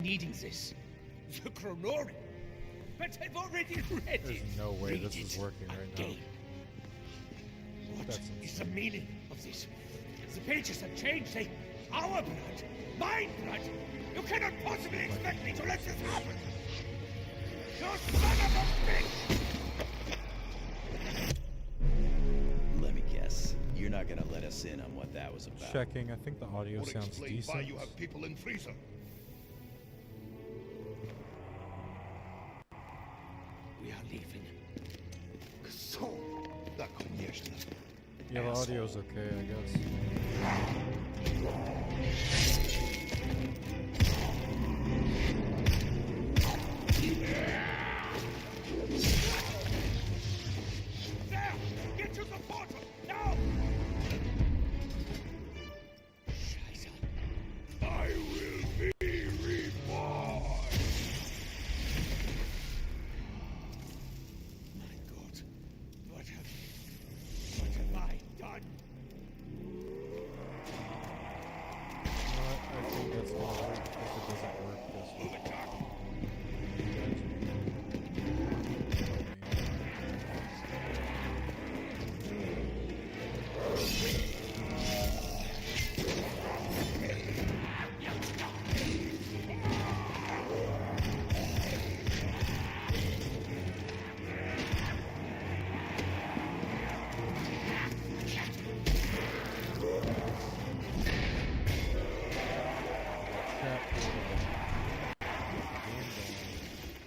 needing this. The chronorium. But I've already read it. There's no way Read this is it working right again. What That's is the meaning of this? The pages have changed. They... Our blood. My blood. You cannot possibly expect me to let this happen. You son of a bitch! Let me guess. You're not gonna let us in on what that was about. Checking. I think the audio Would sounds explain decent. why you have people in freezer. We are leaving. So, tak koniecznie. Yeah, the audio's okay, I guess. There! Get to the portal! Now! Scheiße. I will be reborn. My God. What have I done? I think that's gonna work. If it doesn't work, just Move it, Doc.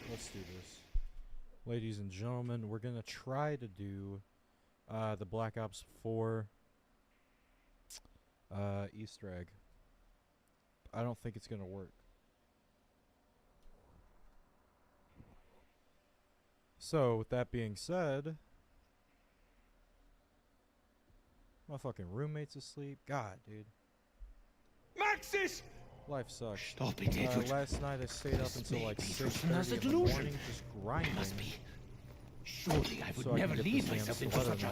Let's do this. Ladies and gentlemen, we're gonna try to do the Black Ops 4 Easter egg. I don't think it's gonna work. So, with that being said, my fucking roommate's asleep. God, dude. Maxis! Life sucks. Stop it, Edward. Last night I stayed up until like Maybe 6:30 in the delusion. morning just grinding. Must be. Surely I would So I never can get lead this myself damn into stiletto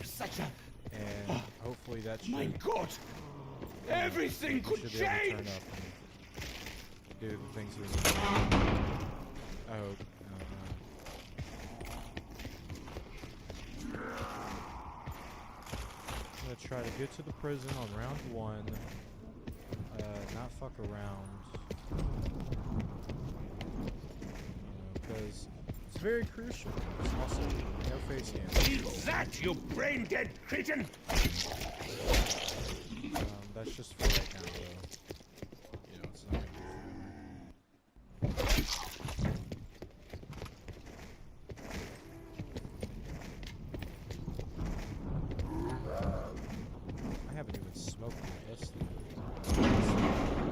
such a... And hopefully that My should, God! Everything could should be able to change! turn up and do the things we need. I hope. I'm gonna try to get to the prison on round 1. Not fuck around. Because it's very crucial. It's also no face cam. Is that, you brain-dead cretin? That's just for right now, though. You know, it's not gonna be forever. I haven't even smoked yet. That's the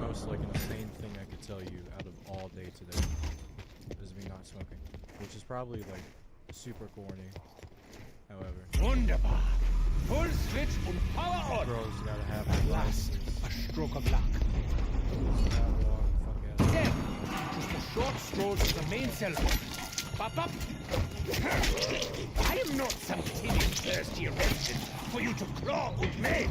most like insane thing I could tell you out of all day today is me not smoking, which is probably like super corny. However, Wunderbar! Full switch und power on! girls gotta have the Last, a stroke of luck. Then, just a short stroll to the main cell. Pop up! I am not some timid, thirsty resident for you to claw with me!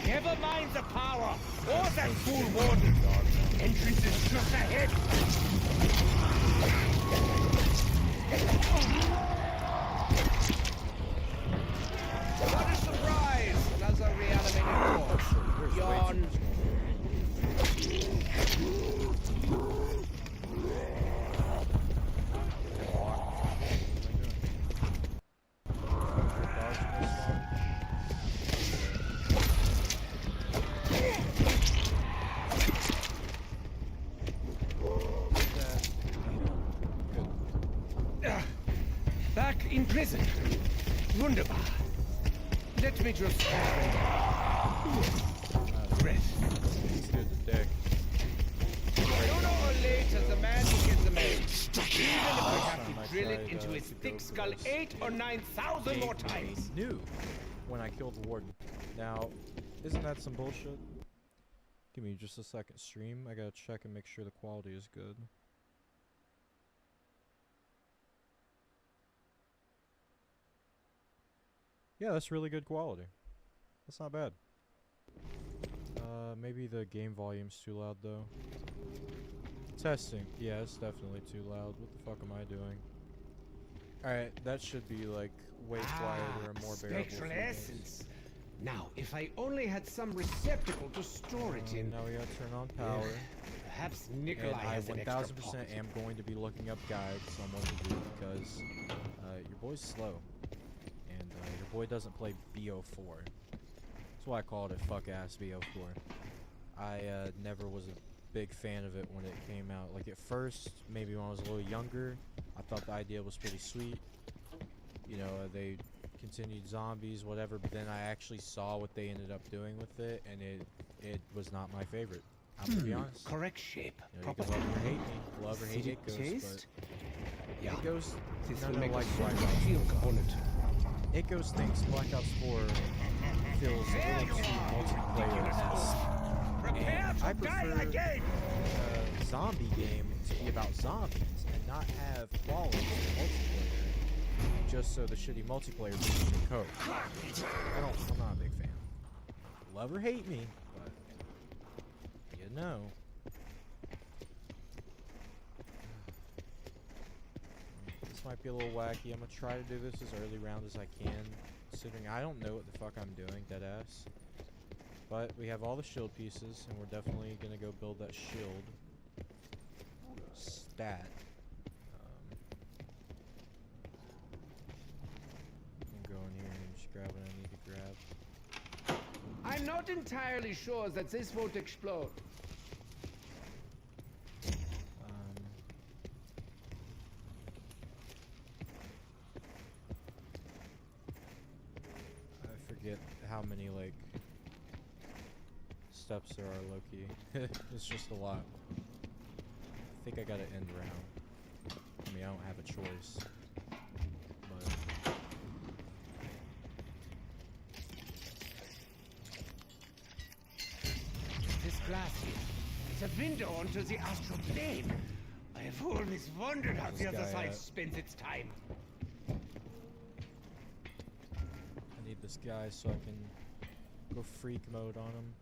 Never mind the power or that fool warden. Entrance is just ahead. What a surprise! Another reanimated corpse. Yawn. Back in prison. Wunderbar. Let me just... Breath. He's good to dick. Sooner or later, the man will get the mail. Even if I have to drill it into his thick skull 8,000 or 9,000 more times. New when I killed the warden. Now, isn't that some bullshit? Give me just a second, stream. I gotta check and make sure the quality is good. Yeah, that's really good quality. That's not bad. Maybe the game volume's too loud though. Testing. Yeah, it's definitely too loud. What the fuck am I doing? Alright, that should be like way quieter and more bearable. Spectral essence. Now, if I only had some receptacle to store it in. Now we gotta turn on power. Perhaps And Nikolai I has an extra 1000% pocket. am going to be looking up guides on what to do because your boy's slow. And your boy doesn't play BO4. That's why I called it fuck-ass BO4. I never was a big fan of it when it came out. Like at first, maybe when I was a little younger, I thought the idea was pretty sweet. You know, they continued zombies, whatever, but then I actually saw what they ended up doing with it, and it was not my favorite. I'm gonna be honest. Correct shape. You know, you can love or hate me, love or hate it goes, but Yeah. it goes This no, will no, make like a Black super Ops field 4. component. It goes things. Black Ops 4 feels a little too multiplayer-esque. Prepare And I to die prefer again. a zombie game to be about zombies and not have quality in multiplayer just so the shitty multiplayer brings your code. I'm not a big fan. Love or hate me, but you know. This might be a little wacky. I'm gonna try to do this as early round as I can, considering I don't know what the fuck I'm doing, deadass. But we have all the shield pieces, and we're definitely gonna go build that shield stat. I'm going here and just grab what I need to grab. I'm not entirely sure that this won't explode. I forget how many like steps there are, Loki. It's just a lot. I think I gotta end round. I mean, I don't have a choice. But This glass here is a window onto the astral plane. I have always wondered how This the other guy, side spends its time. I need this guy so I can go freak mode on him.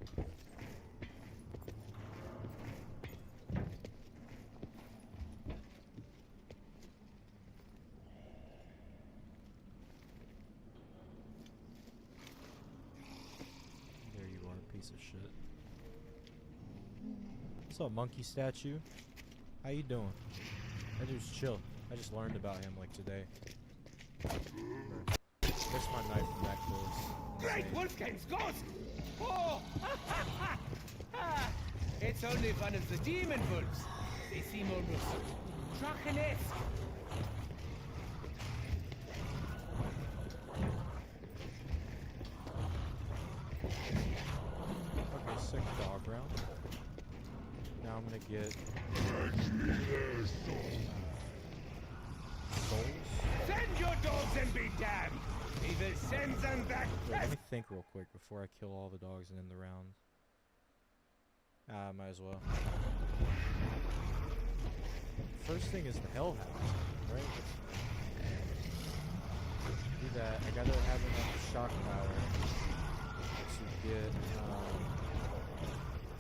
There you are, piece of shit. What's up, monkey statue? How you doing? That dude's chill. I just learned about him like today. That's my knife from that close. Great Wolfgang's ghost! Oh! It's only one of the demon wolves. They seem almost draconesque. Okay, sick dog round. Now I'm gonna get souls. Send your dogs and be damned! We will send them back. Wait, let me think real quick before I kill all the dogs and end the round. Might as well. First thing is the hellhounds, right? Do that. I gotta have enough shock power to get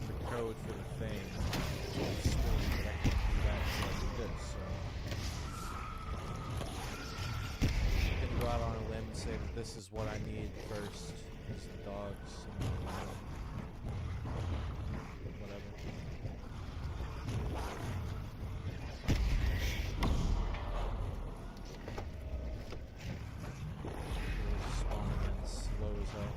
the code for the thing. Still, but I can't do that until I do this, so I'm gonna go out on a limb and say that this is what I need first. Is the dogs and whatever. Spawning in slow as hell.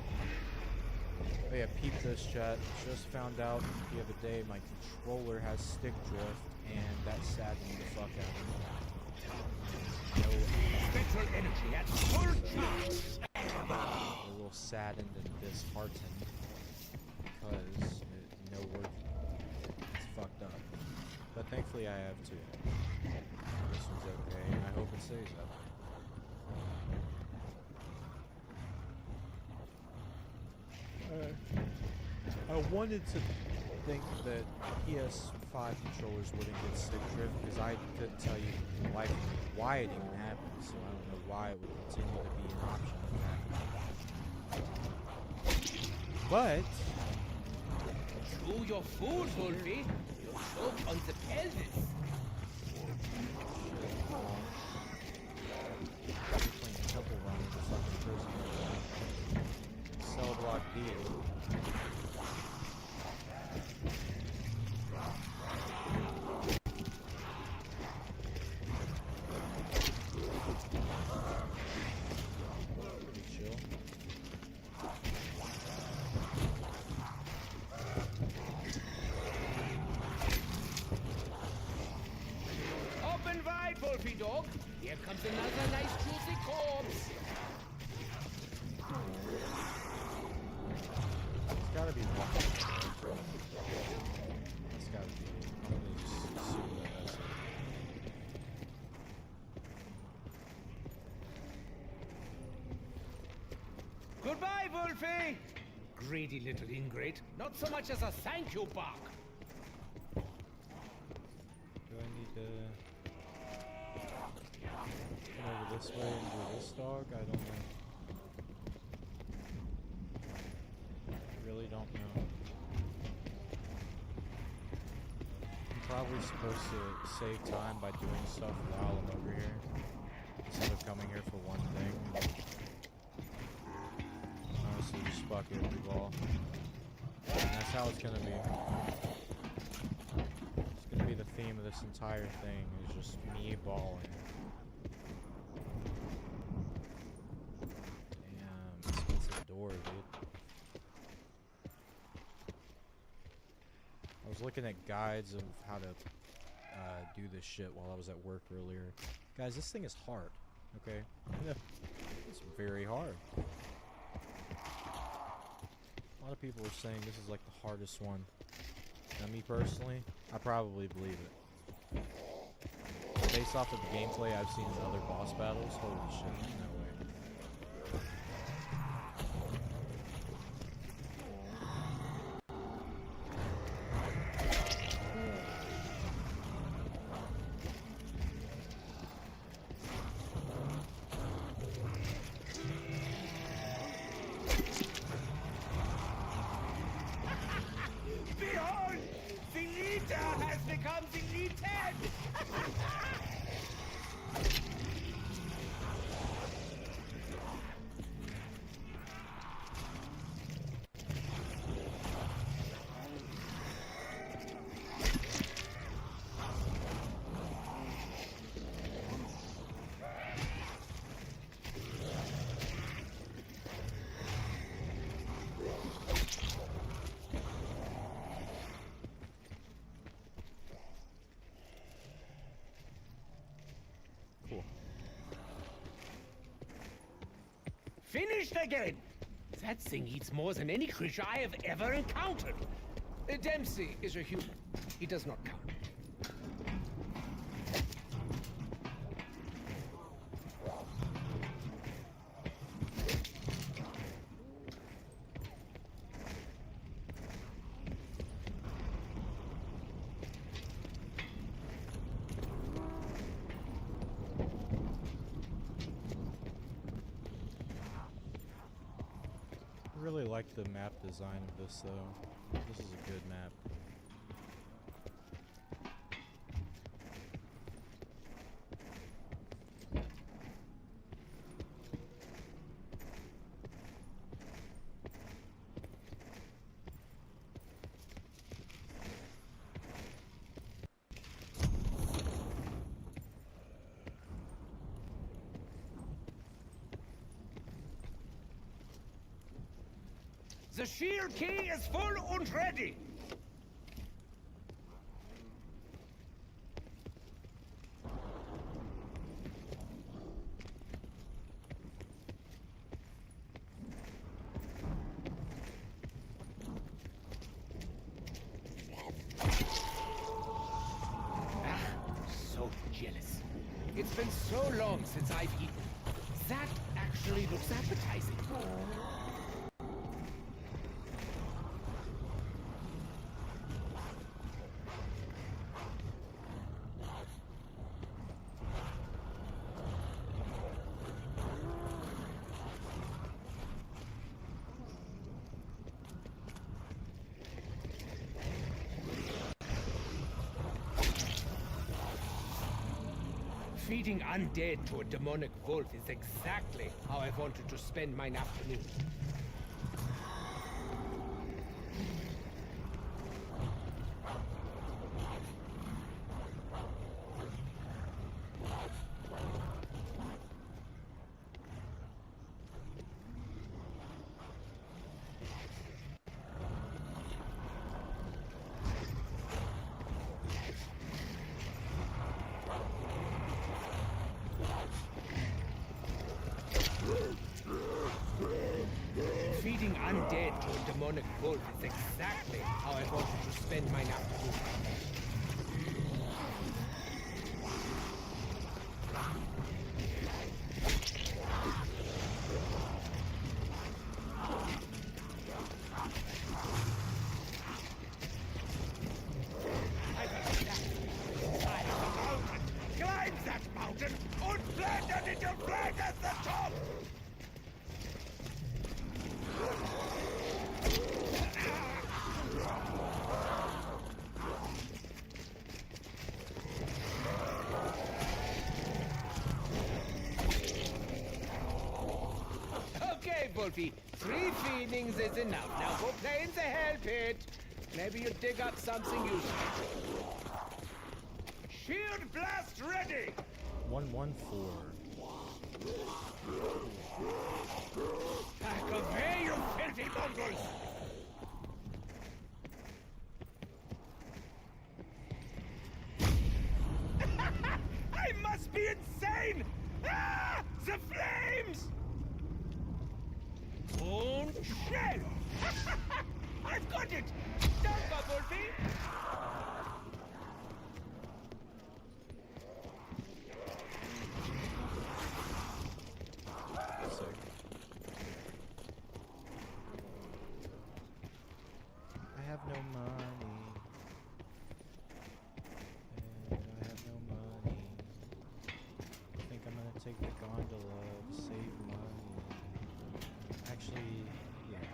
Oh yeah, peep this, chat. Just found out the other day my controller has stick drift, and that saddened the fuck out of me. No, Spectral energy at full charge. a little saddened and disheartened because no work. It's fucked up. But thankfully I have two. This one's okay, and I hope it stays up. wanted to think that PS5 controllers wouldn't get stick drift because I couldn't tell you like why it even happened, so I don't know why it would continue to be an option of that. But Chew your food, Wolfie. You choke on the pelvis. playing Temple Run in the fucking prison. Cell block D. Open wide, Wolfie dog. Here comes another nice juicy corpse. It's gotta be one. It's gotta be. I'm gonna just assume that that's it. Goodbye, Wolfie. Greedy little ingrate. Not so much as a thank you bark. Do I need to come over this way and do this dog? I don't know. I really don't know. I'm probably supposed to save time by doing stuff while I'm over here, instead of coming here for one thing. Honestly, just fuck it, we ball. And that's how it's gonna be. It's gonna be the theme of this entire thing, is just me balling. Damn, expensive door, dude. I was looking at guides of how to do this shit while I was at work earlier. Guys, this thing is hard, okay? It's very hard. A lot of people are saying this is like the hardest one. Now, me personally, I probably believe it. Based off of the gameplay I've seen in other boss battles, holy shit, no way. Behold! The leader has become deleted! Cool. Finished again! That thing eats more than any creature I have ever encountered. Dempsey is a human. He does not count. I really like the map design of this though. This is a good map. The shield key is full and ready. So jealous. It's been so long since I've eaten. That actually looks appetizing. Feeding undead to a demonic wolf is exactly how I wanted to spend mine afternoon. Feeding undead to a demonic wolf is exactly how I wanted to spend mine afternoon. Climb that mountain and blend it into flag at the top! Okay, Wolfie. 3 feedings is enough. Now go play in the hell pit. Maybe you'll dig up something useful. Shield blast ready! 114. Back away, you filthy mongrels! I must be insane! Ah! The flames! Und schnell! I've got it! Down, Wolfie! Sick. I have no money. And I have no money. I think I'm gonna take the gondola to save money. Actually, yeah.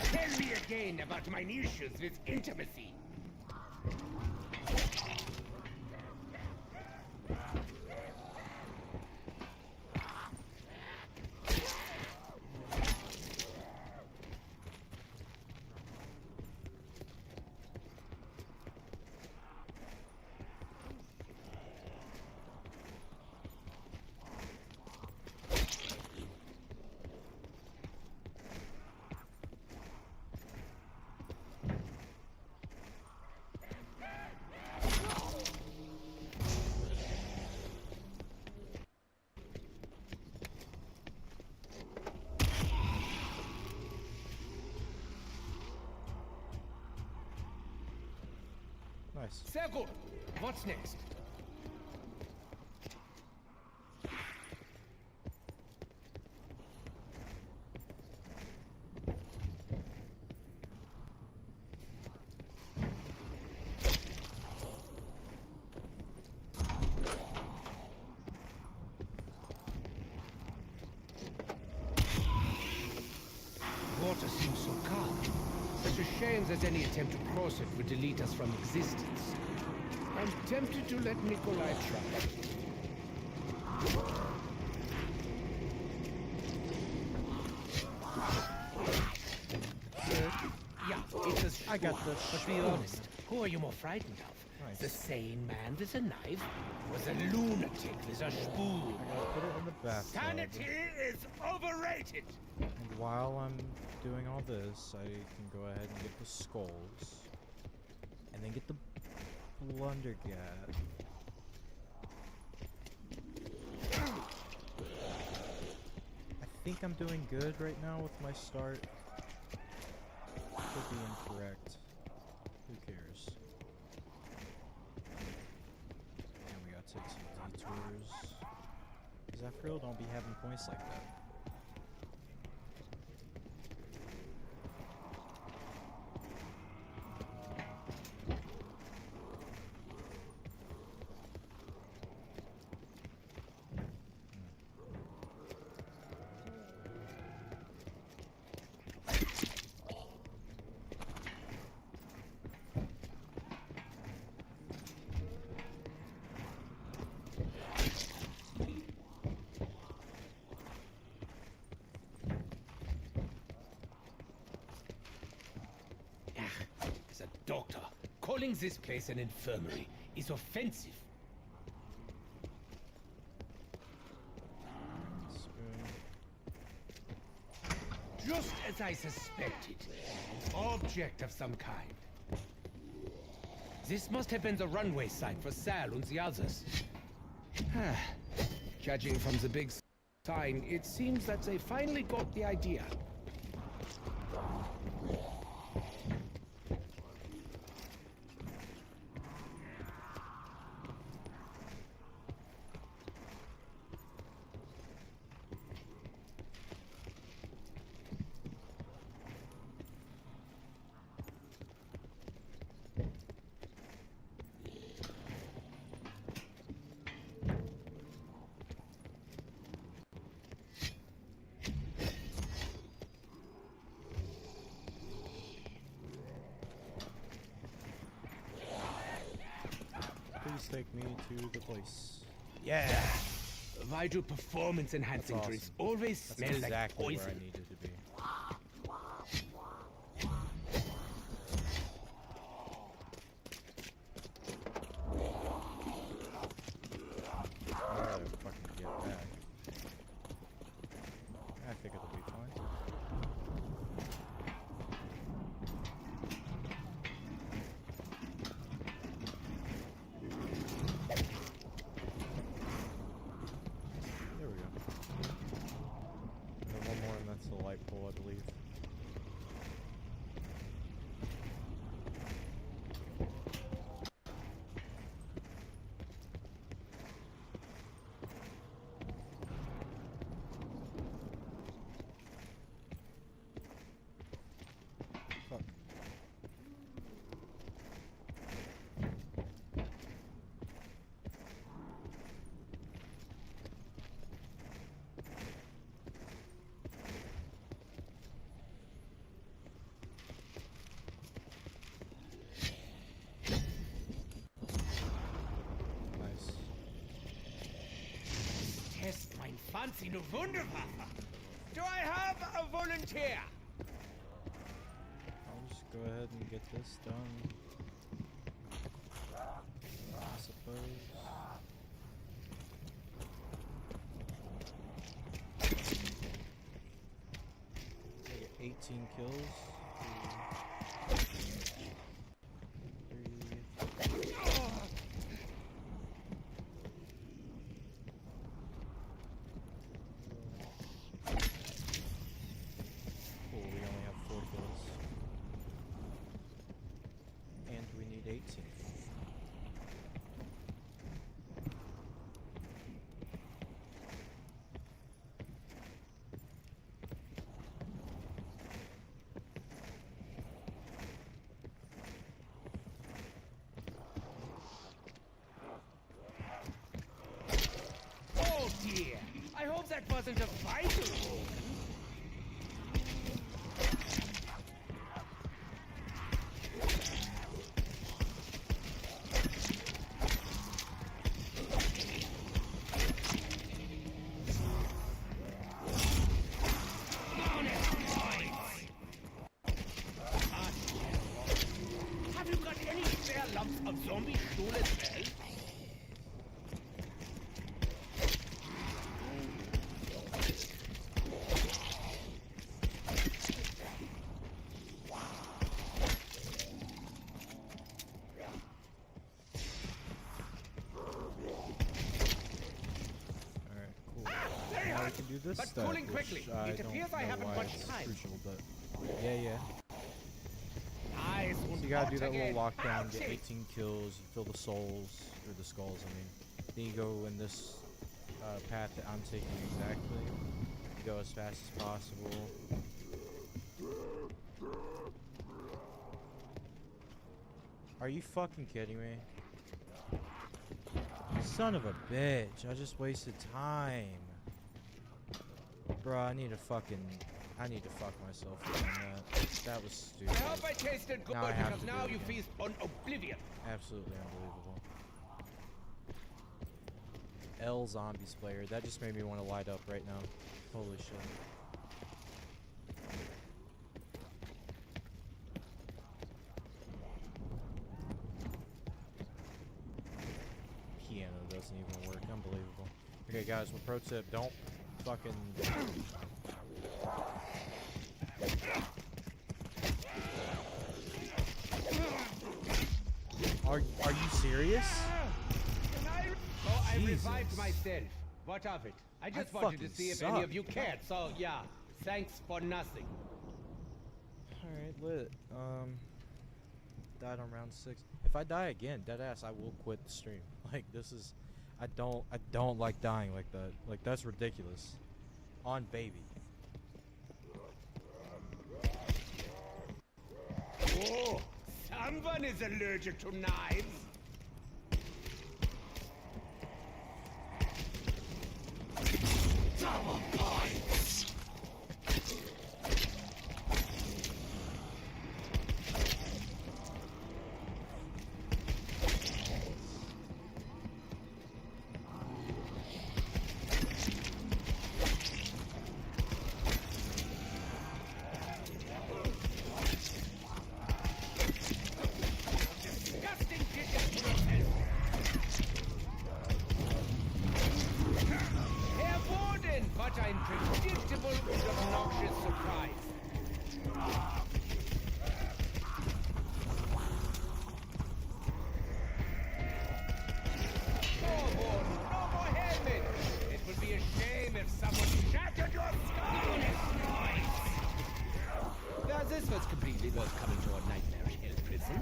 Tell me again about my issues with intimacy. Nice. Sehr gut. What's next? Water seems so calm. Such a shame that any attempt to cross it would delete us from existence. I'm tempted to let Nikolai try. Yeah, it's a I got the But be honest, who are you more frightened of? Nice. The sane man with a knife, or the lunatic with a spoon? I gotta put it in the bathtub. Sanity is overrated! And while I'm doing all this, I can go ahead and get the skulls. And then get the blundergat. I think I'm doing good right now with my start. Could be incorrect. Who cares? And we gotta take some detours. Because after all, don't be having points like that. as a doctor, calling this place an infirmary is offensive. Just as I suspected, an object of some kind. This must have been the runway site for Sal and the others. Judging from the big sign, it seems that they finally got the idea. Please take me to the place. Yeah. Why do performance-enhancing That's drinks awesome. always That's smell exactly like where poison? I needed to be. I gotta fucking get back. I think it'll be fine. There we go. And then one more, and that's the light pole, I believe. Fuck. Nice. Test mein fancy new Wunderwaffe. Do I have a volunteer? I'll just go ahead and get this done. I suppose. I get 18 kills. Three. Cool, we only have 4 kills. And we need 18. Oh dear. I hope that wasn't a vital organ. Have you got any spare lumps of zombie stool as well? Alright, cool. Very Now we hot, can do this but stuff, cooling which quickly. I It don't appears I know haven't why much it's time. crucial, but yeah. Eyes So und you gotta do that Portugal. little lockdown, get Ouchie. 18 kills, you fill the souls, or the skulls, I mean. Then you go in this path that I'm taking exactly. You go as fast as possible. Are you fucking kidding me? Son of a bitch, I just wasted time. Bro, I need to fuck myself on that. That was stupid. I hope I tasted good Now I have because to do now it you again. feast on oblivion. Absolutely unbelievable. L Zombies player. That just made me want to light up right now. Holy shit. Okay, guys, well, pro tip, don't fucking... Are you serious? Oh, I Jesus. revived myself. What of it? I just wanted to fucking see if suck. any of you cared, so yeah. Thanks for nothing. Alright, lit. Died on round 6. If I die again, deadass, I will quit the stream. Like, this is... I don't like dying like that. Like, that's ridiculous. On baby. Oh, someone is allergic to knives. Double points! Disgusting kitchen process. Herr Warden, what an predictable and obnoxious surprise. No, Warden, no more helmet. It would be a shame if someone shattered your skull on this noise. Now, this was completely worth coming to a nightmarish hell prison.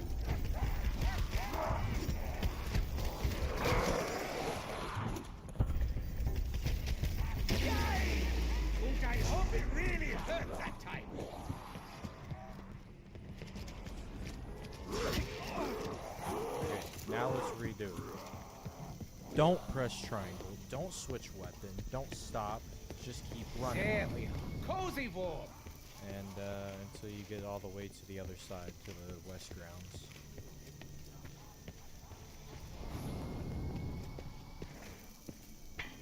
Yay! And I hope it really hurt that time. Okay, now let's redo it. Don't press triangle. Don't switch weapon. Don't stop. Just keep running. There we are. Cozy warm. And until you get all the way to the other side, to the west grounds.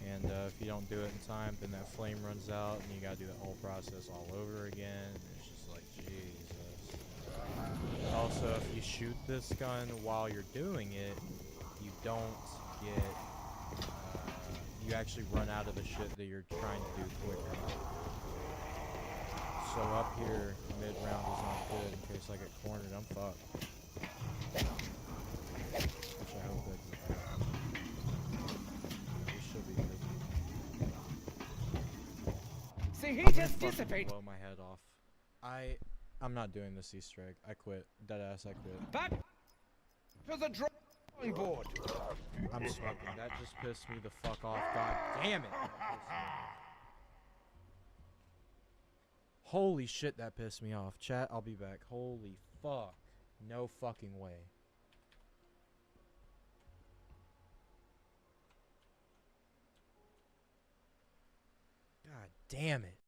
And if you don't do it in time, then that flame runs out, and you gotta do the whole process all over again. And it's just like, Jesus. Also, if you shoot this gun while you're doing it, you don't get, you actually run out of the shit that you're trying to do quicker. So up here, mid-round is not good in case I get cornered, I'm fucked. Which I hope that we should be good. The I'm heat gonna has fucking dissipated. blow my head off. I'm not doing this Easter egg. I quit. Deadass, I quit. Back to the drawing board. I'm smoking. That just pissed me the fuck off. God damn it. Holy shit, that pissed me off. Chat, I'll be back. Holy fuck. No fucking way. God damn it.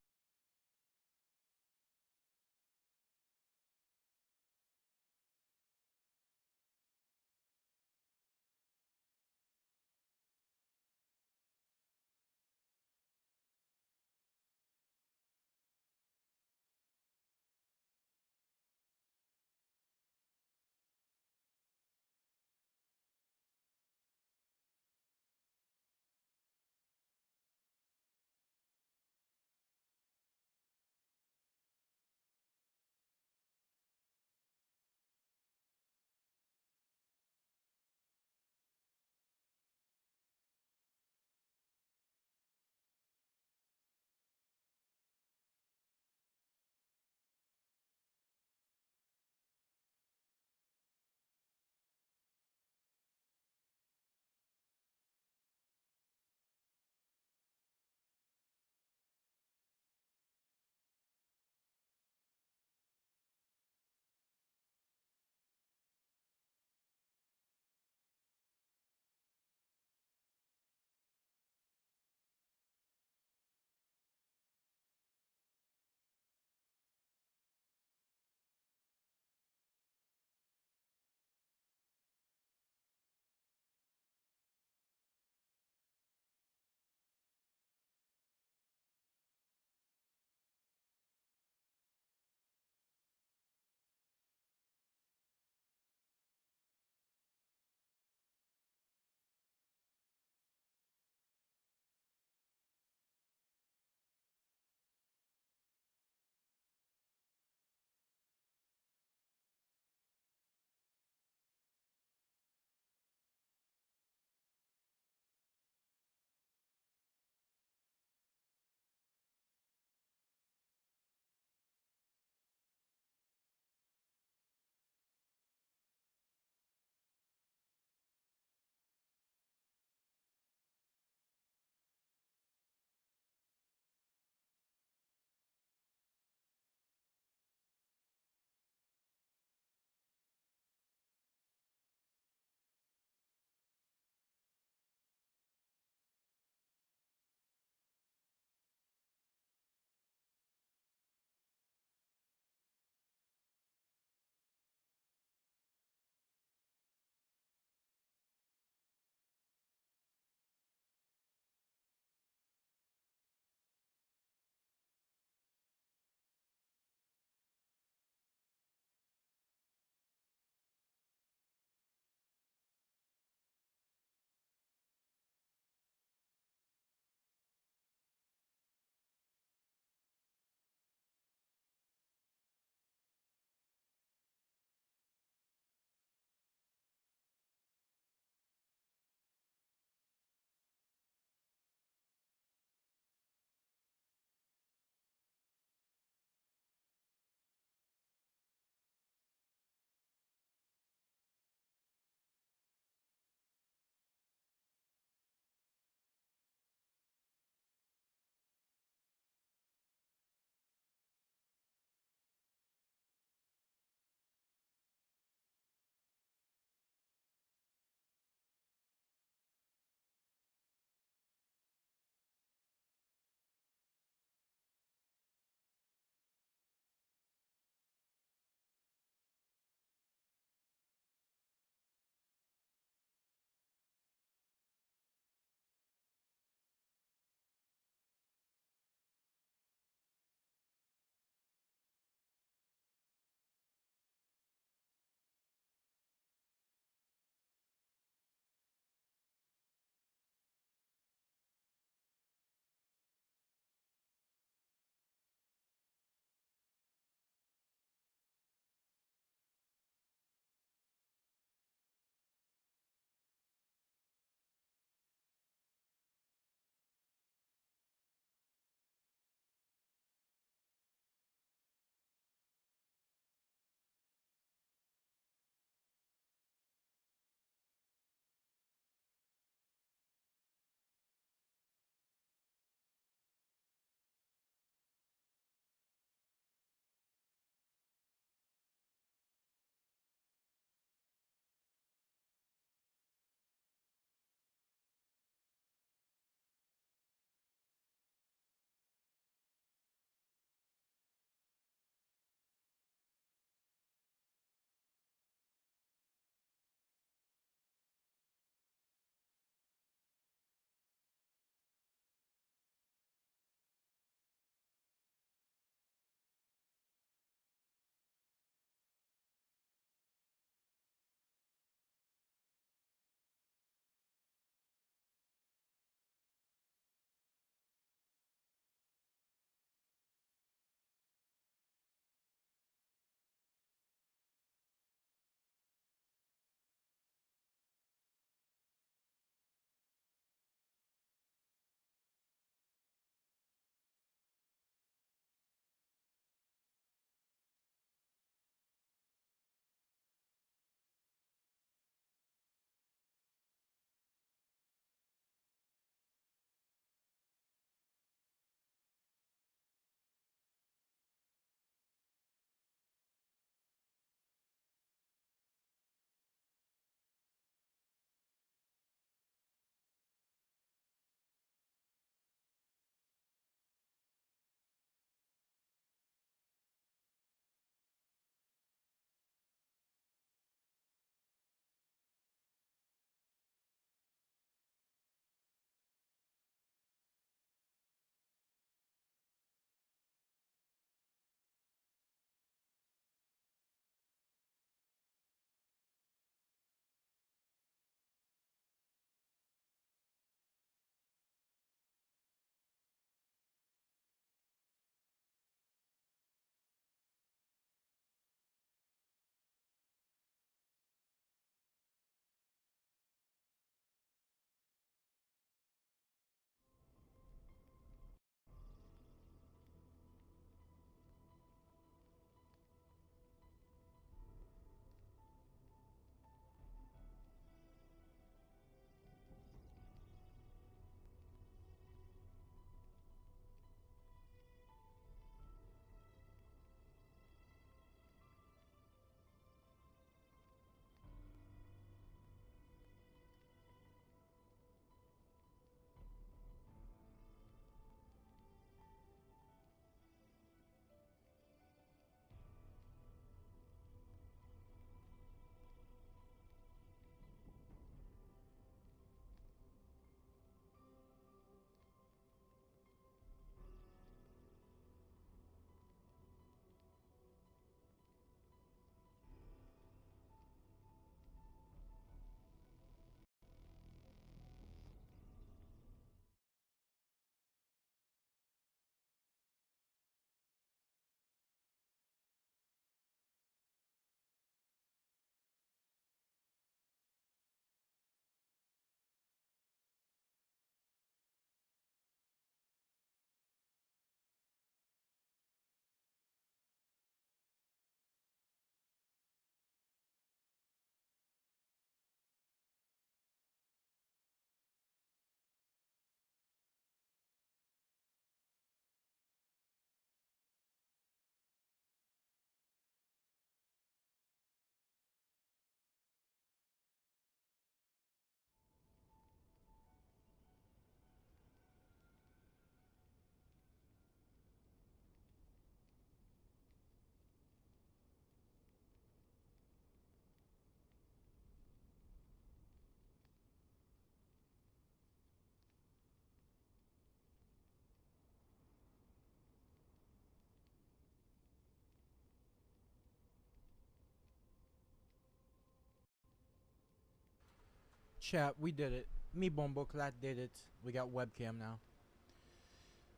Chat, we did it. Me Bombo Clat did it. We got webcam now.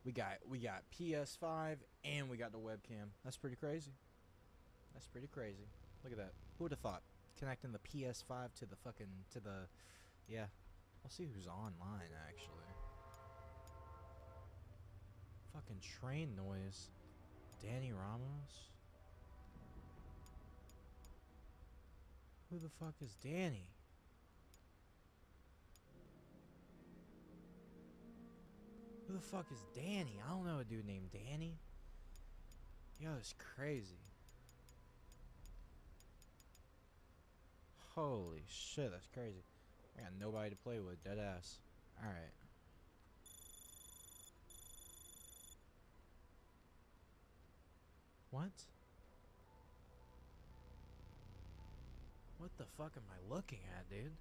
We got PS5 and we got the webcam. That's pretty crazy. That's pretty crazy. Look at that. Who would have thought? Connecting the PS5 to the fucking yeah. I'll see who's online actually. Fucking train noise. Danny Ramos? Who the fuck is Danny? Who the fuck is Danny? I don't know a dude named Danny. Yo, it's crazy. Holy shit, that's crazy. I got nobody to play with, dead ass. Alright. What? What the fuck am I looking at, dude?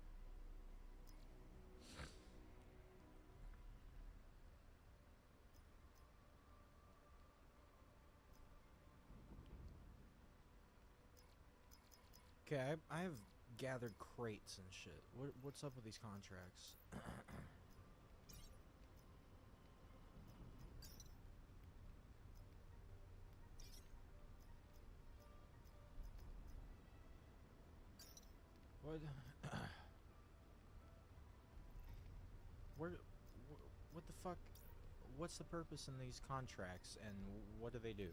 Okay, I have gathered crates and shit. What's up with these contracts? What? What the fuck? What's the purpose in these contracts, and what do they do?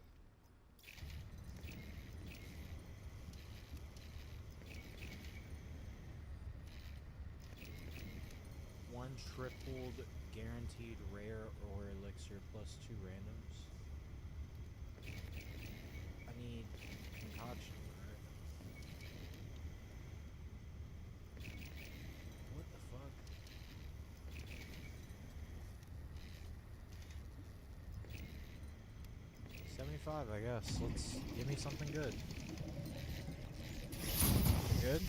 One tripled guaranteed rare or elixir plus 2 randoms. I need concoction, right? What the fuck? $75, I guess. Let's give me something good. Good?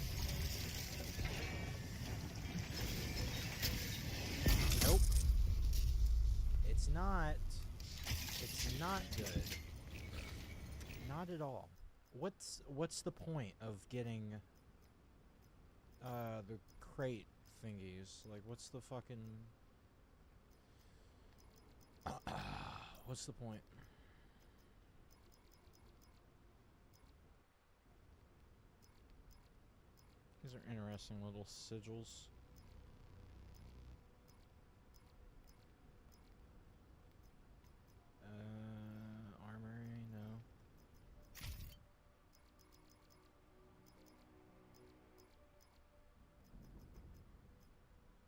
Nope. It's not. It's not good. Not at all. What's the point of getting the crate thingies? Like, what's the fucking what's the point? These are interesting little sigils. Armory, no.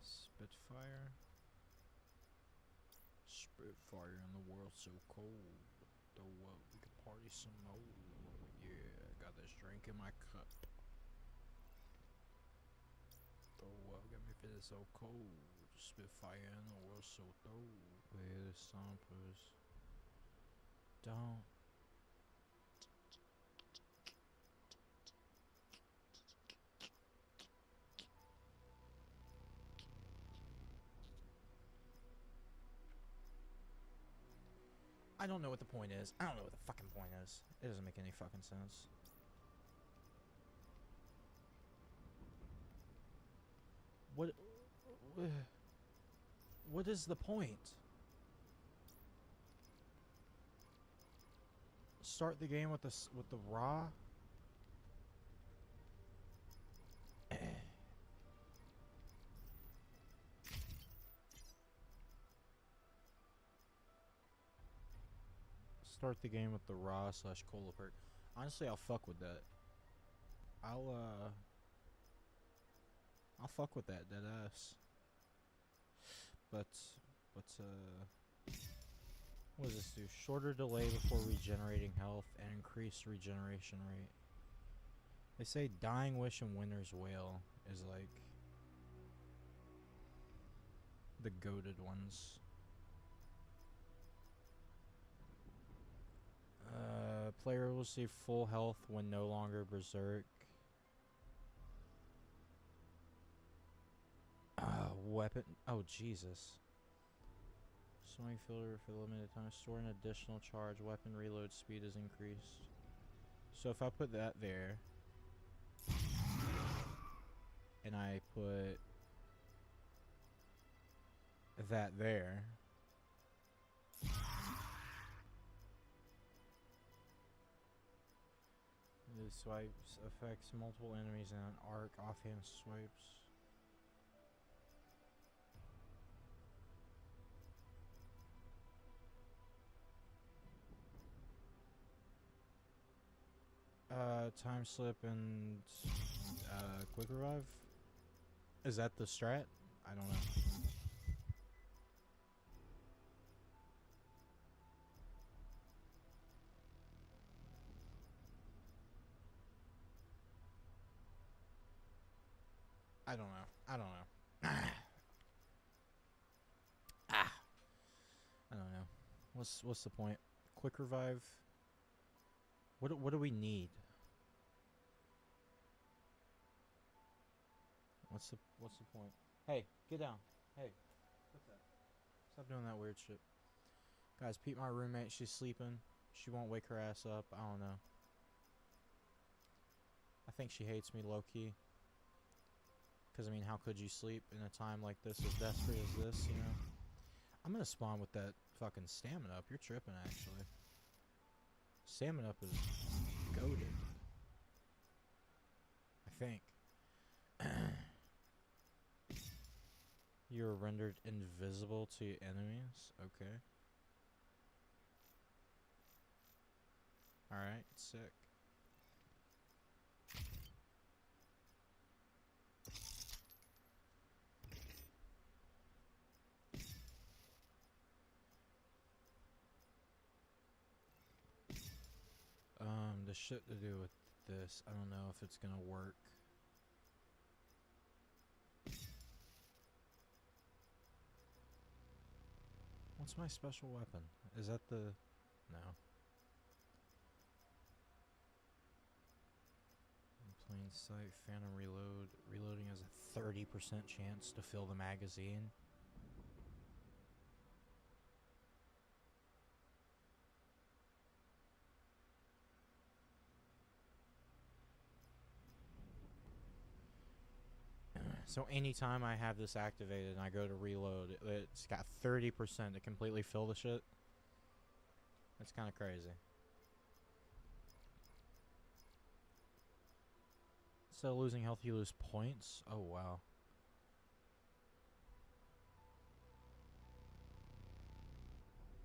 Spitfire. Spitfire in the world so cold. Though what, we could party some more. Yeah, got this drink in my cup. Though what, got me feeling so cold. Spitfire in the world so cold. Where the stompers don't. I don't know what the point is. I don't know what the fucking point is. It doesn't make any fucking sense. What is the point? Start the game with the raw. Start the game with the raw / cola perk. Honestly, I'll fuck with that. I'll fuck with that, dead ass. But what does this do? Shorter delay before regenerating health and increased regeneration rate. They say Dying Wish and Winter's Wail is like the goated ones. Player will receive full health when no longer berserk. Weapon. Oh, Jesus. Swing filter for limited time. Store an additional charge. Weapon reload speed is increased. So if I put that there, and I put that there. The swipes affects multiple enemies in an arc, offhand swipes. Time slip and quick revive? Is that the strat? I don't know. I don't know. I don't know. I don't know. What's the point? Quick revive? What do we need? What's the point? Hey, get down. Hey. What's that? Stop doing that weird shit. Guys, Pete, my roommate, she's sleeping. She won't wake her ass up. I don't know. I think she hates me low-key. Because, I mean, how could you sleep in a time like this, as desperate as this, you know? I'm gonna spawn with that fucking stamina up. You're tripping, actually. Stamina up is goated. I think. You're rendered invisible to enemies? Okay. Alright, sick. The shit to do with this, I don't know if it's gonna work. What's my special weapon? Is that the... No. In plain sight, phantom reload. Reloading has a 30% chance to fill the magazine. So anytime I have this activated and I go to reload, it's got 30% to completely fill the shit. That's kind of crazy. So losing health, you lose points? Oh, wow.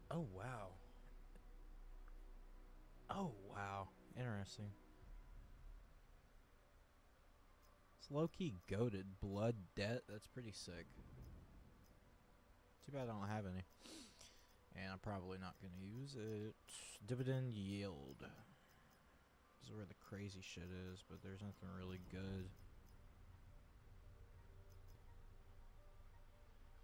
Oh, wow. Oh, wow. Interesting. It's low-key goated. Blood debt? That's pretty sick. Too bad I don't have any. And I'm probably not going to use it. Dividend yield. This is where the crazy shit is, but there's nothing really good.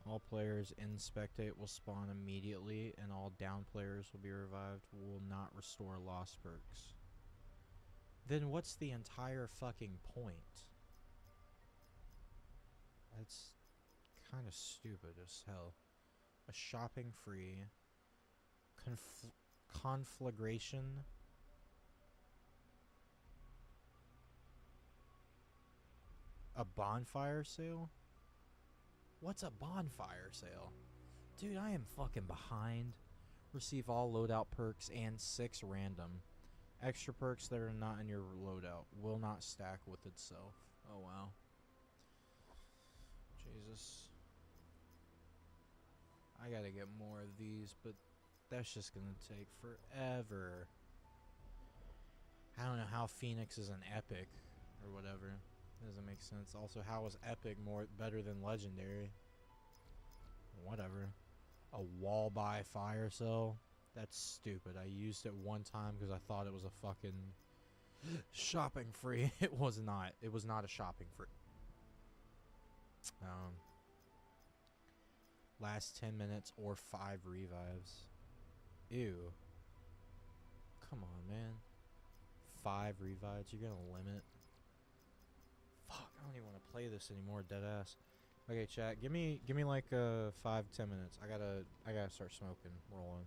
All players in spectate will spawn immediately, and all down players will be revived. Will not restore lost perks. Then what's the entire fucking point? That's kind of stupid as hell. A shopping free conflagration. A bonfire sale? What's a bonfire sale? Dude, I am fucking behind. Receive all loadout perks and 6 random. Extra perks that are not in your loadout will not stack with itself. Oh, wow. Jesus. I gotta get more of these, but that's just gonna take forever. I don't know how Phoenix is an epic or whatever. Doesn't make sense. Also, how is epic better than legendary? Whatever. A wall buy fire cell? That's stupid. I used it one time because I thought it was a fucking shopping free. It was not. It was not a shopping free. Last 10 minutes or 5 revives. Ew. Come on, man. 5 revives. You're gonna limit. Fuck, I don't even want to play this anymore, deadass. Okay, chat. Give me like 5-10 minutes. I gotta start smoking, rolling.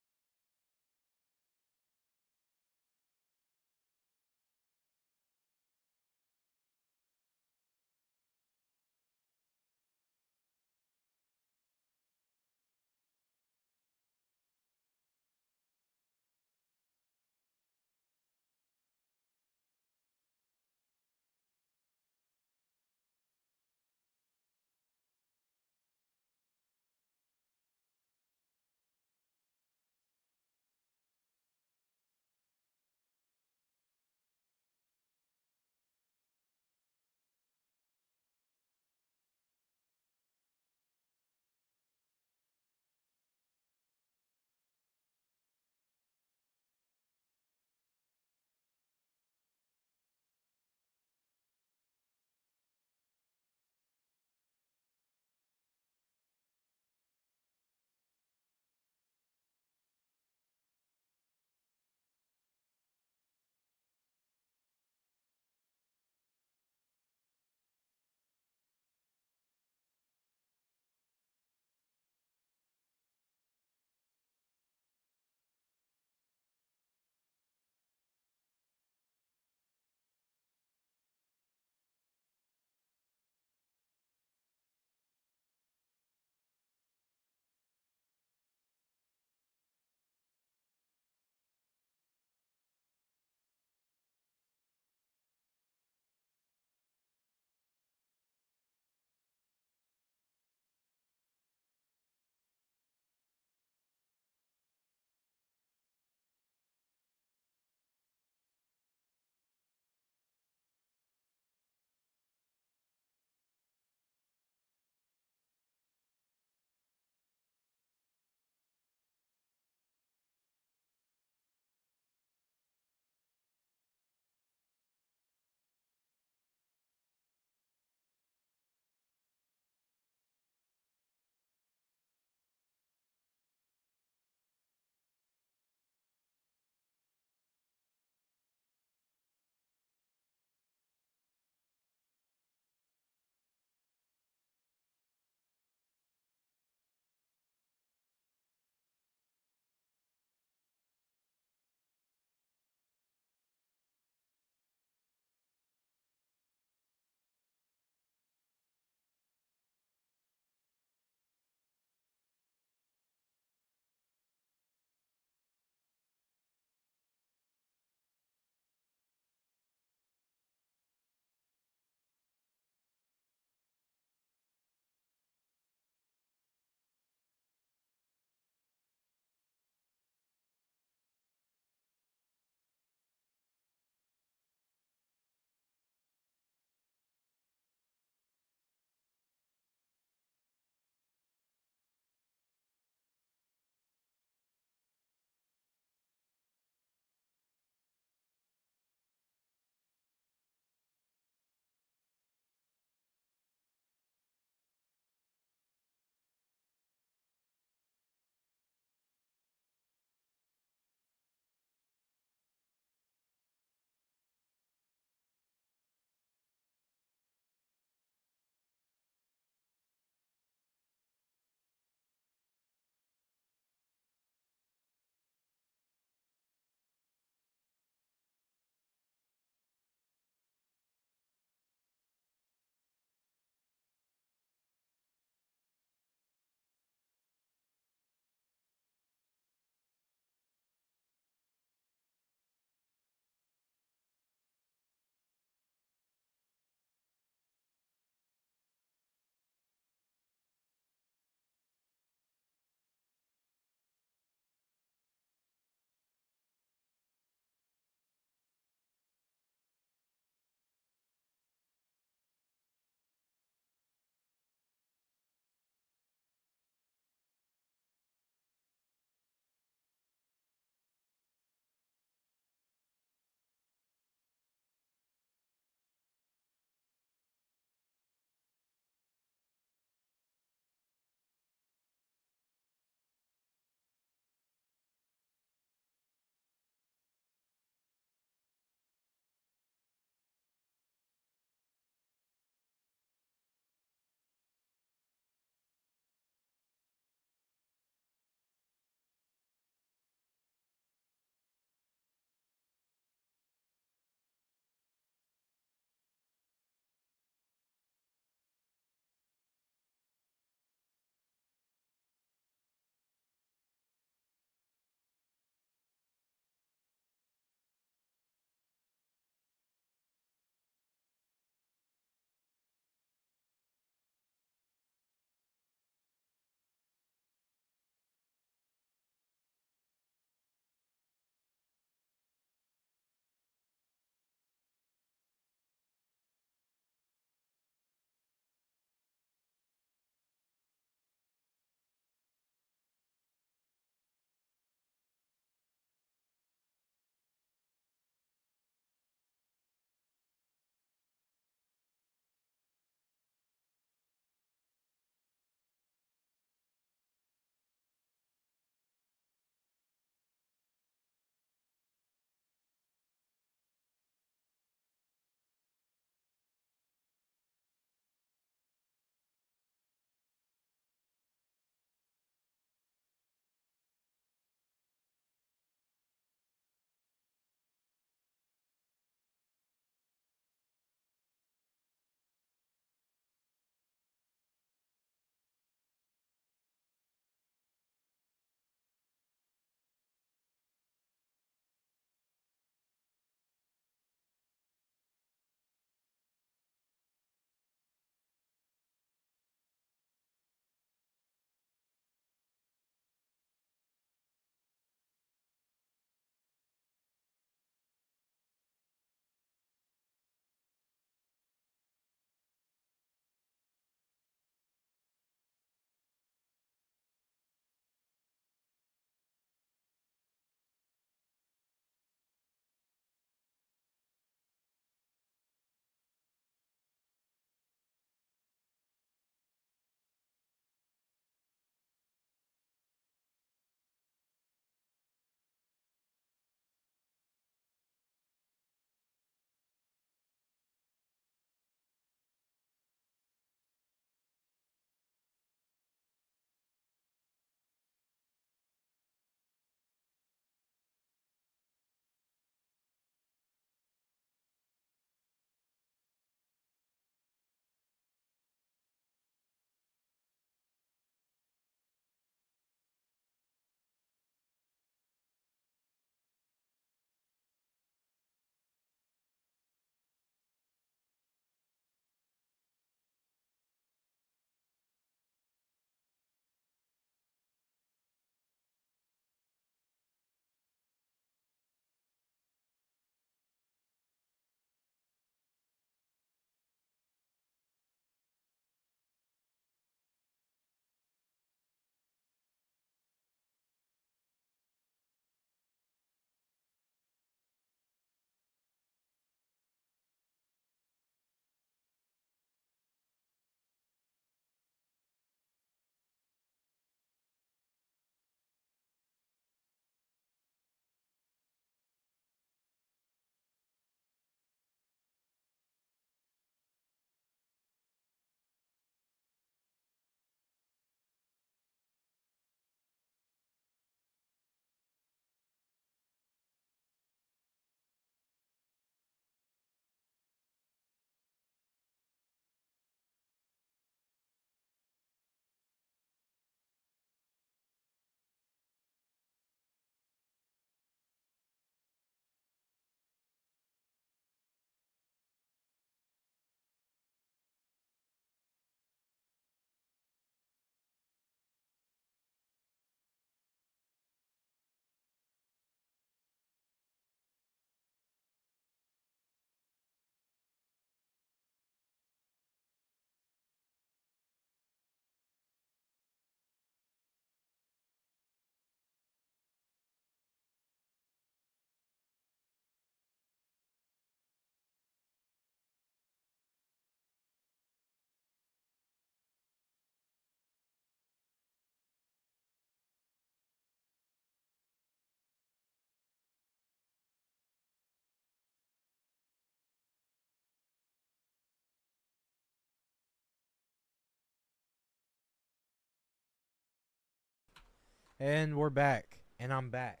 And we're back. And I'm back.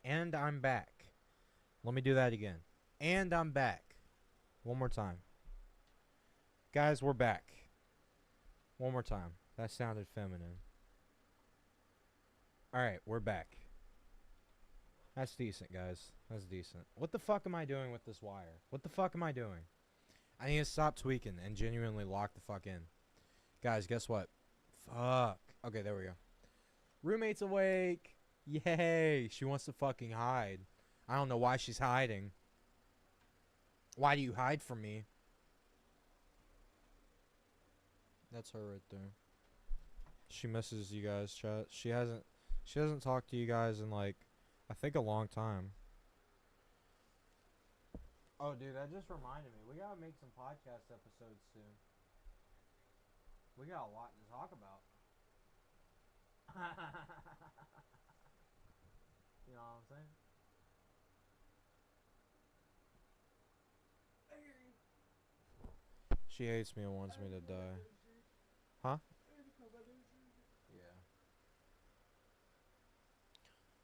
And I'm back. Let me do that again. And I'm back. One more time. Guys, we're back. One more time. That sounded feminine. Alright, we're back. That's decent, guys. That's decent. What the fuck am I doing with this wire? What the fuck am I doing? I need to stop tweaking and genuinely lock the fuck in. Guys, guess what? Fuck. Okay, there we go. Roommate's awake. Yay. She wants to fucking hide. I don't know why she's hiding. Why do you hide from me? That's her right there. She misses you guys, chat. She hasn't talked to you guys in like I think a long time. Oh dude, that just reminded me. We gotta make some podcast episodes soon. We got a lot to talk about. You know what I'm saying? She hates me and wants me to die. Huh? Yeah.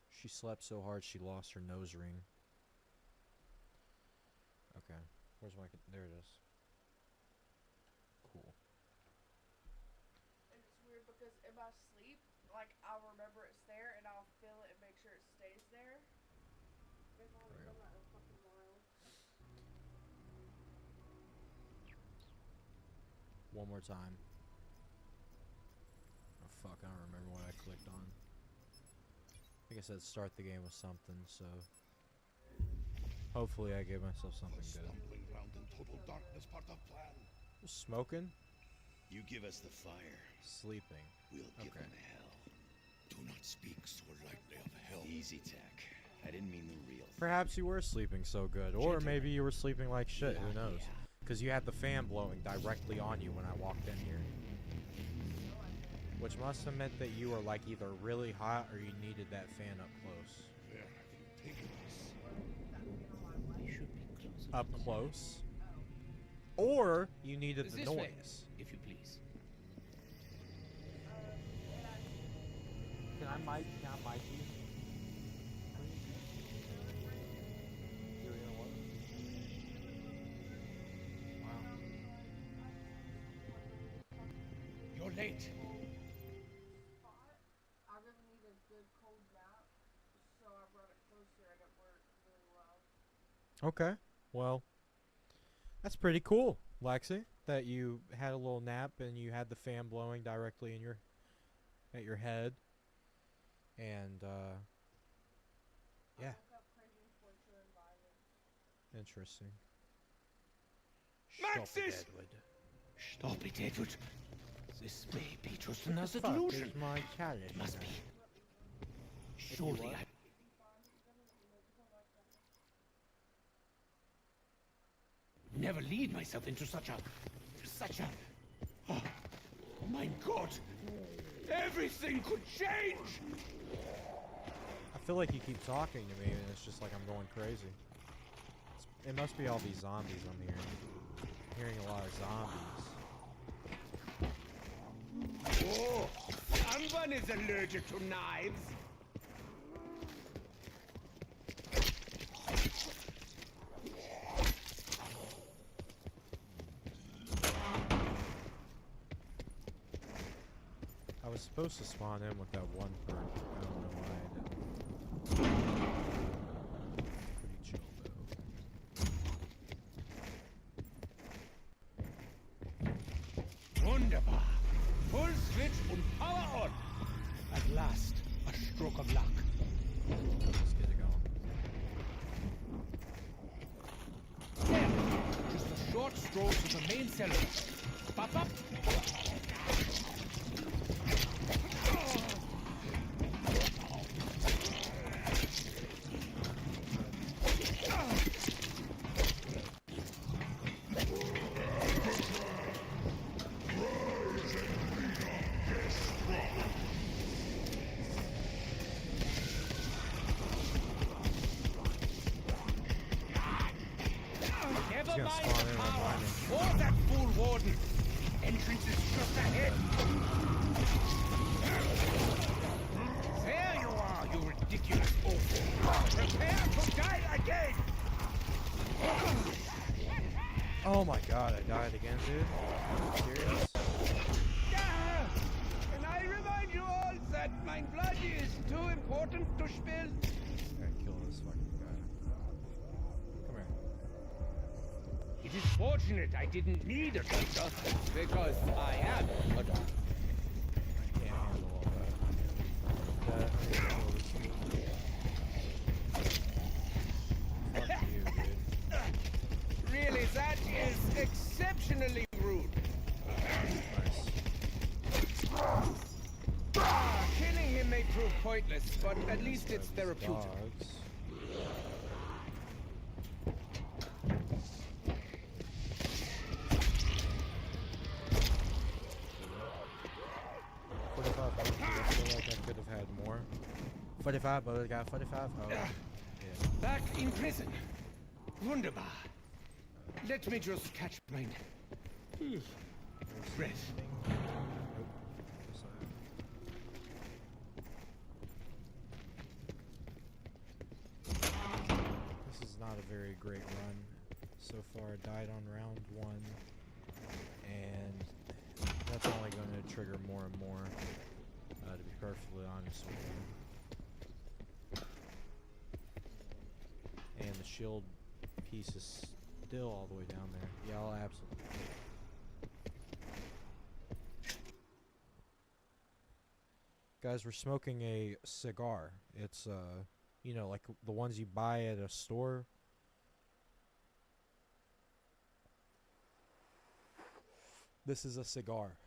She slept so hard she lost her nose ring. Okay. Where's my... There it is. Cool. And it's weird because in my sleep, like, I'll remember it's there and I'll feel it and make sure it stays there. I've only done that in a fucking while. One more time. Oh fuck, I don't remember what I clicked on. I think I said start the game with something, so... Hopefully I gave myself something good. Stumbling round in total darkness, part of plan. Smoking? You give us the fire, Sleeping. we'll give Okay. them hell. Do not speak so lightly of hell. Easy, Tech. I didn't mean the real thing. Perhaps you were sleeping so good, or maybe you were sleeping like shit, who knows? Because you had the fan blowing directly on you when I walked in here. Which must have meant that you were like either really hot or you needed that fan up close. Where have you taken us? We should be closer. Up close? Or you needed the This way, noise. if you please. Can I mic you? Wow. You're late. I really need a good cold nap, so I brought it closer and it worked really well. Okay. Well, that's pretty cool, Lexi. That you had a little nap and you had the fan blowing directly in at your head. And yeah, I woke up craving torture and violence. interesting. Maxis! Edward. Stop it, Edward. This may be just another Fuck delusion. is my challenge? It must be. Surely I... Never lead myself into such a... Oh my God! Everything could change! I feel like you keep talking to me and it's just like I'm going crazy. It must be all these zombies I'm hearing. I'm hearing a lot of zombies. Oh, someone is allergic to knives. I was supposed to spawn in with that one perk. I don't know why I didn't. Pretty chill though. Wunderbar. Full switch and power on. At last, a stroke of luck. Let's get it going. There. Just a short stroll to the main cellar. Pop up. Never gonna mind spawn the in and power remind me. or that fool warden. Entrance is just ahead. god, I died again, dude. Are you serious? Ah! And I remind you all that my blood is too important to spill. Gotta kill this fucking guy. Come here. It is fortunate I didn't need a doctor, because I am a doctor. I can't handle all that. I need to kill this dude. Fuck you, dude. Really, that is exceptionally rude. Nice. Killing him may prove pointless, but at least it's therapeutic. Dogs. I feel like I could have had more. 45, but I got 45. Oh, yeah. Back in prison. Wunderbar. Let me just catch my breath. This is not a very great run. So far, I died on round 1, and that's only going to trigger more and more, to be perfectly honest with you. And the shield piece is still all the way down there. Yeah, I'll absolutely. Guys, we're smoking a cigar. It's, you know, like the ones you buy at a store. This is a cigar.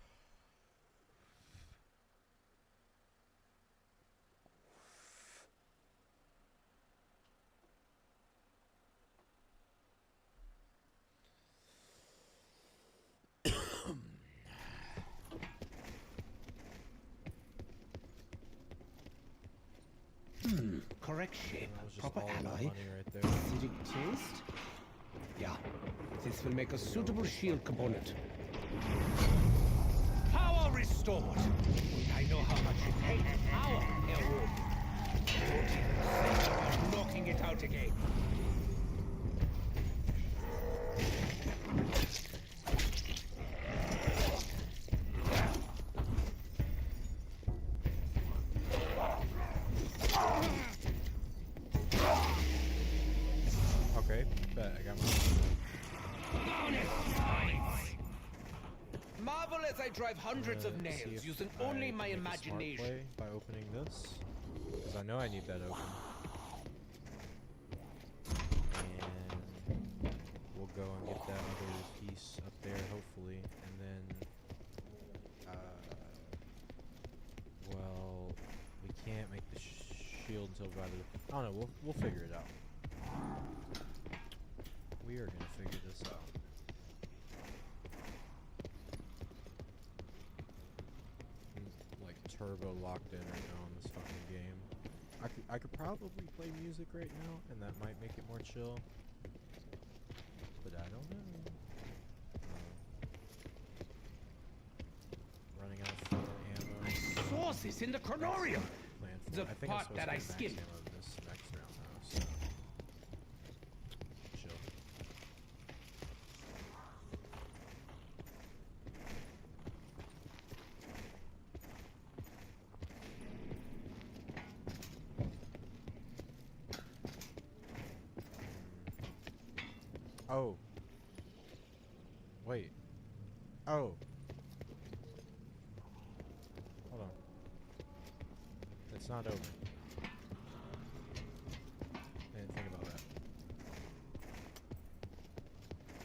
Correct shape, That was just proper all that alloy, money right there. acidic taste. Yeah, this will make a suitable shield component. Power restored. I know how much you hate power, Elwood. Don't even think about knocking it out again. Okay, bet I got my. Marvel as I drive hundreds of nails using only my imagination. Play by opening this, because I know I need that open. And we'll go and get that other piece up there, hopefully, and then, well, we can't make the shield until by the. I don't know. We'll figure it out. We are gonna figure this out. Like turbo locked in right now in this fucking game. I could probably play music right now, and that might make it more chill. But I don't know. Running out of fucking ammo. Sources in the chronorium. Plan for The it. I think part I'm supposed that to I get max skimmed. ammo this next round now, so chill. Oh. Wait. Oh. Hold on. It's not over. I didn't think about that.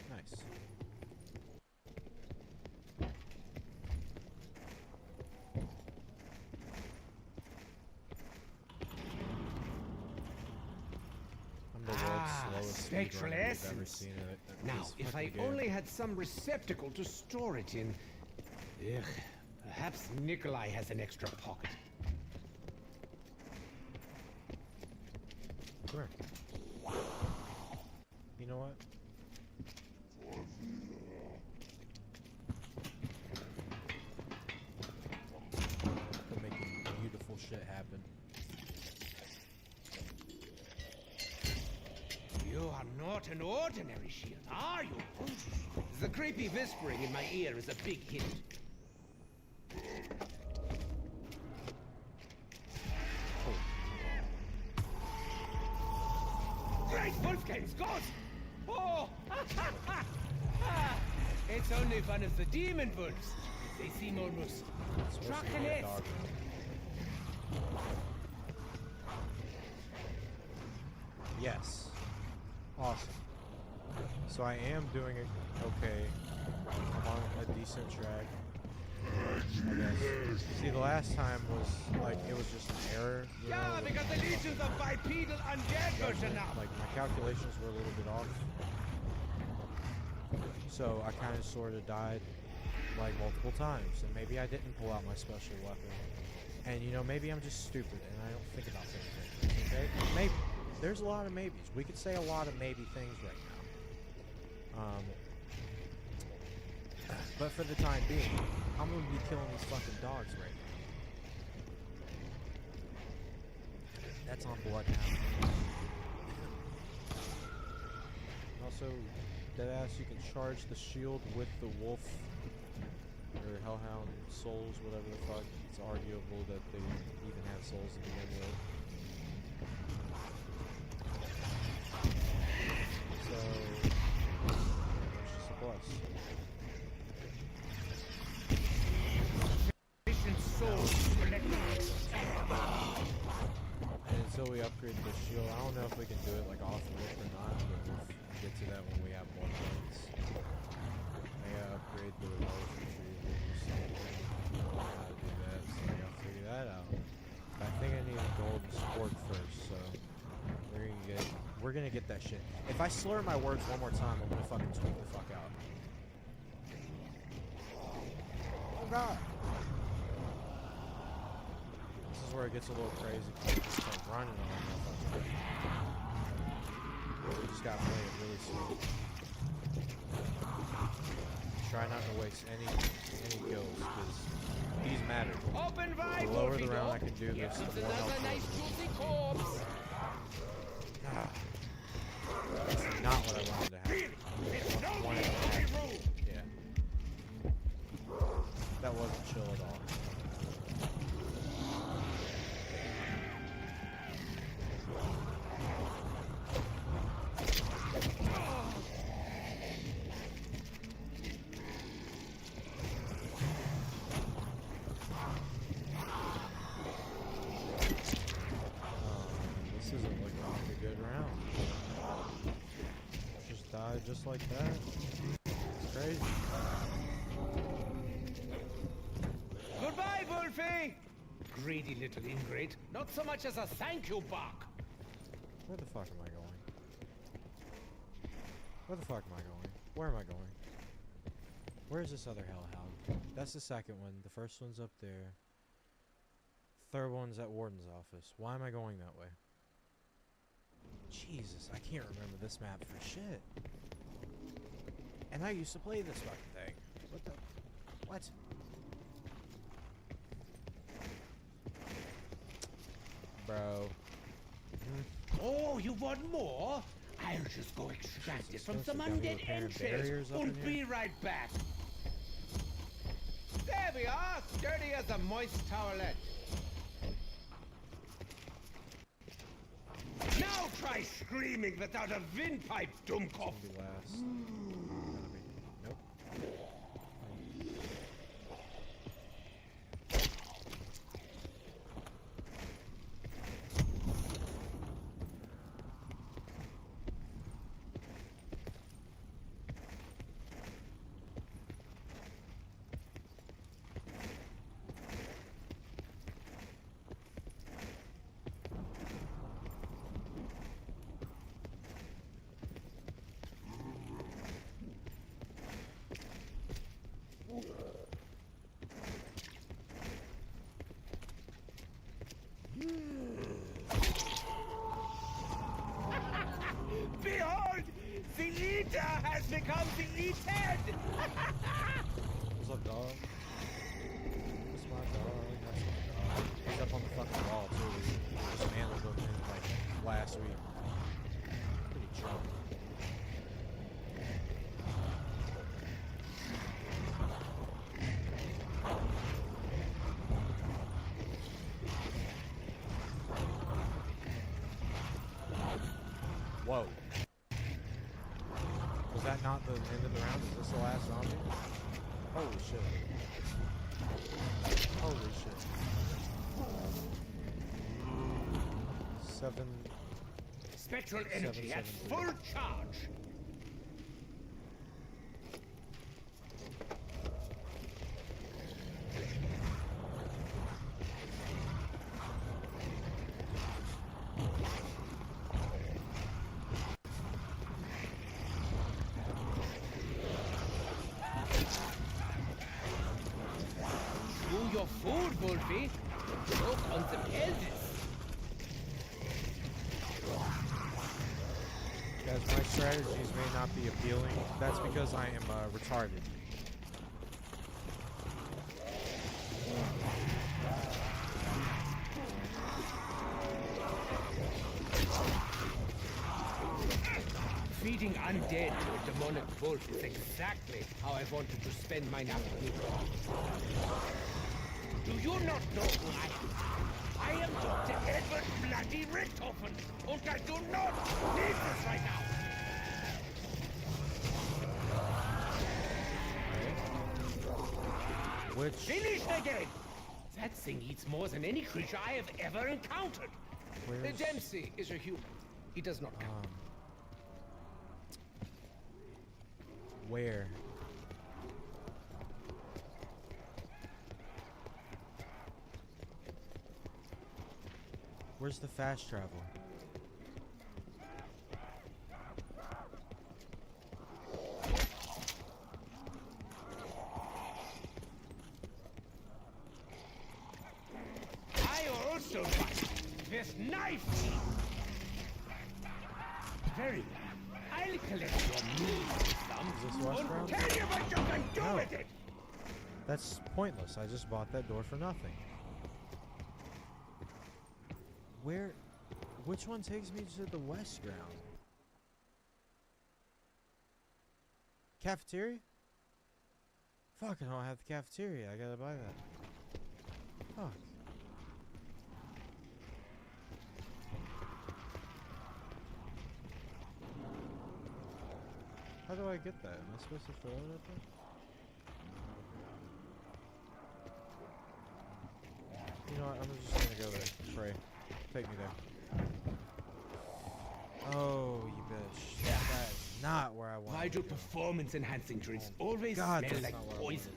Nice. I'm the world's slowest spectral speedrunner you've ever essence. seen it. Now, if I only had some receptacle to store it in. Ugh, perhaps Nikolai has an extra pocket. Come here. You know what? I'm making beautiful shit happen. You are not not an ordinary shield, are you? The creepy whispering in my ear is a big hint. Great Wolfgame's ghost! Oh! It's only one of the demon wolves. They seem almost draconesque. Yes. Awesome. So I am doing it okay. I'm on a decent track, I guess. See, the last time was like it was just an error. You know, Yeah, because the legions of bipedal undead version now. like my calculations were a little bit off. So I kind of sort of died like multiple times, and maybe I didn't pull out my special weapon. And you know, maybe I'm just stupid and I don't think about things. Okay, maybe there's a lot of maybes. We could say a lot of maybe things right now. But for the time being, I'm gonna be killing these fucking dogs right now. That's on blood now. Also, deadass, you can charge the shield with the wolf or hellhound souls, whatever the fuck. It's arguable that they even have souls to begin with. So, it's just a plus. And until we upgrade the shield, I don't know if we can do it like off the rip or not, but we'll get to that when we have more points. I gotta upgrade the revolver retriever or something. I don't know how to do that, so I gotta figure that out. But I think I need a golden sport first, so we're gonna get that shit. If I slur my words one more time, I'm gonna fucking tweet the fuck out. Oh god! This is where it gets a little crazy. Just start running on that motherfucker. We just gotta play it really slow. Try not to waste any kills, because these matter. Open wide, The lower the round I can do this, the more another helpful. nice juicy corpse. That's not what I wanted to happen. I wanted to happen. Yeah. That wasn't chill at all. This isn't looking like a good round. Just died just like that. It's crazy. Goodbye, Wolfie! Greedy little ingrate. Not so much as a thank you bark. Where the fuck am I going? Where the fuck am I going? Where am I going? Where's this other hellhound? That's the second one. The first one's up there. Third one's at Warden's office. Why am I going that way? Jesus, I can't remember this map for shit. And I used to play this fucking thing. What the? What? Bro. Oh, you want more? I'll just go extract it Jesus, from some supposed to be undead repairing barriers entrails up in and here? be right back. There we are, sturdy as a moist towelette. Now try screaming without a windpipe, Dummkopf. Be last. Gotta be. Nope. Behold! The eater has become the eaten! What's up, dog? That's my dog. That's my dog. He's up on the fucking wall, too. Just manhandled him like last week. Pretty drunk. the end of the round? Is this the last zombie? Holy shit. Holy shit. 7. Spectral energy at 773. full charge. Chew your food, Wolfie. Look on the pelvis. Guys, my strategies may not be appealing. That's because I am retarded. Feeding undead to a demonic wolf is exactly how I wanted to spend my afternoon. Do you not know who I am? I am Dr. Edward Bloody Richthofen, and I do not need this right now. Which... Finished again! That thing eats more than any creature I have ever encountered. Where's... Dempsey is a human. He does not count. Where? Where's the fast travel? I also fight this knife. Very well. I'll collect your meat thumbs Is this West and Round? tell you what you can do No. with it. That's pointless. I just bought that door for nothing. Where... Which one takes me to the west ground? Cafeteria? Fuck, I don't have the cafeteria. I gotta buy that. Fuck. How do I get that? Am I supposed to throw it at them? You know what? I'm just gonna go there. Pray. Take me there. Oh, you bitch. That is not where I want Why to do go. performance-enhancing drinks always God, smell that's like not what I poison?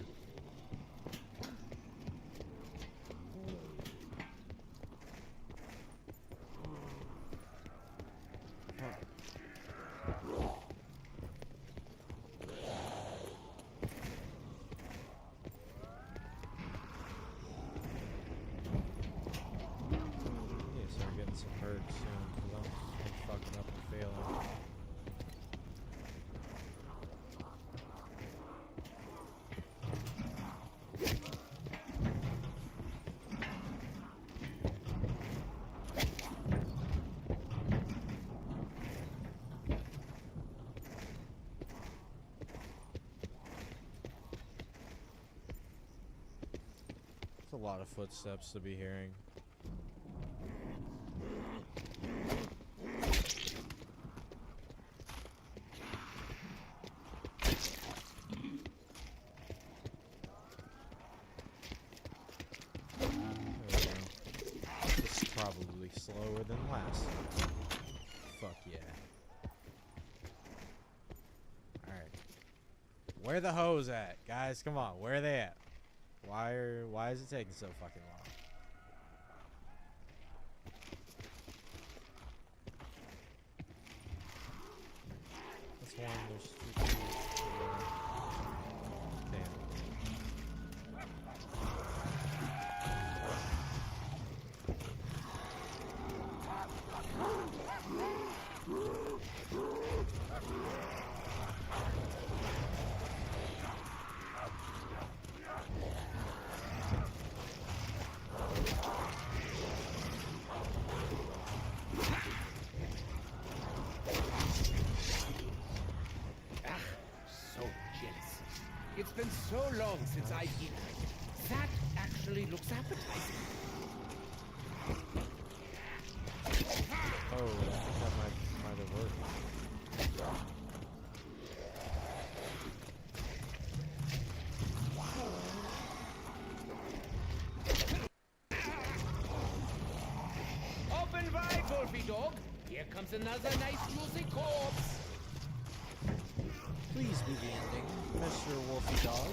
Need to start getting some birds soon, because I'm fucking up and failing. It's a lot of footsteps to be hearing. There we go. This is probably slower than last. Fuck yeah. Alright. Where the hoes at? Guys, come on. Where are they at? Why is it taking so fucking long? That's one, there's 2, 3, 4. Damn. So jealous. It's been so long since I've eaten. That actually looks appetizing. Oh, I think that might have worked. dog. Here comes another nice juicy corpse. Please be the ending, Mr. Wolfie Dog.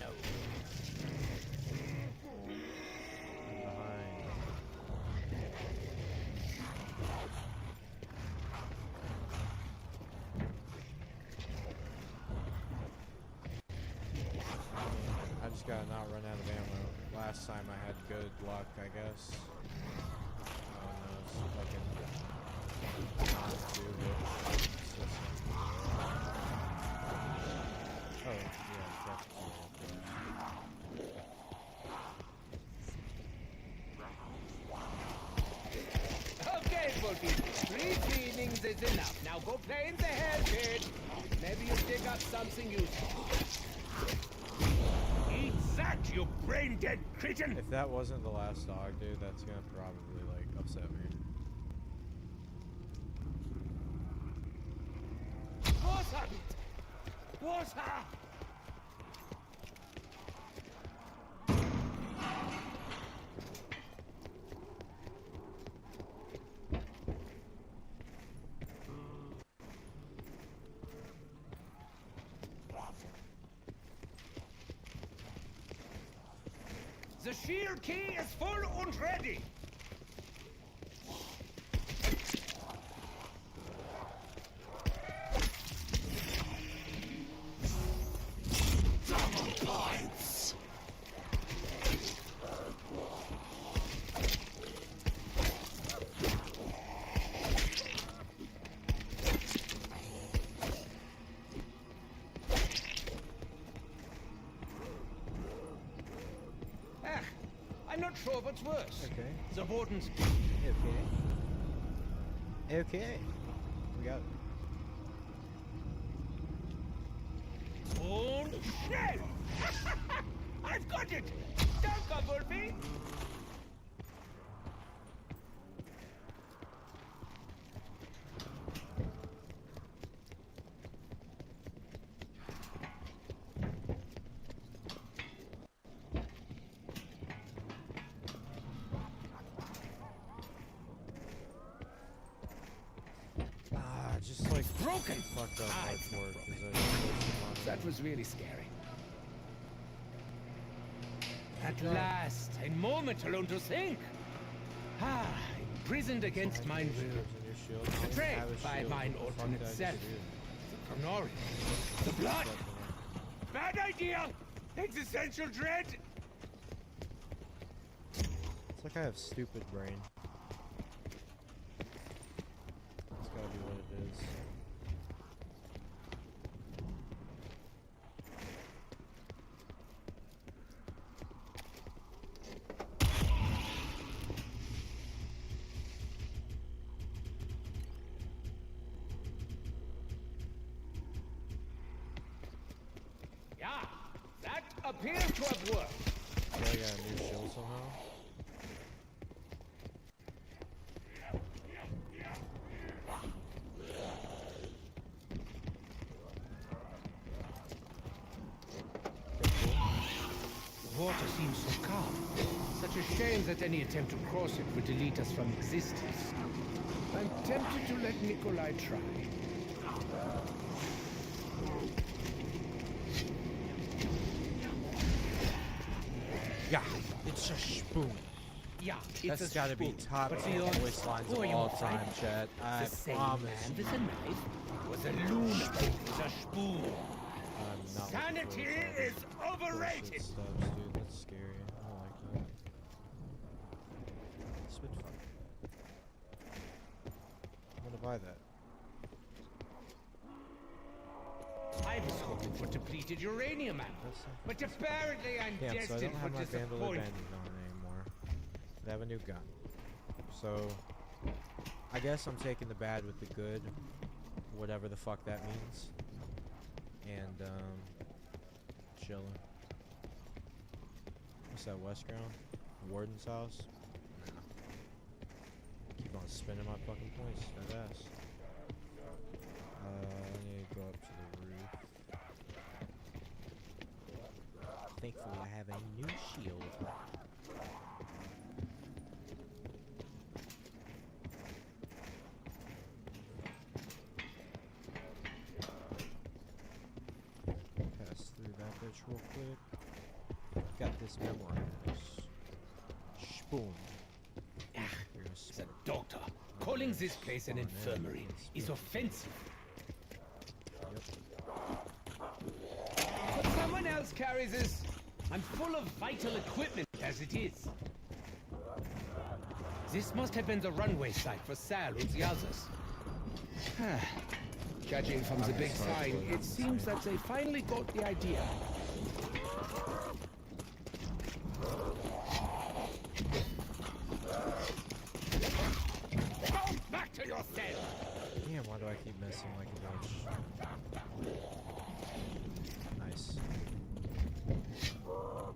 No. Behind. I just gotta not run out of ammo. Last time I had good luck, I guess. Oh no, it's fucking not do it. Oh, yeah, definitely. Okay, Wolfie. 3 cleanings is enough. Now go play in the hell pit. Maybe you'll dig up something useful. Eat that, you brain-dead cretin! If that wasn't the last dog, dude, that's gonna probably, like, upset me. Water! Water! The shield key is full and ready! I'm not sure what's worse. Okay. The warden's Okay. Okay. We got it. Oh, shit! I've got it! Don't go, Wolfie! Just like Broken! fucked up Ah, right it's for not it broken. because I That was really scary. At last, a moment alone to think. Ah, imprisoned against mine will. Betrayed by mine alternate self. The Pronori. The blood! Bad idea! Existential dread! It's like I have stupid brain. That's gotta be what it is. Yeah, that appears to have worked. I got a new shield somehow. The water seems so calm. Such a shame that any attempt to cross it would delete us from existence. I'm tempted to let Nikolai try. Yeah, it's a spoon. Yeah, That's it's a gotta be spoon. top But 10 the odds- voice lines who of are you all afraid time, of? Chad. I The same promise. man with a knife was a lunatic with a spoon. I'm not Sanity looking forward to is all this overrated! bullshit stuff, dude. That's scary. I don't like that. Spitfire. I'm gonna buy that. I was hoping for depleted uranium ammo, but apparently I'm Damn, so I destined don't for have my Vandal disappointment. Abandoned on anymore. I have a new gun. So, I guess I'm taking the bad with the good, whatever the fuck that means. And, chilling. What's that, West Ground? Warden's house? Nah. Keep on spinning my fucking points, that ass. I need to go up to the roof. thankfully I have a new shield. Pass through that bitch real quick. Got this memorized. Spoon. It's a doctor. Calling this place an infirmary is offensive. But someone else carries this. I'm full of vital equipment as it is. This must have been the runway site for Sal and the others. Judging from the big sign, it seems that they finally got the idea. Go back to your cell! Damn, why do I keep missing like a bunch? Nice.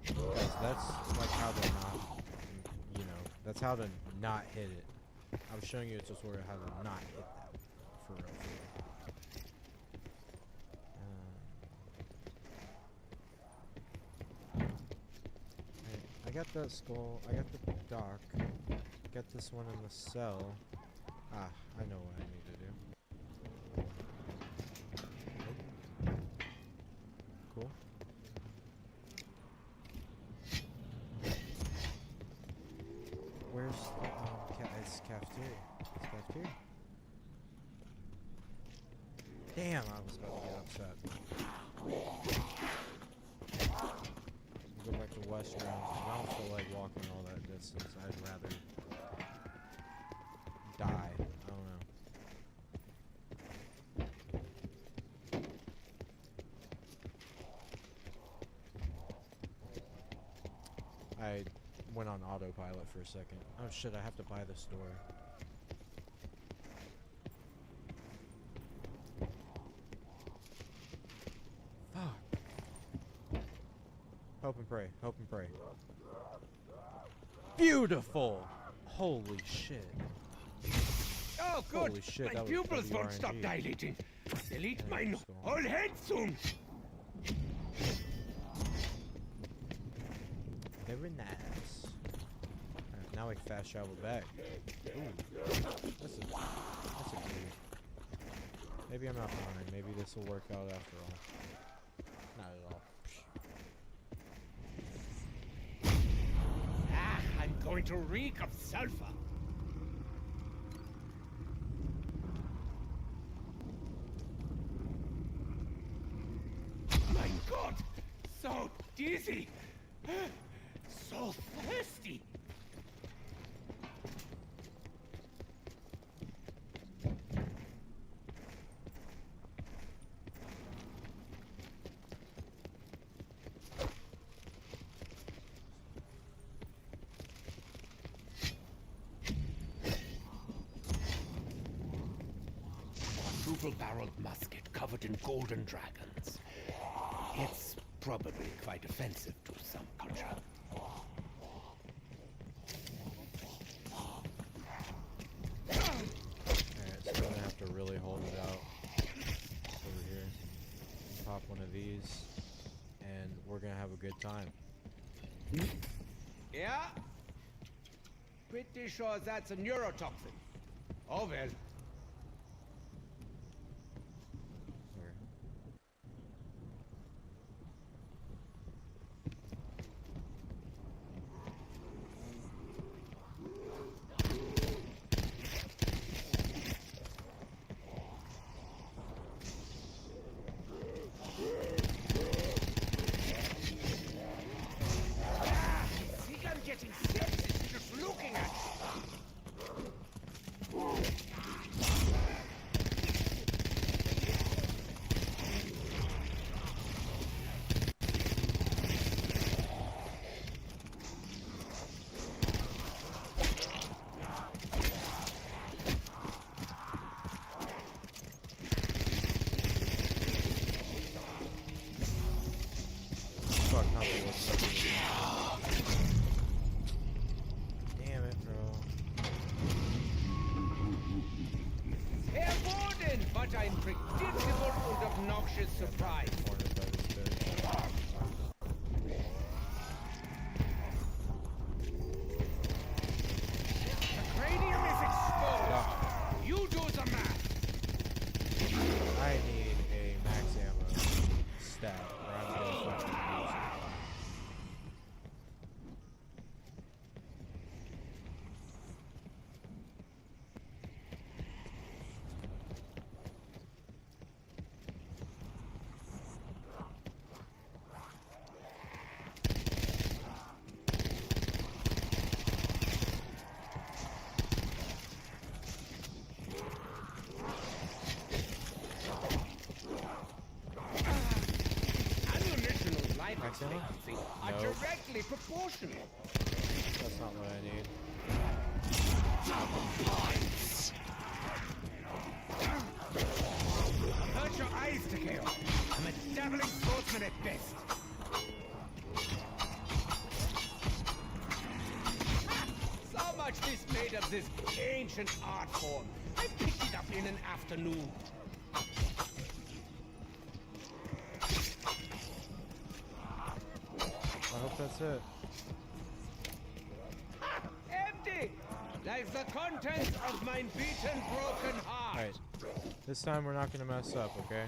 Guys, that's like how to not, you know, that's how to not hit it. I was showing you a tutorial how to not hit that. For real, for real. I got that skull, I got the dock, got this one in the cell. Ah, I know what I need to do. Cool. Where's the, it's cafeteria. It's cafeteria. Damn, I was about to get upset. Go back to West Ground. I don't feel like walking all that distance. I'd rather die. I don't know. I went on autopilot for a second. Oh shit, I have to buy this door. Fuck. Hope and pray. Hope and pray. Beautiful! Holy shit. Oh, good. Holy shit, My that was pupils won't WRNG. stop dilating. They'll eat Yeah, my let's go. whole head soon. Very nice. Alright, now we can fast travel back. Ooh. That's a good. Maybe I'm not behind. Maybe this will work out after all. Not at all. Ah, I'm going to reek of sulfur. My God! So dizzy! So thirsty! Double-barreled musket covered in golden dragons. It's probably quite offensive to some culture. Alright, so we're gonna have to really hold it out over here. Pop one of these, and we're gonna have a good time. Yeah? Pretty sure that's a neurotoxin. Oh well. Here. I think I'm getting sepsis just looking at Fuck, not the worst. Damn it, bro. Herr Warden, what an unpredictable and obnoxious surprise. Cornered by this bitch. stab, or I'm gonna fucking lose it. Ammunitional life Back down? expectancy are No. directly proportional. That's not what I need. Hurt your eyes, Takeo. I'm a dabbling swordsman at best. So much is made of this ancient art form. I picked it up in an afternoon. I hope that's it. Empty! Like the contents of my beaten, broken heart. Alright. This time we're not gonna mess up, okay?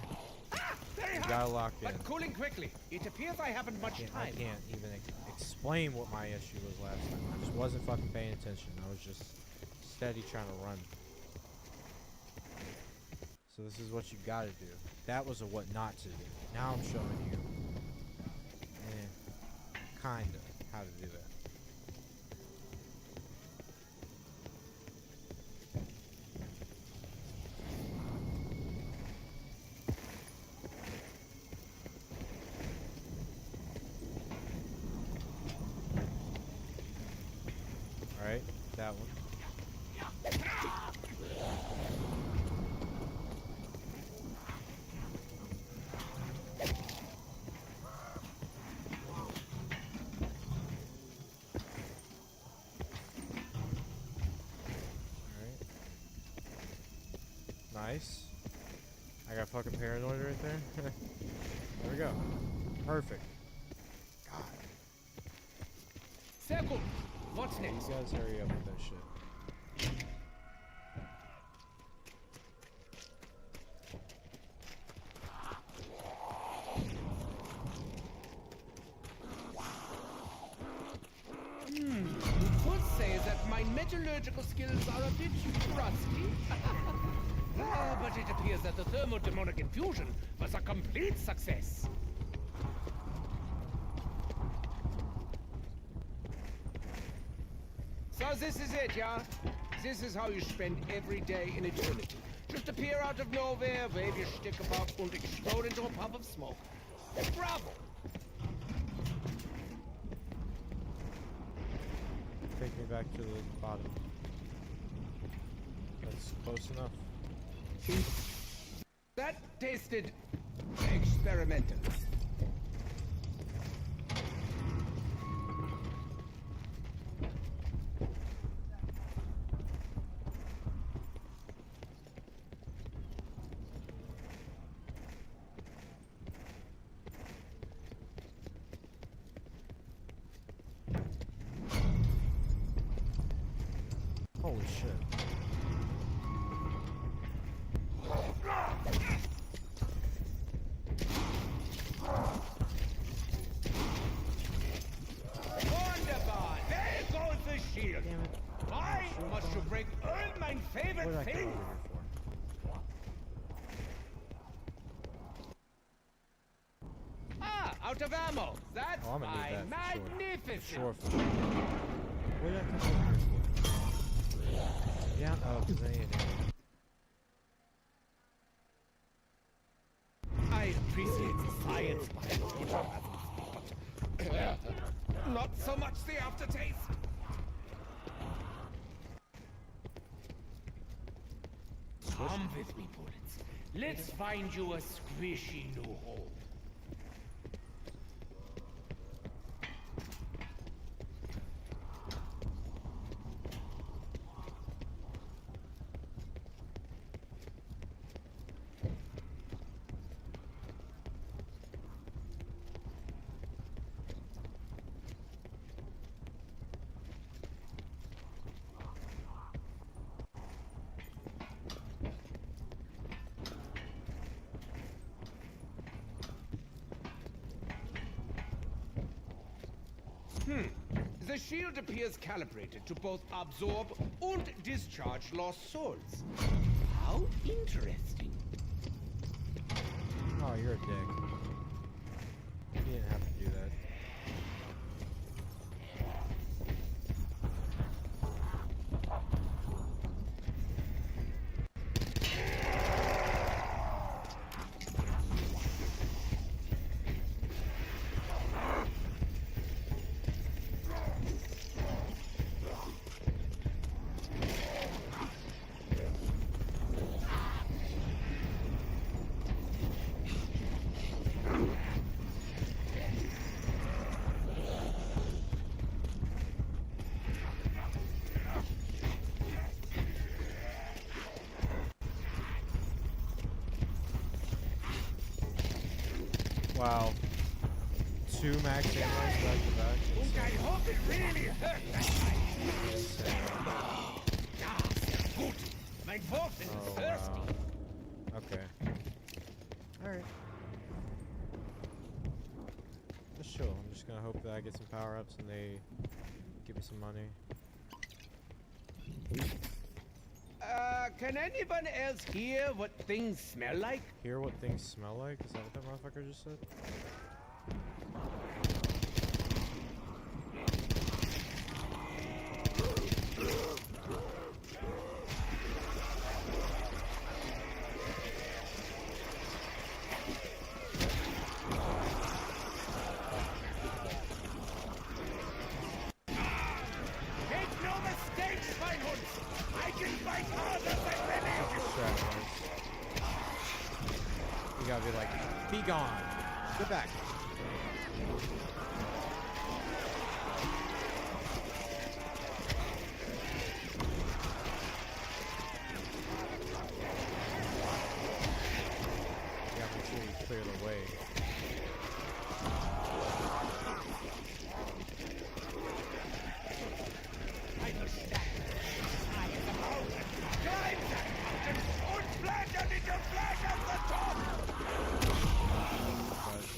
Very You hot, gotta lock in. but cooling quickly. It appears I haven't much I time. can't even explain what my issue was last time. I just wasn't fucking paying attention. I was just steady trying to run. So this is what you gotta do. That was a what not to do. Now I'm showing you, kinda, how to do that. Alright, that one. Alright. Nice. I got fucking paranoid right there. There we go. Perfect. God. Sehr gut. What's You next? guys hurry up with that shit. You could say that my metallurgical skills are a bit rusty. But it appears that the thermodemonic infusion was a complete success. So this is it, yeah? This is how you spend every day in eternity. Just appear out of nowhere, wave your stick about, and explode into a puff of smoke. Bravo! Take me back to the bottom. That's close enough. That tasted experimental. Holy shit. Wunderbar! There goes the shield! Damn it. Why must you break all my What did favorite I come over things? here for? Ah, out of ammo. That's Oh, I'm gonna need fine. that for Magnificent. sure. For sure. What did I come over here for? Yeah, oh, because I need it. I appreciate the science behind it, but not so much the aftertaste. Come with me, bullets. Let's find you a squishy new home. The shield appears calibrated to both absorb and discharge lost souls. How interesting. Oh, you're a dick. You didn't have to do that. Wow. 2 max ammos back to back. Look, I hope it really hurt that guy. Ja, sehr gut. Mein Wurf ist Oh, thirsty. wow. Okay. Alright. Just chill. I'm just gonna hope that I get some power-ups and they give me some money. Can anyone else hear what things smell like? Hear what things smell like? Is that what that motherfucker just said? Make no mistake, Schweinhund. I can fight harder than many of you. You gotta be like, be gone. Get back. Yeah, make sure you clear the way. I verstehe. I am the mountain. Climb that mountain und flattern into flash at the top.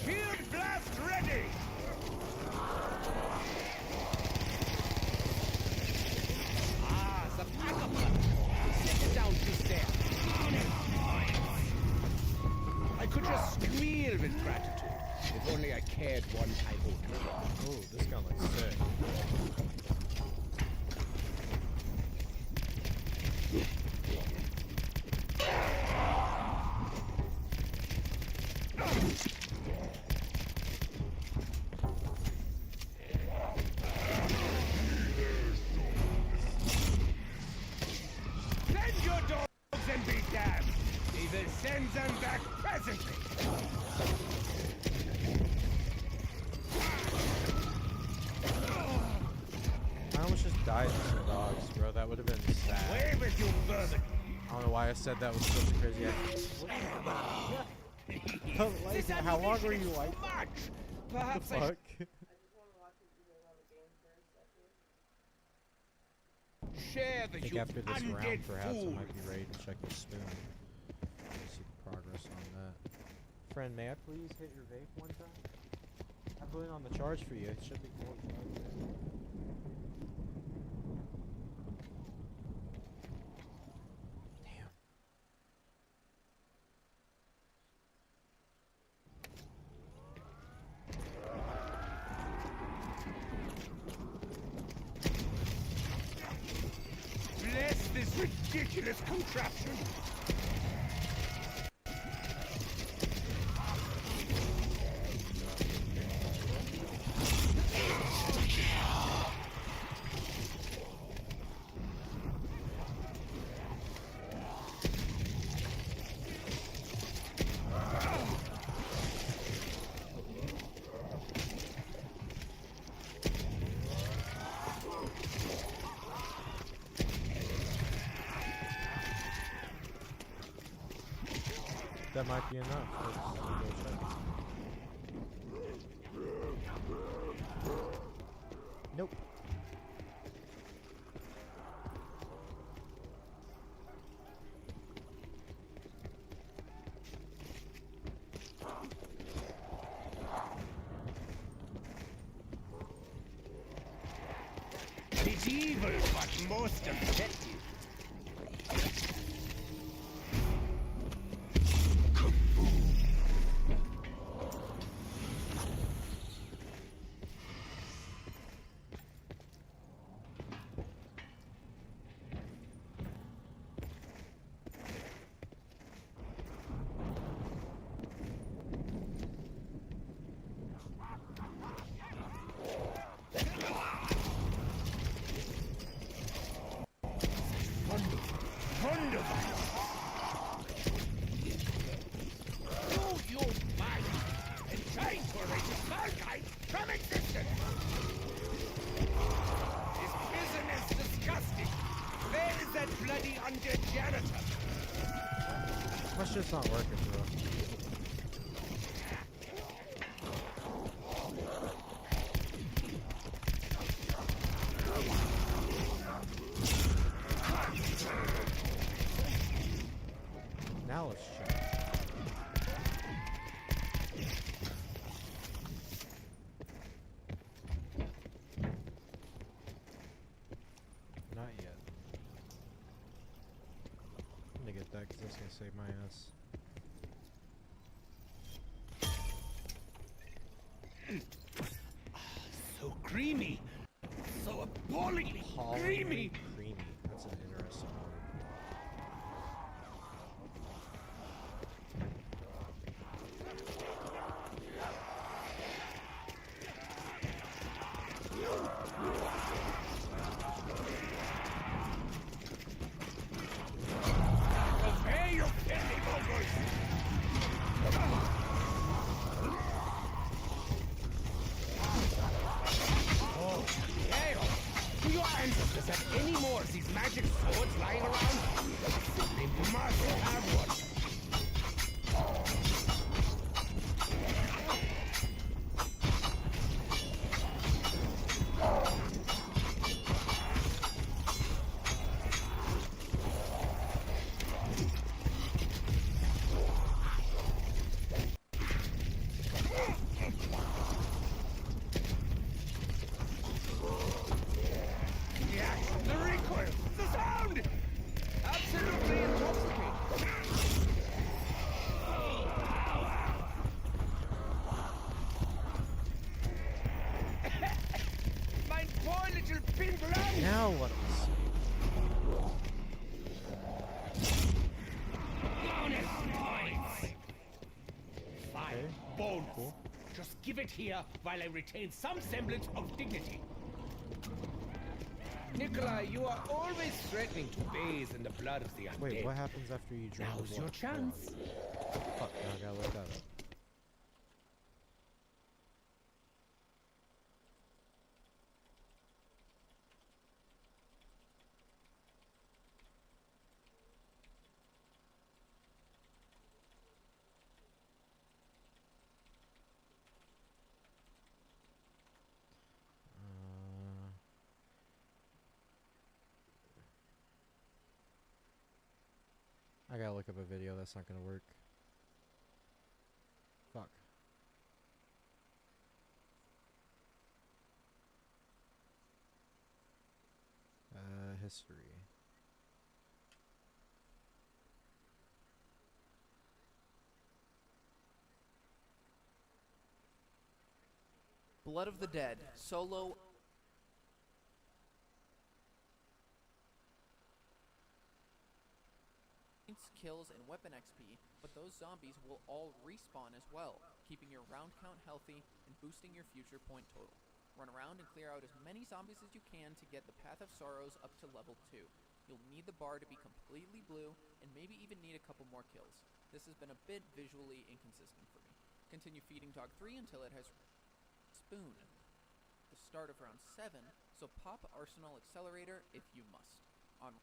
Field blast ready. Ah, the backup button. Set it down just there. I could just squeal with gratitude. If only I cared one iota. Oh, this gun looks sick. Send your dogs and be damned. We will send them back presently. I almost just died to some dogs, bro. That would have been sad. Away with you, vermin. I don't know why I said that was such a crazy act. How long were you like? Much. The Perhaps fuck? I just want to watch it do it on the game first. Share the I think you after this undead round, perhaps I fool. might be ready to check the spoon. See the progress on that. Friend, may I please hit your vape one time? I put it on the charge for you. It should be cool. Damn. Bless this ridiculous contraption. That might be enough. Let's go check. Nope. evil but most effective. That's just not working, bro. Now let's check. Not yet. I'm gonna get that because that's gonna save my ass. So creamy. So appallingly creamy. Creamy. That's an interesting word. Prepare your filthy mogos. Oh, hell! Do your ancestors have any more of these magic swords lying around? They must have one. The recoil! The sound! Absolutely intoxicating! My poor little pink lamb! Now what else? Fine, Okay. bones. Cool. Just give it here while I retain some semblance of dignity. Nikolai, you are always threatening to bathe in the blood of the undead. Wait, what happens after you drink the Now's blood? your chance. Fuck, now I gotta look that up. I gotta look up a video, that's not gonna work. Fuck. History. Blood of the Dead, solo. Kills and weapon XP, but those zombies will all respawn as well, keeping your round count healthy and boosting your future point total. Run around and clear out as many zombies as you can to get the Path of Sorrows up to level 2. You'll need the bar to be completely blue, and maybe even need a couple more kills. This has been a bit visually inconsistent for me. Continue feeding Dog 3 until it has Spoon. The start of round 7, so pop Arsenal Accelerator if you must. On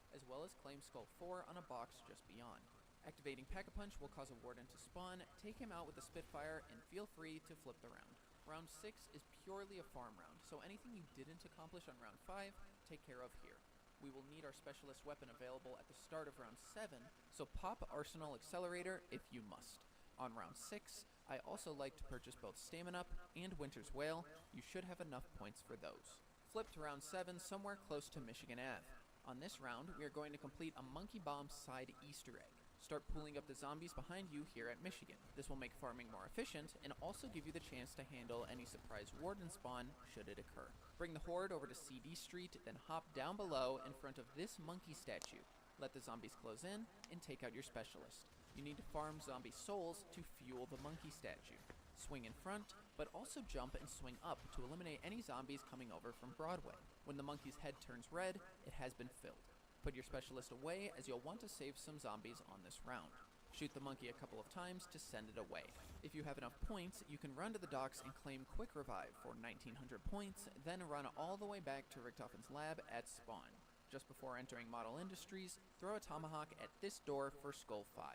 as well as claim Skull 4 on a box just beyond. Activating Pack-a-Punch will cause a Warden to spawn, take him out with a Spitfire, and feel free to flip the round. Round 6 is purely a farm round, so anything you didn't accomplish on round 5, take care of here. We will need our specialist weapon available at the start of round 7, so pop Arsenal Accelerator if you must. On round 6, I also like to purchase both Stamina Up and Winter's Wail. You should have enough points for those. Flip to round 7 somewhere close to Michigan Ave. On this round, we are going to complete a Monkey Bomb side Easter egg. Start pulling up the zombies behind you here at Michigan. This will make farming more efficient and also give you the chance to handle any surprise warden spawn should it occur. Bring the horde over to CD Street, then hop down below in front of this monkey statue. Let the zombies close in and take out your specialist. You need to farm zombie souls to fuel the monkey statue. Swing in front, but also jump and swing up to eliminate any zombies coming over from Broadway. When the monkey's head turns red, it has been filled. Put your specialist away as you'll want to save some zombies on this round. Shoot the monkey a couple of times to send it away. If you have enough points, you can run to the docks and claim Quick Revive for 1900 points, then run all the way back to Richtofen's lab at spawn. Just before entering Model Industries, throw a tomahawk at this door for Skull 5.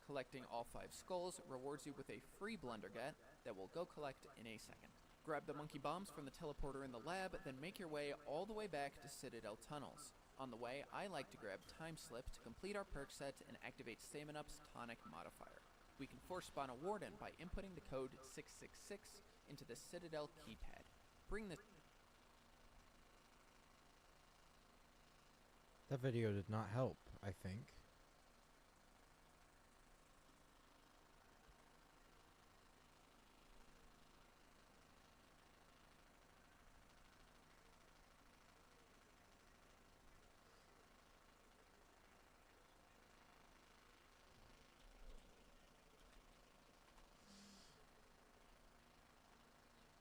Collecting all 5 skulls rewards you with a free Blundergat that we'll go collect in a second. Grab the monkey bombs from the teleporter in the lab, then make your way all the way back to Citadel Tunnels. On the way, I like to grab Time Slip to complete our perk set and activate Staminup's tonic modifier. We can force spawn a warden by inputting the code 666 into the Citadel keypad. Bring the... That video did not help, I think.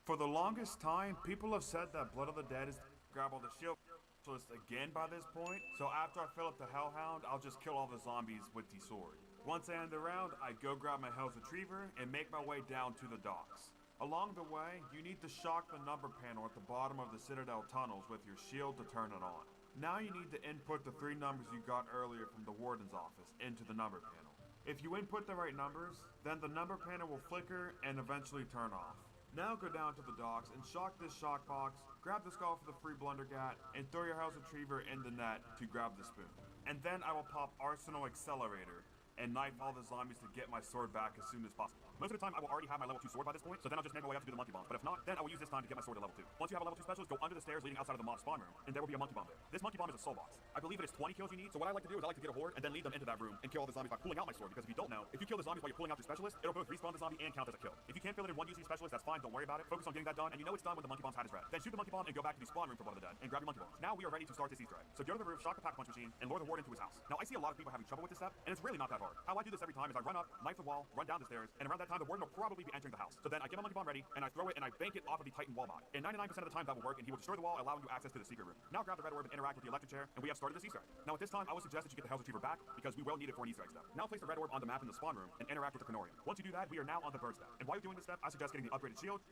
For the longest time, people have said that Blood of the Dead is grab all the shield specialists again by this point, so after I fill up the Hellhound, I'll just kill all the zombies with the sword. Once I end the round, I go grab my Hell's Retriever and make my way down to the docks. Along the way, you need to shock the number panel at the bottom of the Citadel tunnels with your shield to turn it on. Now you need to input the 3 numbers you got earlier from the Warden's office into the number panel. If you input the right numbers, then the number panel will flicker and eventually turn off. Now go down to the docks and shock this shock box, grab the skull for the free Blundergat, and throw your Hell's Retriever in the net to grab the spoon. And then I will pop Arsenal Accelerator and knife all the zombies to get my sword back as soon as possible. Most of the time I will already have my level 2 sword by this point, so then I'll just make my way up to do the monkey bomb. But if not, then I will use this time to get my sword to level 2. Once you have a level 2 specialist, go under the stairs leading outside of the mob spawn room, and there will be a monkey bomb there. This monkey bomb is a soul box. I believe it is 20 kills you need, so what I like to do is I like to get a horde and then lead them into that room and kill all the zombies by pulling out my sword, because if you don't know, if you kill the zombies while you're pulling out your specialist, it'll both respawn the zombie and count as a kill. If you can't fill it in one using specialist, that's fine, don't worry about it. Focus on getting that done, and you know it's done when the monkey bomb's hat is red. Then shoot the monkey bomb and go back to the spawn room for Blood of the Dead and grab your monkey bombs. Now we are ready to start this Easter egg. So go to the roof, shock the pack punch machine, and lure the ward into his house. Now I see a lot of people having trouble with this step, and it's really not that hard. How I do this every time is I run up, knife the wall, run down the stairs, and around that time the warden will probably be entering the house. So then I get my monkey bomb ready, and I throw it and I bank it off of the Titan wall box. And 99% of the time that will work, and he will destroy the wall, allowing you access to the secret room. Now grab the red orb and interact with the electric chair, and we have started this Easter egg. Now at this time, I would suggest that you get the Hell's Retriever back, because we will need it for an Easter egg step. Now place the red orb on the map in the spawn room, and interact with the Canorium. Once you do that, we are now on the bird step. And while you're doing this step, I suggest getting the upgraded shield.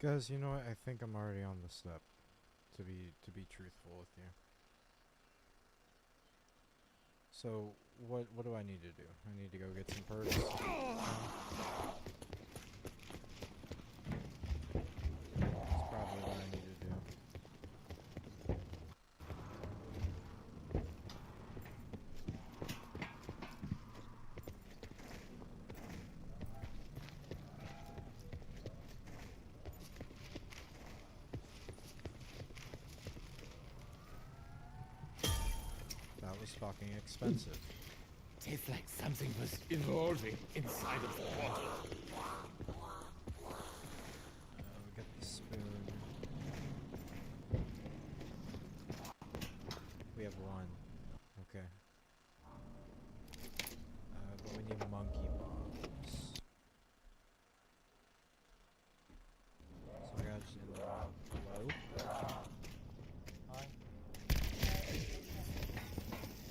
Guys, you know what? I think I'm already on the step. To be truthful with you. So what do I need to do? I need to go get some perks. That's probably what I need to do. That was fucking expensive. Tastes like something was evolving inside of the water. We got the spoon. We have 1. Okay. But we need monkey bombs. So I gotta just hello? Hi?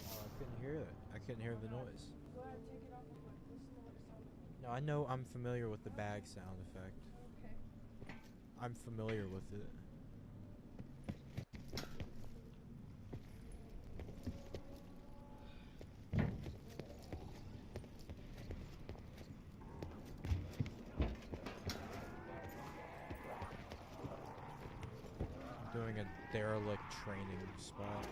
Oh, I couldn't hear it. I couldn't hear the noise. Go ahead and take it off and listen to what it sounds like. No, I know I'm familiar with the bag sound effect. Okay. I'm familiar with it. Doing a derelict training spot.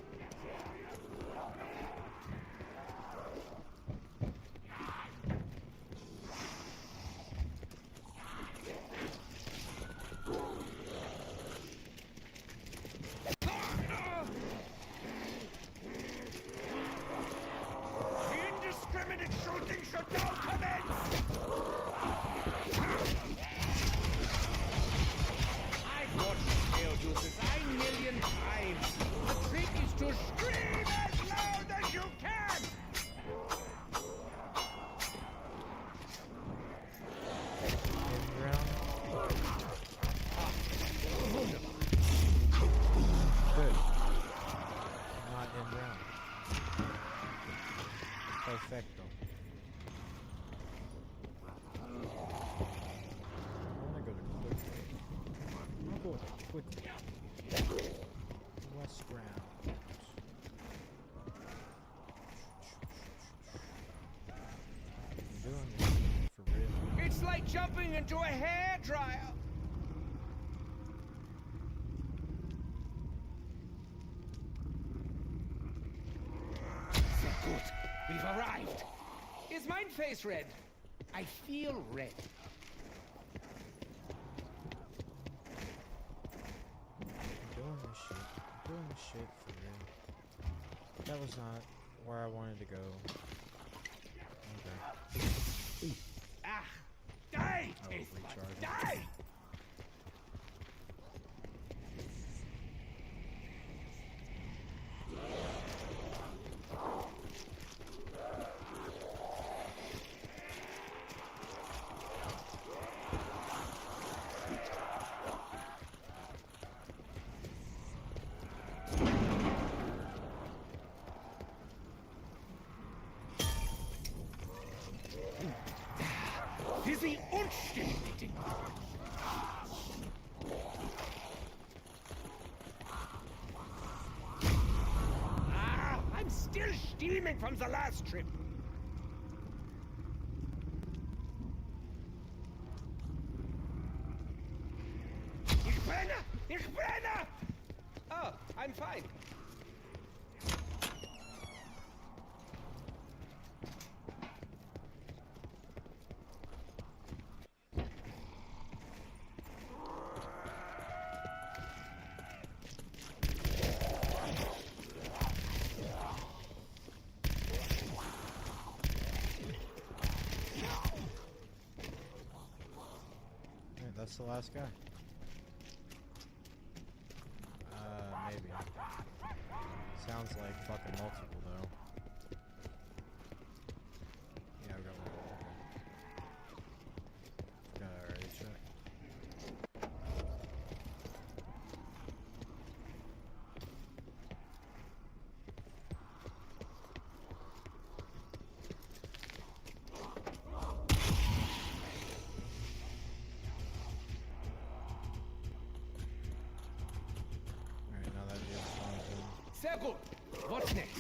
doing this shit for real. It's like jumping into a hairdryer. So good. We've arrived. Is mine face red? I feel red. I'm doing this shit. I'm doing this shit for real. That was not where I wanted to go. Okay. Ah! Die, Oh, taste buds! recharging. Die! Dizzy und stimulating. Ah, I'm still steaming from the last trip. Ich brenne! Ich brenne! Oh, I'm fine. Alright, that's the last guy. Maybe. Sounds like fucking multiple though. Yeah, we got one. Okay. Got it already checked. Alright, now that deal's fine. Sehr gut. What's next?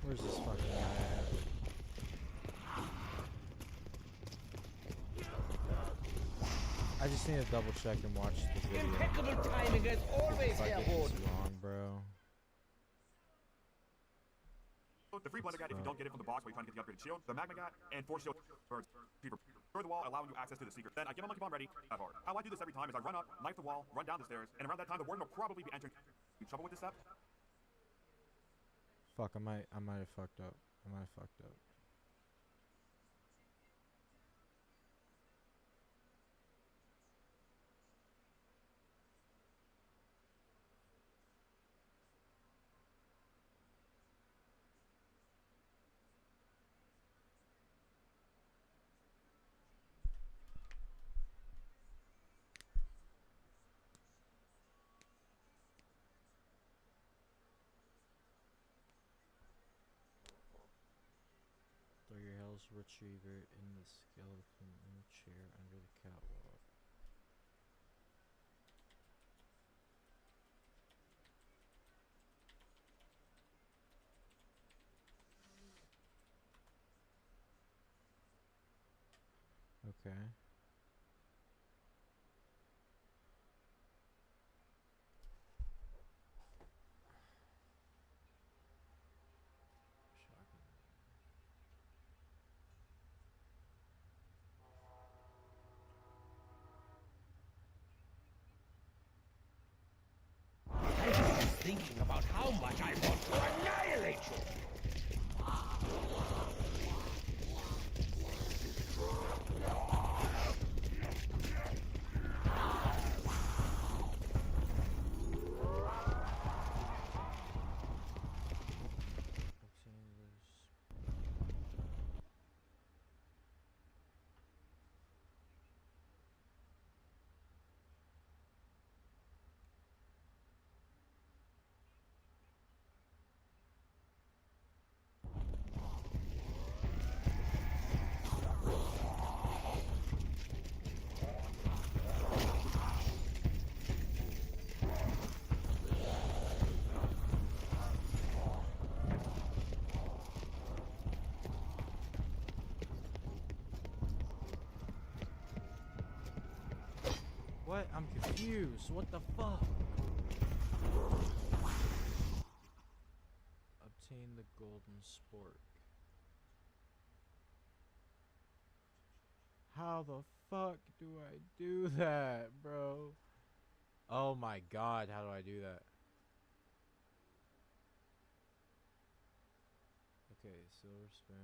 Where's this fucking guy at? I just need to double check and watch the video. Impeccable timing as always, If I Herr get Hood. this wrong, bro. The free Blender Guide if you don't get it from the box while you're trying to get the upgraded shield, the Magma Guide, and 4 shield birds. Through the wall, allowing you access to the secret. Then I get my monkey bomb ready. That hard. How I do this every time is I run up, knife the wall, run down the stairs, and around that time the warden will probably be entering. You trouble with this step? Fuck, I might have fucked up. I might have fucked up. Throw your Hell's Retriever in the skeleton in the chair under the catwalk. Okay. Shocking. I was just thinking about how much I want to annihilate you. confused. What the fuck? Obtain the golden spork. How the fuck do I do that, bro? Oh my god, how do I do that? Okay, silver spoon.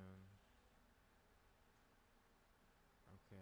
Okay.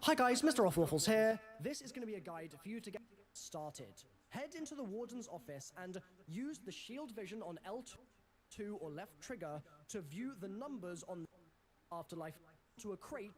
Hi guys, Mr. Offwaffles here. This is going to be a guide for you to get started. Head into the warden's office and use the shield vision on L2 or left trigger to view the numbers on afterlife to a crate,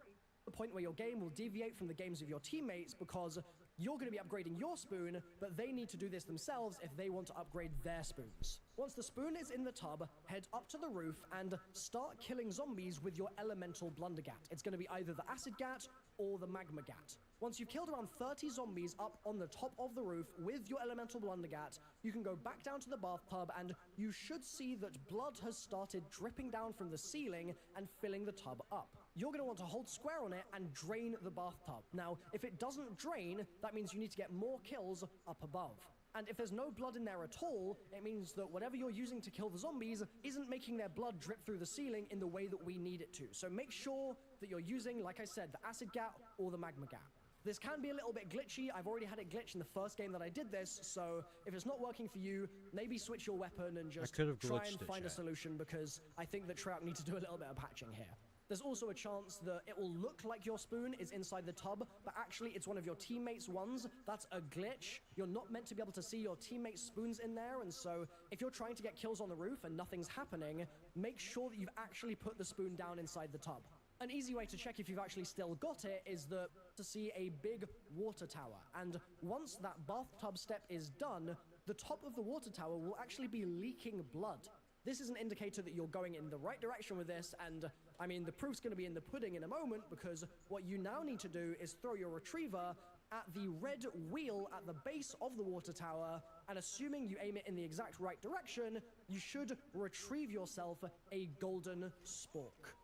the point where your game will deviate from the games of your teammates because you're going to be upgrading your spoon, but they need to do this themselves if they want to upgrade their spoons. Once the spoon is in the tub, head up to the roof and start killing zombies with your elemental blundergat. It's going to be either the acid gat or the magma gat. Once you've killed around 30 zombies up on the top of the roof with your elemental blundergat, you can go back down to the bathtub and you should see that blood has started dripping down from the ceiling and filling the tub up. You're going to want to hold square on it and drain the bathtub. Now, if it doesn't drain, that means you need to get more kills up above. And if there's no blood in there at all, it means that whatever you're using to kill the zombies isn't making their blood drip through the ceiling in the way that we need it to. So make sure that you're using, like I said, the acid gat or the magma gat. This can be a little bit glitchy. I've already had it glitch in the first game that I did this, so if it's not working for you, maybe switch your weapon and just try and find a solution, because I think that Trout needs to do a little bit of patching here. There's also a chance that it will look like your spoon is inside the tub, but actually it's one of your teammates' ones. That's a glitch. You're not meant to be able to see your teammates' spoons in there, and so if you're trying to get kills on the roof and nothing's happening, make sure that you've actually put the spoon down inside the tub. An easy way to check if you've actually still got it is to see a big water tower, and once that bathtub step is done, the top of the water tower will actually be leaking blood. This is an indicator that you're going in the right direction with this, and I mean, the proof's going to be in the pudding in a moment, because what you now need to do is throw your retriever at the red wheel at the base of the water tower, and assuming you aim it in the exact right direction, you should retrieve yourself a golden spork.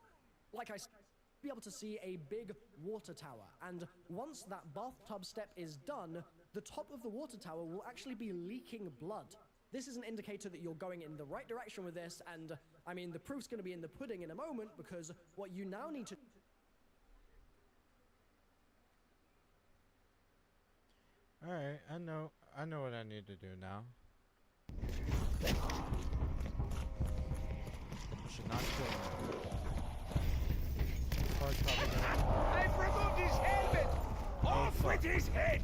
Like I said, be able to see a big water tower, and once that bathtub step is done, the top of the water tower will actually be leaking blood. This is an indicator that you're going in the right direction with this, and I mean, the proof's going to be in the pudding in a moment, because what you now need to... Alright, I know what I need to do now. I should not kill him. I've removed his helmet! Off with his head!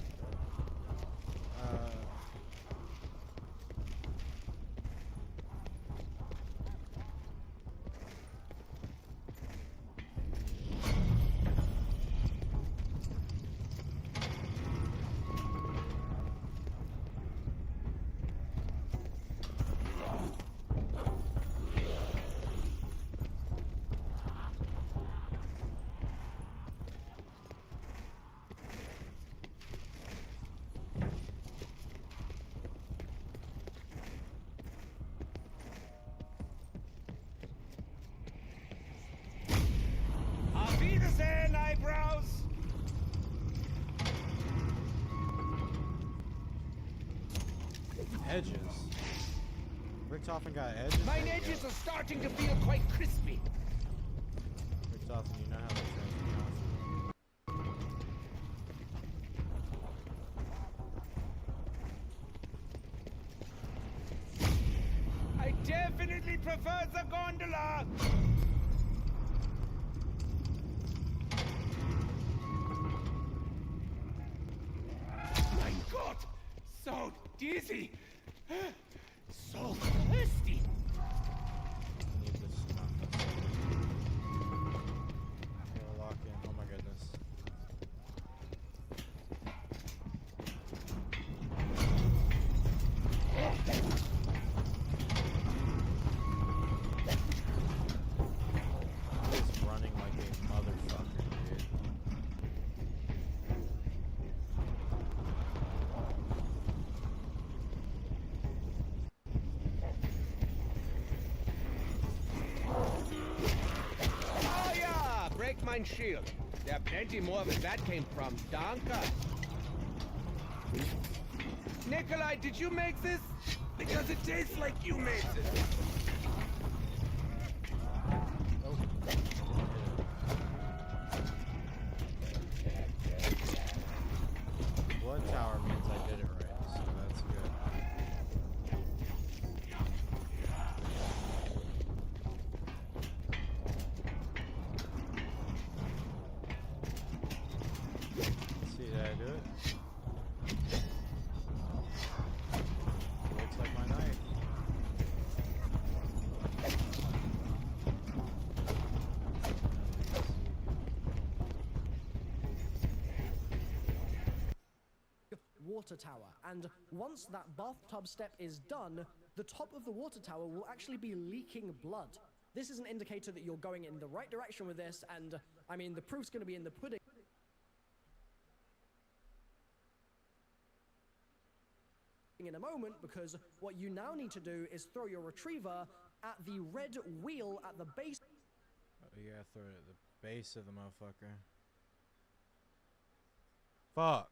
Eyebrows! Edges? Richtofen got edges? Mine edges are starting to feel quite crispy. Richtofen, you know how that transforms. I definitely prefer the gondola! God! So dizzy! So thirsty! I need this. Here, lock mine shield. There are plenty more where that came from. Danke. Nikolai, did you make this? Because it tastes like you made this. Blood tower means I did it right, so that's good. See, did I do it? Looks like my knife. Water tower, and once that bathtub step is done, the top of the water tower will actually be leaking blood. This is an indicator that you're going in the right direction with this, and I mean, the proof's going to be in the pudding. In a moment, because what you now need to do is throw your retriever at the red wheel at the base. Oh, you gotta throw it at the base of the motherfucker. Fuck.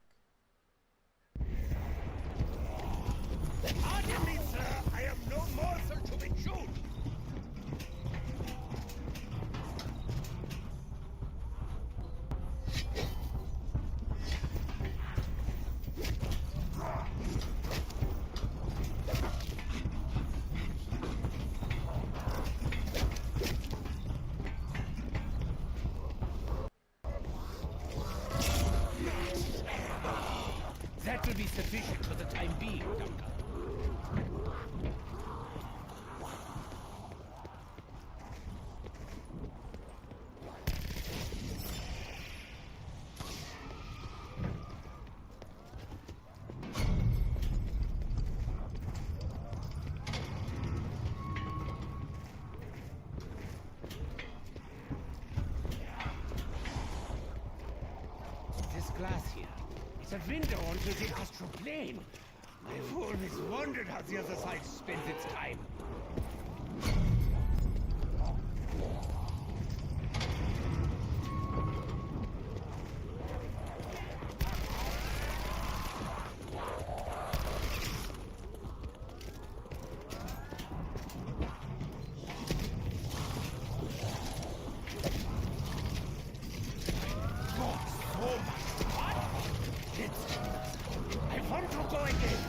Pardon me, sir. I am no morsel to be chewed. That will be sufficient for the time being, Duncan. This glass here, it's a window onto the astral plane. I've always wondered how the other side spends its time. I want to go again.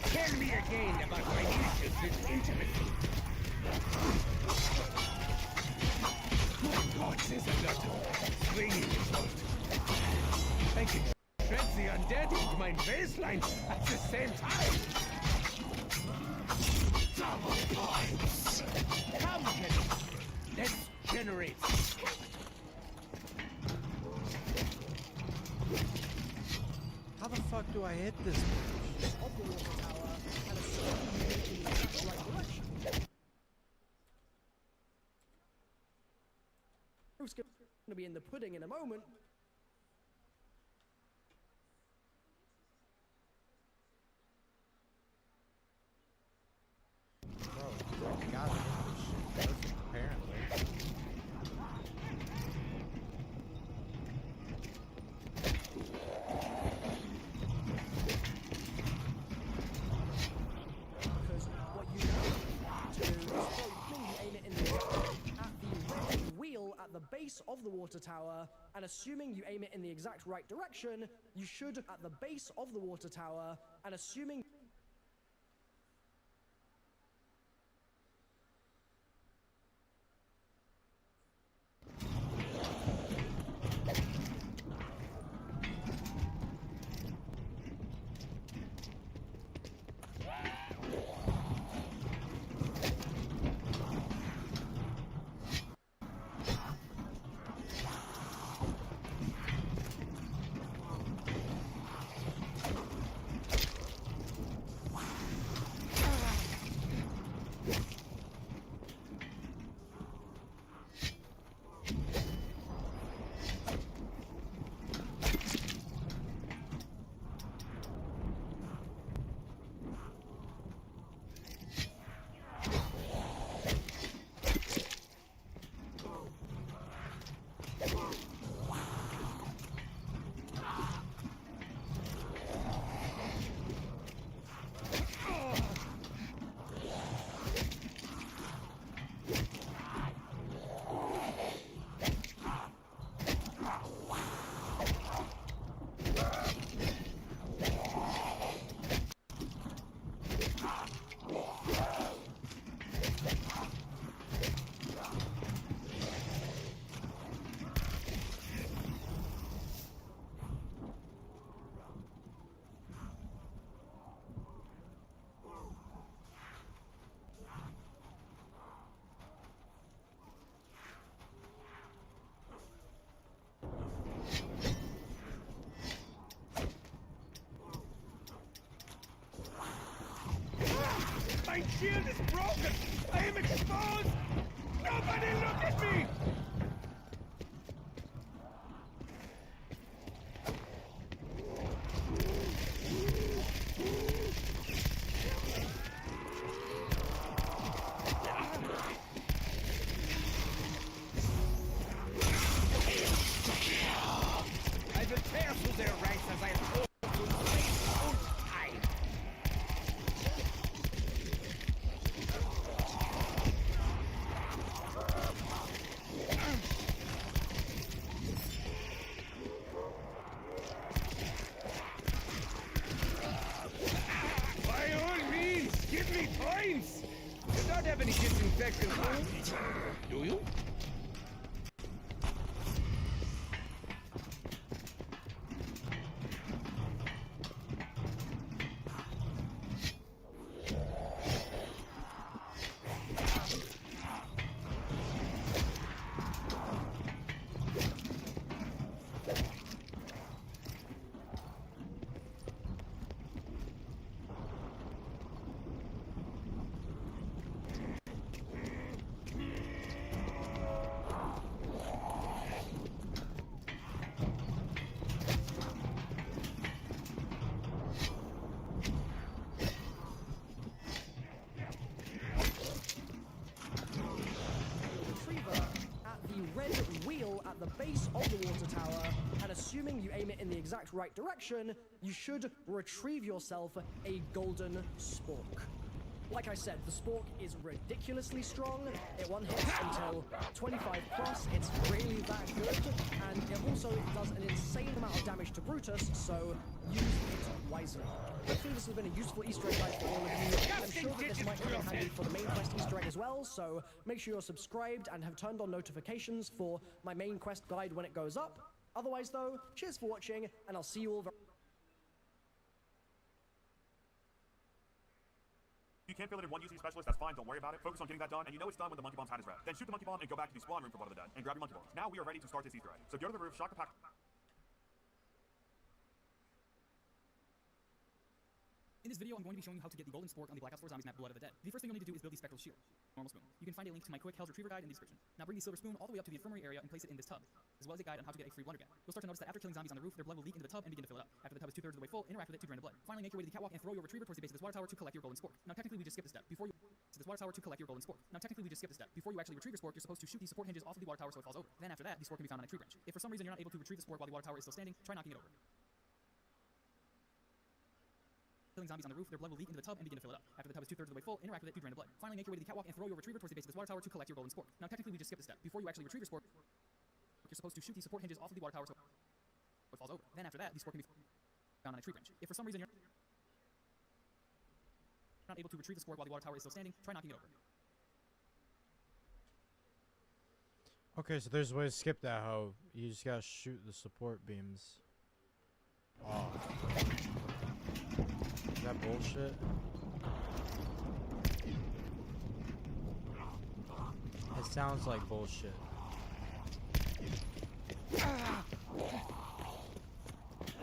Tell me again about my issues with intimacy. God, there's a lot of swinging involved. I can shred the undead into my baseline at the same time. Double points. Come, Kenny. Let's generate. How the fuck do I hit this bitch? Of the water tower, and a certain moving in the right direction. Proof's going to be in the pudding in a moment. Bro, I gotta hit this shit perfect, apparently. Because what you now need to do is throw your thing, you aim it in the at the red wheel at the base of the water tower, and assuming you aim it in the exact right direction, you should at the base of the water tower, and assuming shield is broken! I am exposed! Nobody look at me! I will tear through their ranks as I have told you many old time. By all means, give me points! You don't have any disinfectant, do you? Retriever at the red wheel at the base of the water tower, and assuming you aim it in the exact right direction, you should retrieve yourself a golden spork. Like I said, the spork is ridiculously strong. It one hits until 25 plus. It's really that good, and it also does an insane amount of damage to Brutus, so use it wisely. Hopefully this has been a useful Easter egg guide for all of you. I'm sure that this might come in handy for the main quest Easter egg as well, so make sure you're subscribed and have turned on notifications for my main quest guide when it goes up. Otherwise though, cheers for watching, and I'll see you all very You can't fill it in one UC specialist, that's fine, don't worry about it. Focus on getting that done, and you know it's done when the monkey bomb's had his rep. Then shoot the monkey bomb and go back to the spawn room for Blood of the Dead, and grab your monkey bombs. Now we are ready to start this Easter egg. So go to the roof, shock the pack. In this video, I'm going to be showing you how to get the golden spork on the BO4 Zombies map, Blood of the Dead. The first thing you'll need to do is build the spectral shield. Normal spoon. You can find a link to my quick Hell's Retriever guide in the description. Now bring the silver spoon all the way up to the infirmary area and place it in this tub, as well as a guide on how to get a free blunder gun. You'll start to notice that after killing zombies on the roof, their blood will leak into the tub and begin to fill it up. After the tub is 2/3 of the way full, interact with it to drain the blood. Finally, make your way to the catwalk and throw your retriever towards the base of this water tower to collect your golden spork. Now technically we just skipped a step. Before you to this water tower to collect your golden spork. Now technically we just skipped a step. Before you actually retrieve your spork, you're supposed to shoot the support hinges off of the water tower so it falls over. Then after that, the spork can be found on a tree branch. If for some reason you're not able to retrieve the spork while the water tower is still standing, try knocking it over. Killing zombies on the roof, their blood will leak into the tub and begin to fill it up. After the tub is 2/3 of the way full, interact with it to drain the blood. Finally, make your way to the catwalk and throw your retriever towards the base of this water tower to collect your golden spork. Now technically we just skipped a step. Before you actually retrieve your spork, you're supposed to shoot the support hinges off of the water tower so it falls over. Then after that, the spork can be found on a tree branch. If for some reason you're not able to retrieve the spork while the water tower is still standing, try knocking it over. Okay, so there's a way to skip that, how you just gotta shoot the support beams off. Is that bullshit? It sounds like bullshit.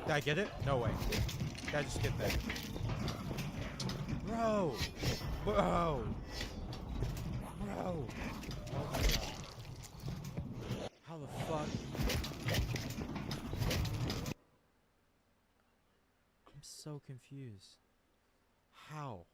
Did I get it? No way. Did I just get that? Bro! Bro! Bro! Oh my god. How the fuck? I'm so confused. How?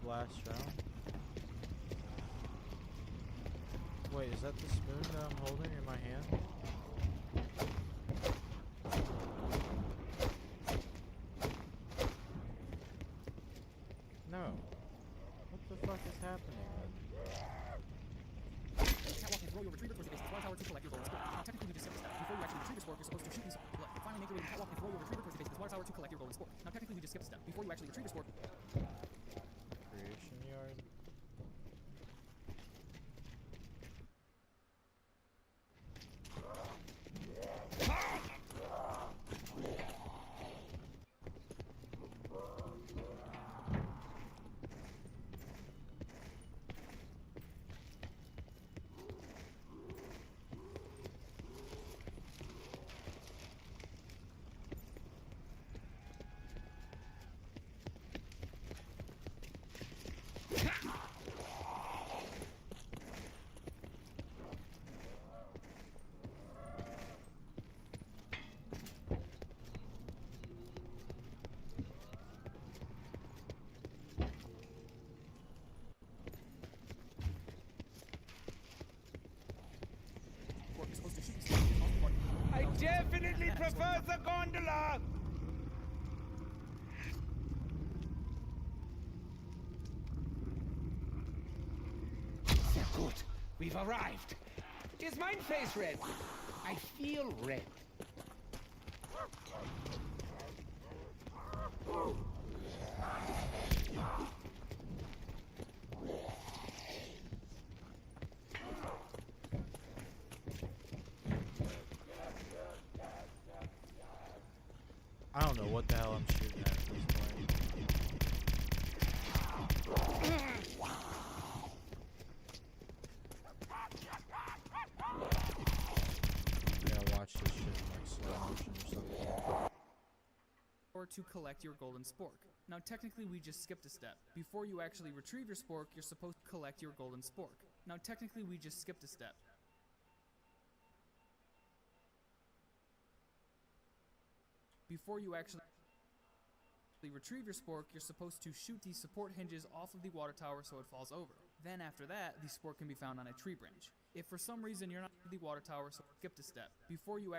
Last round. Wait, is that the spoon that I'm holding in my hand? No. What the fuck is happening? Catwalk and throw your retriever towards the base of the water tower to collect your golden spork. Now technically we just skipped a step. Before you actually retrieve your spork, you're supposed to shoot these. Finally, make your way to the catwalk and throw your retriever towards the base of this water tower to collect your golden spork. Now, technically, we just skipped a step. Before you actually retrieve your spork, Creation yard. you're supposed to shoot these spork. It's also important. I definitely prefer the gondola! Sehr gut. We've arrived. Is mine face red? I feel red. I don't know what the hell I'm shooting at this point. Yeah, watch this shit in like slow motion or something. Or to collect your golden spork. Now, technically, we just skipped a step. Before you actually retrieve your spork, you're supposed to collect your golden spork. Now, technically, we just skipped a step. Before you actually retrieve your spork, you're supposed to shoot these support hinges off of the water tower so it falls over. Then after that, the spork can be found on a tree branch. If for some reason you're not at the water tower, so skip a step. Before you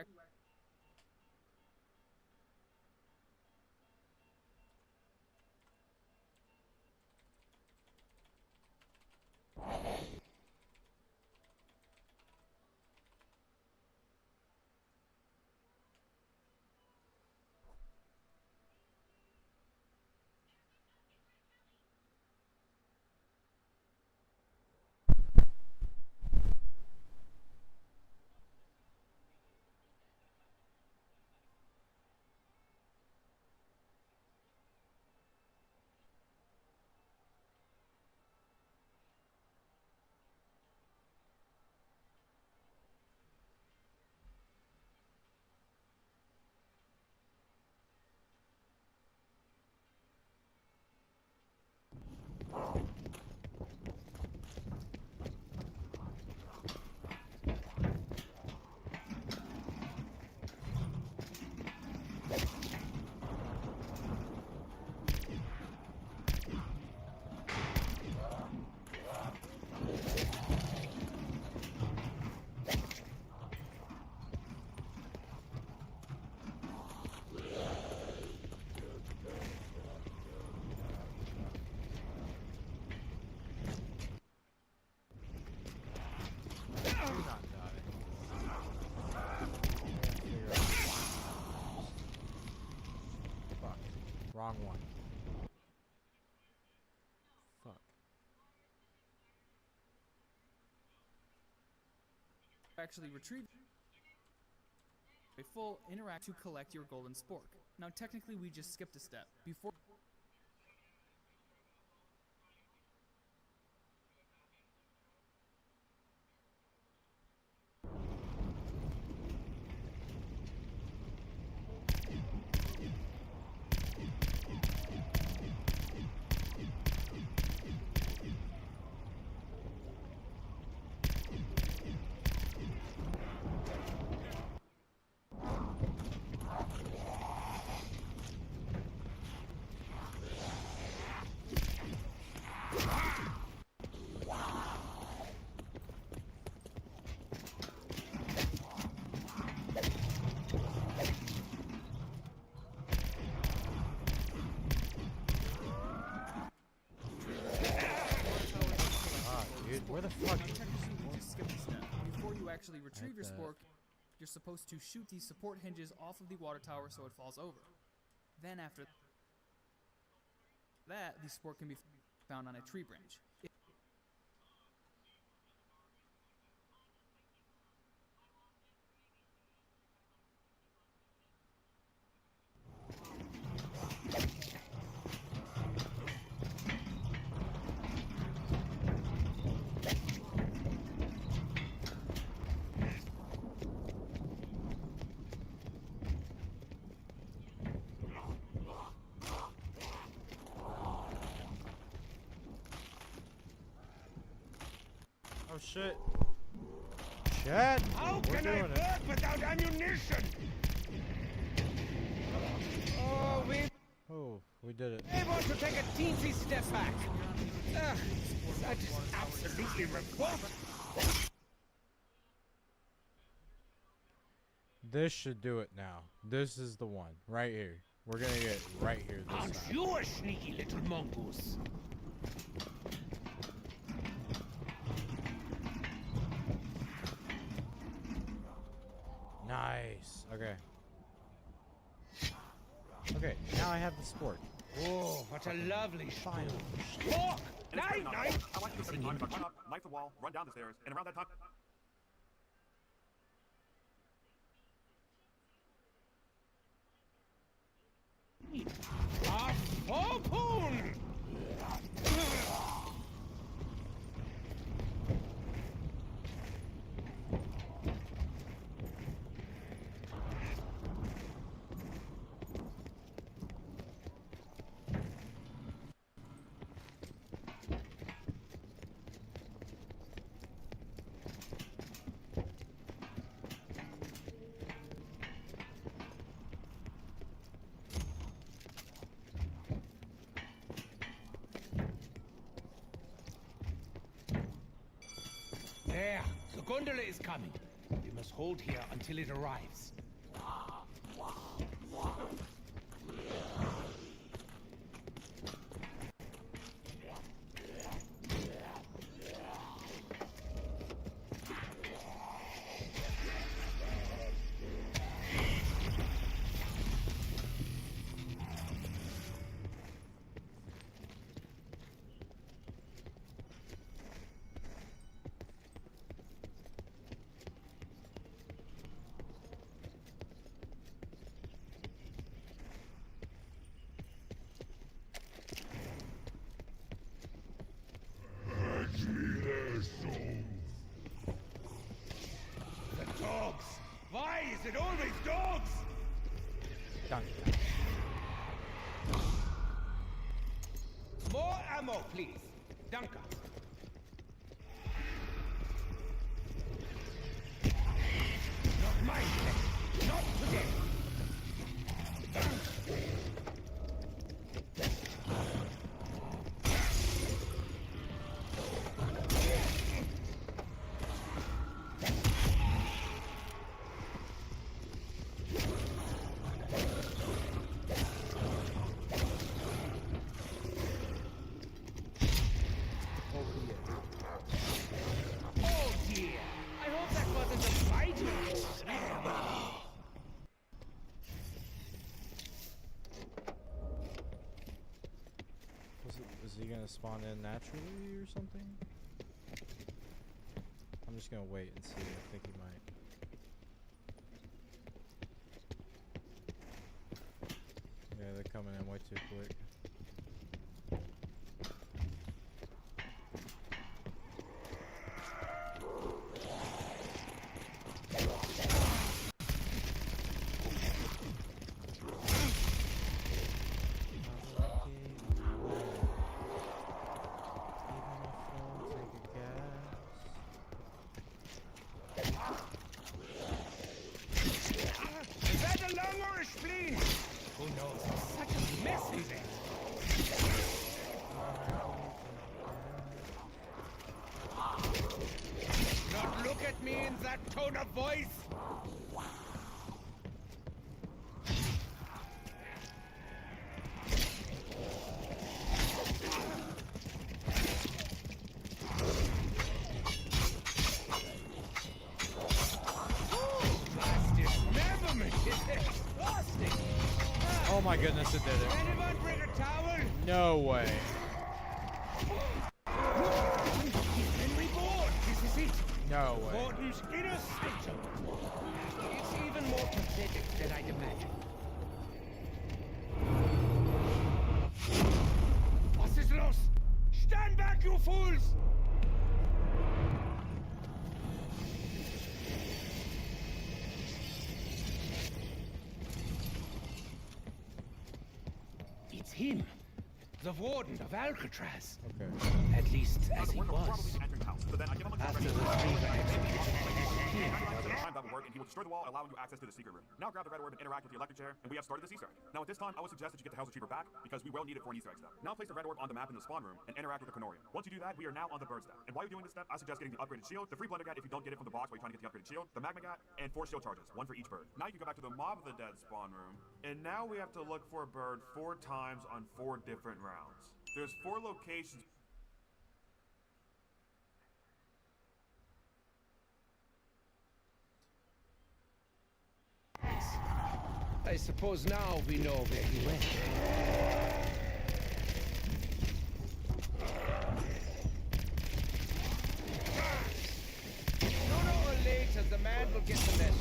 Wrong one. Fuck. actually retrieve a full interact to collect your golden spork. Now, technically, we just skipped a step. Before Dude, where the fuck? technically, we just skipped a step. Before you actually retrieve your spork, You're supposed to shoot these support hinges off of the water tower so it falls over. Then after that, the support can be found on a tree branch. Oh shit. Shit! How We're can I doing it. work without ammunition? Oh, Oh, we did it. we want to take a teensy step back. That is Absolutely remarkable. This should do it now. This is the one. Right here. We're gonna get right here this Aren't time. you a sneaky little mongoose? Nice. Okay. Okay, now I have the sport. Oh, what a lovely Fine. Walk! And it's Night, pretty nice. night! I like to every time if I run up, knife the wall, run down the stairs, and around that time. A harpoon! There, the gondola is coming. We must hold here until it arrives. The dogs! Why is it always dogs? Done. More ammo, please. Danke. Not mine, not today. Oh dear! I hope that wasn't a fight. Is he gonna spawn in naturally or something? I'm just gonna wait and see. I think he might. Yeah, they're coming in way too quick. Is that a lung or a spleen? Who knows? Such a mess in there. Not look at me in that tone of voice. my goodness, it did it. Anyone bring a towel? No way. He's been reborn. This is it. No way. Gordon's inner sanctum. It's even more pathetic than I'd imagined. Was ist los? Stand back, you fools! It's him. The warden of Alcatraz. Okay. At least as he We're was. probably entering the house, but then I give him After the Reaver execution. time that will work, and he will destroy the wall, allowing you access to the secret room. Now grab the red orb and interact with the electric chair, and we have started this Easter egg. Now at this time, I would suggest that you get the Hell's Retriever back, because we will need it for an Easter egg step. Now place the red orb on the map in the spawn room, and interact with the Canorium. Once you do that, we are now on the bird step. And while you're doing this step, I suggest getting the upgraded shield, the free Blundergat if you don't get it from the box while you're trying to get the upgraded shield, the Magma Gat, and 4 shield charges, 1 for each bird. Now you can go back to the Mob of the Dead spawn room, and now we have to look for a bird 4 times on 4 different rounds. There's 4 locations. I suppose now we know where he went. Sooner or later, the man will get the message.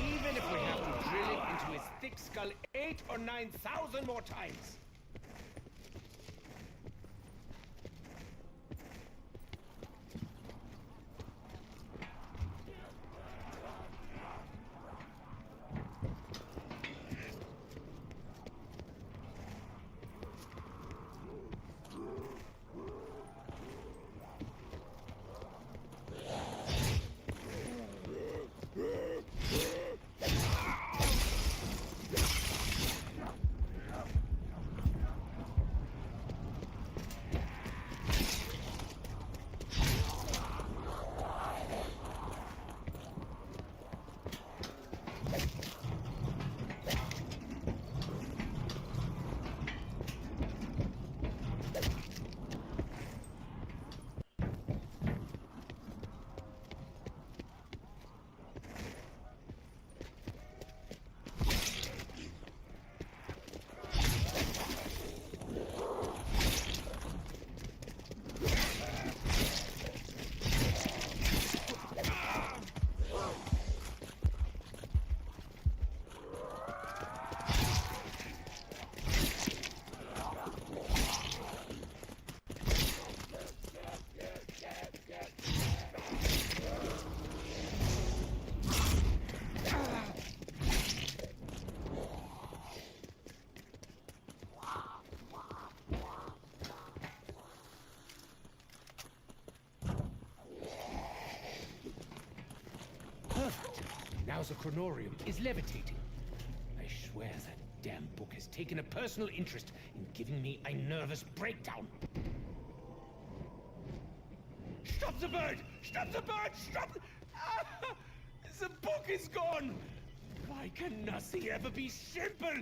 Even if we have to drill it into his thick skull 8 or 9,000 more times. Now the chronorium is levitating. I swear that damn book has taken a personal interest in giving me a nervous breakdown. Stop the bird! Stop the bird! Stop! Ah, the book is gone! Why can nothing ever be simple?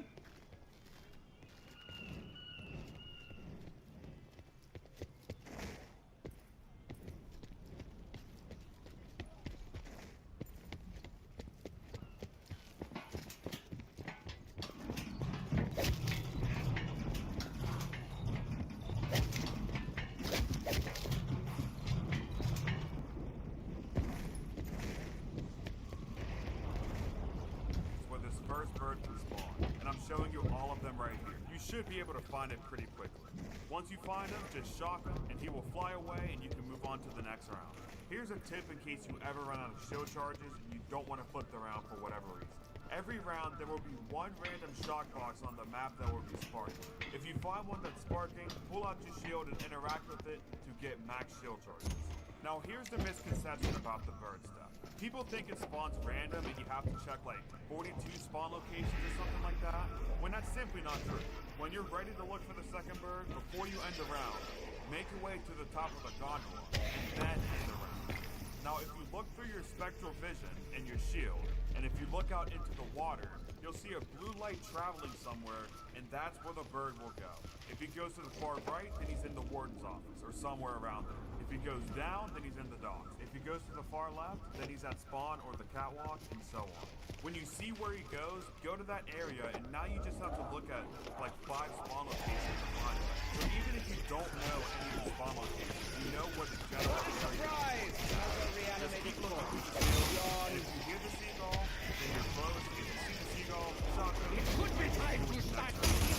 Bird can spawn, and I'm showing you all of them right here. You should be able to find it pretty quickly. Once you find him, just shock him, and he will fly away, and you can move on to the next round. Here's a tip in case you ever run out of shield charges and you don't want to flip the round for whatever reason. Every round, there will be one random shock box on the map that will be sparking. If you find one that's sparking, pull out your shield and interact with it to get max shield charges. Now here's the misconception about the bird stuff. People think it spawns random and you have to check like 42 spawn locations or something like that, when that's simply not true. When you're ready to look for the second bird, before you end the round, make your way to the top of the gondola, and then end the round. Now, if you look through your spectral vision and your shield, and if you look out into the water, you'll see a blue light traveling somewhere, and that's where the bird will go. If he goes to the far right, then he's in the warden's office, or somewhere around there. If he goes down, then he's in the docks. If he goes to the far left, then he's at spawn or the catwalk, and so on. When you see where he goes, go to that area, and now you just have to look at like 5 spawn locations to find it. So even if you don't know any of the spawn locations, you know where the general area is. Just keep looking through the field, and if you hear the seagull, then you're close. If you see the seagull, shotgun. It could be time to start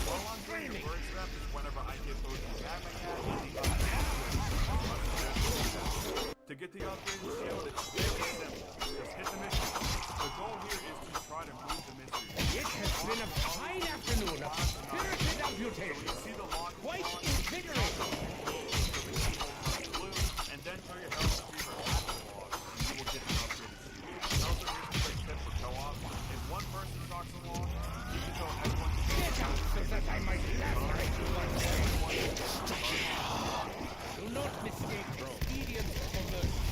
While I'm doing the bird step is whenever I get both the magma and the upgrade. To get the upgraded shield, it's very simple. Just hit the mission. The goal here is to try to move the mystery. It has been a fine afternoon of spirited amputation. Quite invigorating. And then throw your health retriever at the log, and you will get the upgraded shield. Also, here's a quick tip for co-op. If one person knocks a log, you can tell everyone to go out so that I might lacerate you one day. Do not mistake expedience for mercy.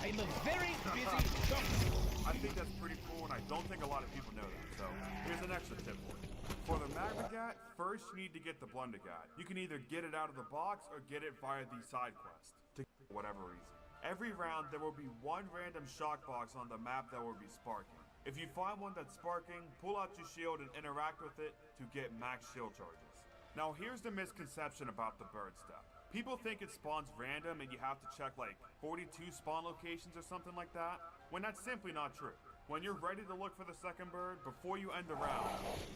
I'm a very busy doctor. I think that's pretty cool, and I don't think a lot of people know that. So here's an extra tip for you. For the Magmagat, first you need to get the Blundergat. You can either get it out of the box or get it via the side quest, to whatever reason. Every round, there will be one random shock box on the map that will be sparking. If you find one that's sparking, pull out your shield and interact with it to get max shield charges. Now here's the misconception about the bird step. People think it spawns random and you have to check like 42 spawn locations or something like that, when that's simply not true. When you're ready to look for the second bird, before you end the round,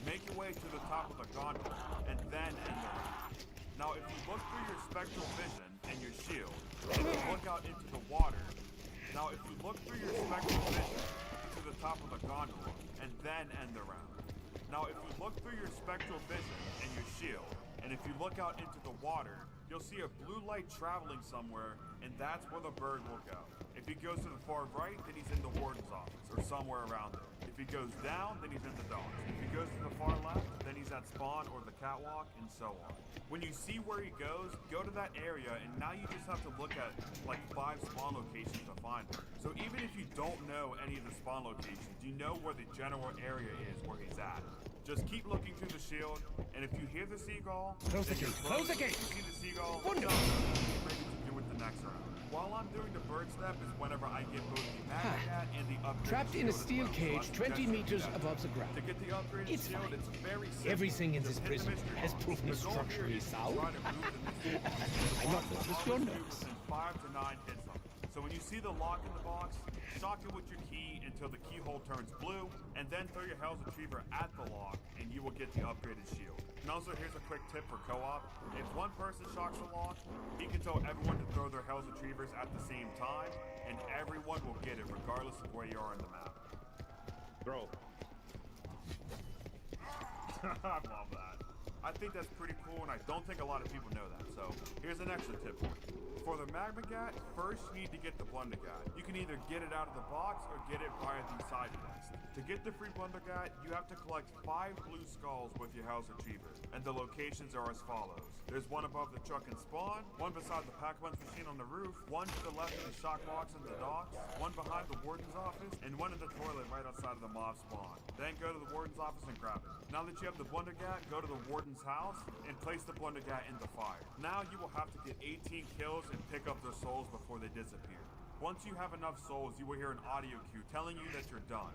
make your way to the top of the gondola, and then end the round. Now if you look through your spectral vision and your shield, and you look out into the water, now if you look through your spectral vision to the top of the gondola, and then end the round. Now if you look through your spectral vision and your shield, and if you look out into the water, you'll see a blue light traveling somewhere, and that's where the bird will go. If he goes to the far right, then he's in the warden's office, or somewhere around there. If he goes down, then he's in the docks. If he goes to the far left, then he's at spawn or the catwalk, and so on. When you see where he goes, go to that area, and now you just have to look at like 5 spawn locations to find him. So even if you don't know any of the spawn locations, you know where the general area is where he's at. Just keep looking through the shield, and if you hear the seagull, close the gate. Close the gate. If you see the seagull, Wonderful. get ready to do it the next round. While I'm doing the bird step is whenever I get both the Magmagat and the upgraded Trapped in a shield as steel well. cage So I 20 suggest meters you do that. above the ground. To get the upgraded It's shield, fine. it's very simple. Everything in this Just hit the prison mystery has box. proven The goal structurally here is to sound. try to move the mystery box. I'm not nervous, you're Box nervous. within 5 to 9 hits on it. So when you see the lock in the box, shock it with your key until the keyhole turns blue, and then throw your Hell's Retriever at the lock, and you will get the upgraded shield. And also, here's a quick tip for co-op. If one person shocks the lock, he can tell everyone to throw their Hell's Retrievers at the same time, and everyone will get it regardless of where you are in the map. Throw. I love that. I think that's pretty cool, and I don't think a lot of people know that, so here's an extra tip for you. For the Magmagat, first you need to get the Blundergat. You can either get it out of the box or get it via the side quest. To get the free Blundergat, you have to collect 5 blue skulls with your Hell's Retriever, and the locations are as follows. There's one above the truck and spawn, one beside the pack-punch machine on the roof, one to the left of the shock box in the docks, one behind the warden's office, and one in the toilet right outside of the mob spawn. Then go to the warden's office and grab it. Now that you have the Blundergat, go to the warden's house and place the Blundergat in the fire. Now you will have to get 18 kills and pick up their souls before they disappear. Once you have enough souls, you will hear an audio cue telling you that you're done.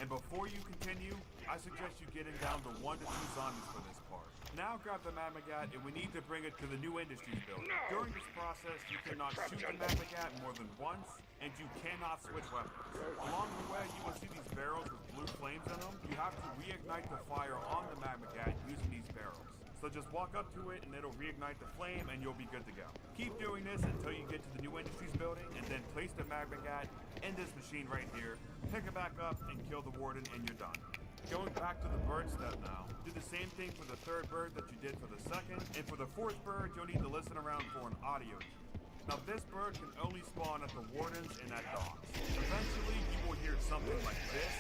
And before you continue, I suggest you getting down to 1 to 2 zombies for this part. Now grab the Magmagat, and we need to bring it to the new industries building. During this process, you cannot shoot the Magmagat more than once, and you cannot switch weapons. Along the way, you will see these barrels with blue flames in them. You have to reignite the fire on the Magmagat using these barrels. So just walk up to it, and it'll reignite the flame, and you'll be good to go. Keep doing this until you get to the new industries building, and then place the Magmagat in this machine right here, pick it back up, and kill the warden, and you're done. Going back to the bird step now, do the same thing for the 3rd bird that you did for the 2nd, and for the 4th bird, you'll need to listen around for an audio cue. Now this bird can only spawn at the wardens and at docks. Eventually, you will hear something like this.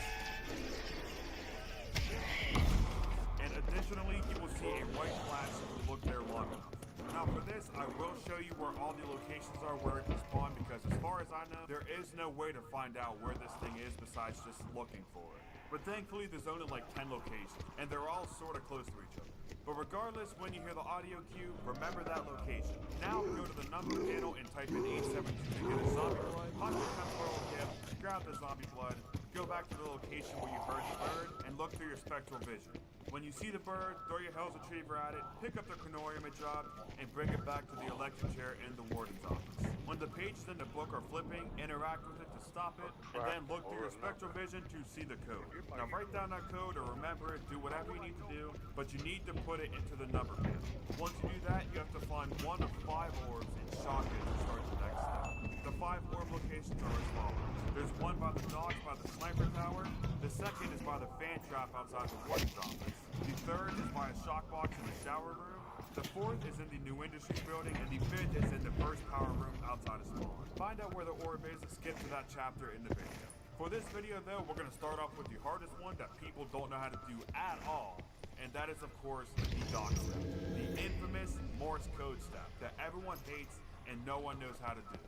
And additionally, you will see a white flash if you look there long enough. Now for this, I will show you where all the locations are where it can spawn, because as far as I know, there is no way to find out where this thing is besides just looking for it. But thankfully, there's only like 10 locations, and they're all sort of close to each other. But regardless, when you hear the audio cue, remember that location. Now go to the number panel and type in 872 to get a zombie blood, pop your temporal gift, grab the zombie blood, go back to the location where you heard the bird, and look through your spectral vision. When you see the bird, throw your Hell's Retriever at it, pick up the chronorium it dropped, and bring it back to the electric chair in the warden's office. When the pages in the book are flipping, interact with it to stop it, and then look through your spectral vision to see the code. Now write down that code or remember it, do whatever you need to do, but you need to put it into the number panel. Once you do that, you have to find one of 5 orbs and shock it to start the next step. The 5 orb locations are as follows. There's one by the docks by the sniper tower, the second is by the fan trap outside the warden's office, the third is by a shock box in the shower room, the fourth is in the new industries building, and the fifth is in the first power room outside of spawn. Find out where the orb is and skip to that chapter in the video. For this video though, we're going to start off with the hardest one that people don't know how to do at all, and that is of course the dock step. The infamous Morse code step that everyone hates and no one knows how to do.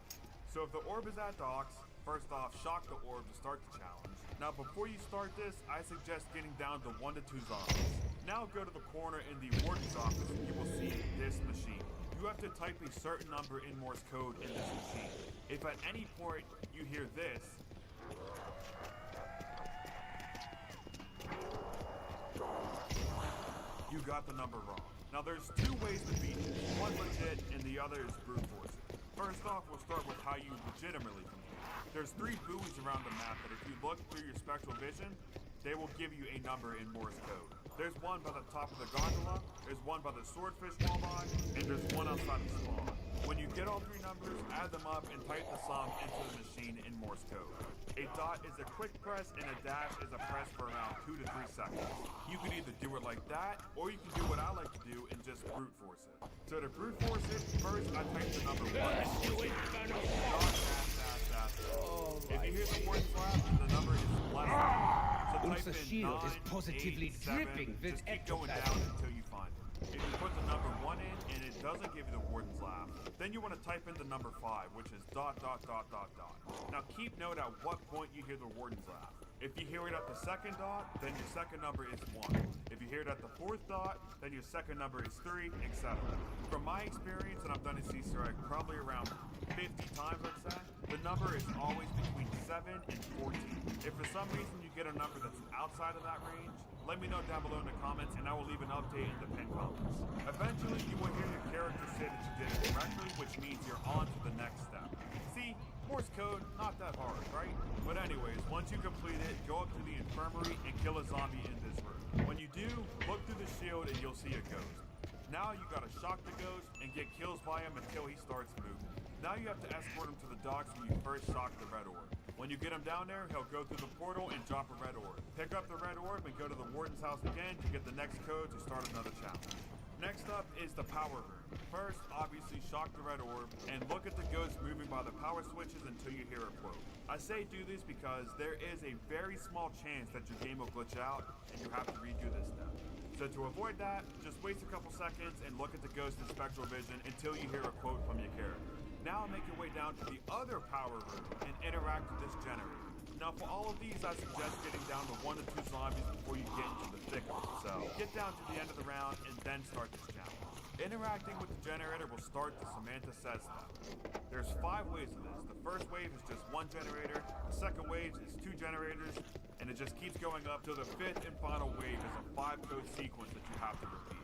So if the orb is at docks, first off, shock the orb to start the challenge. Now before you start this, I suggest getting down to 1 to 2 zombies. Now go to the corner in the warden's office and you will see this machine. You have to type a certain number in Morse code in this machine. If at any point you hear this, you got the number wrong. Now there's 2 ways to beat it. One legit and the other is brute force. First off, we'll start with how you legitimately complete. There's 3 buoys around the map that if you look through your spectral vision, they will give you a number in Morse code. There's one by the top of the gondola, there's one by the swordfish walleye, and there's one outside the spawn. When you get all 3 numbers, add them up and type the sum into the machine in Morse code. A dot is a quick press and a dash is a press for around 2 to 3 seconds. You can either do it like that, or you can do what I like to do and just brute force it. So to brute force it, first I type the number 1. If you hear the word slap, the number is less than. So type Unser in shield 9, is positively 8, 7, dripping with just keep going down ectoplasm. until you find it. If you put the number 1 in and it doesn't give you the warden's laugh, then you want to type in the number 5, which is ... Now keep note at what point you hear the warden's laugh. If you hear it at the second dot, then your second number is 1. If you hear it at the 4th dot, then your second number is 3, etc. From my experience, and I've done this Easter egg probably around 50 times, let's say, the number is always between 7 and 14. If for some reason you get a number that's outside of that range, let me know down below in the comments and I will leave an update in the pinned comments. Eventually, you will hear your character say that you did it correctly, which means you're on to the next step. See, Morse code, not that hard, right? But anyways, once you complete it, go up to the infirmary and kill a zombie in this room. When you do, look through the shield and you'll see a ghost. Now you gotta shock the ghost and get kills by him until he starts moving. Now you have to escort him to the docks when you first shock the red orb. When you get him down there, he'll go through the portal and drop a red orb. Pick up the red orb and go to the warden's house again to get the next code to start another challenge. Next up is the power room. First, obviously shock the red orb and look at the ghost moving by the power switches until you hear a quote. I say do this because there is a very small chance that your game will glitch out and you have to redo this step. So to avoid that, just waste a couple seconds and look at the ghost in spectral vision until you hear a quote from your character. Now make your way down to the other power room and interact with this generator. Now for all of these, I suggest getting down to 1 to 2 zombies before you get into the thick of it. So get down to the end of the round and then start this challenge. Interacting with the generator will start the Samantha Says step. There's 5 waves of this. The first wave is just 1 generator, the second wave is 2 generators, and it just keeps going up till the 5th and final wave is a 5-code sequence that you have to repeat.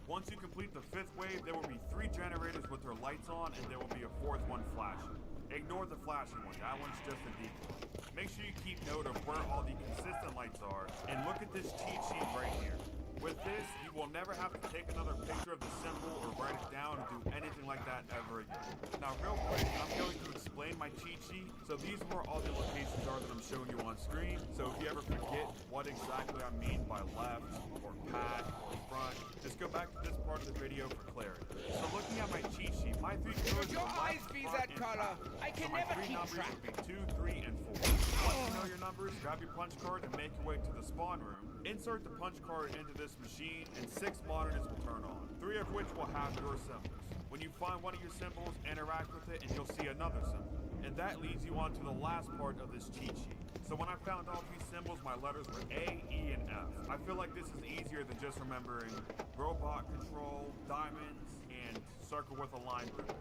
Once you complete the 5th wave, there will be 3 generators with their lights on and there will be a 4th one flashing. Ignore the flashing one, that one's just a decoy. Make sure you keep note of where all the consistent lights are and look at this cheat sheet right here. With this, you will never have to take another picture of the symbol or write it down or do anything like that ever again. Now real quick, I'm going to explain my cheat sheet. So these are where all the locations are that I'm showing you on screen. So if you ever forget what exactly I mean by left or path or front, just go back to this part of the video for clarity. So looking at my cheat sheet, my 3 codes Your are eyes left, be front, that and scholar. I So can my never three keep numbers track. would be 2, 3, and 4. Once you know your numbers, grab your punch card and make your way to the spawn room. Insert the punch card into this machine, and 6 monitors will turn on, 3 of which will have your symbols. When you find one of your symbols, interact with it, and you'll see another symbol. And that leads you on to the last part of this cheat sheet. So when I found all 3 symbols, my letters were A, E, and F. I feel like this is easier than just remembering robot control, diamonds, and circle with a line through it.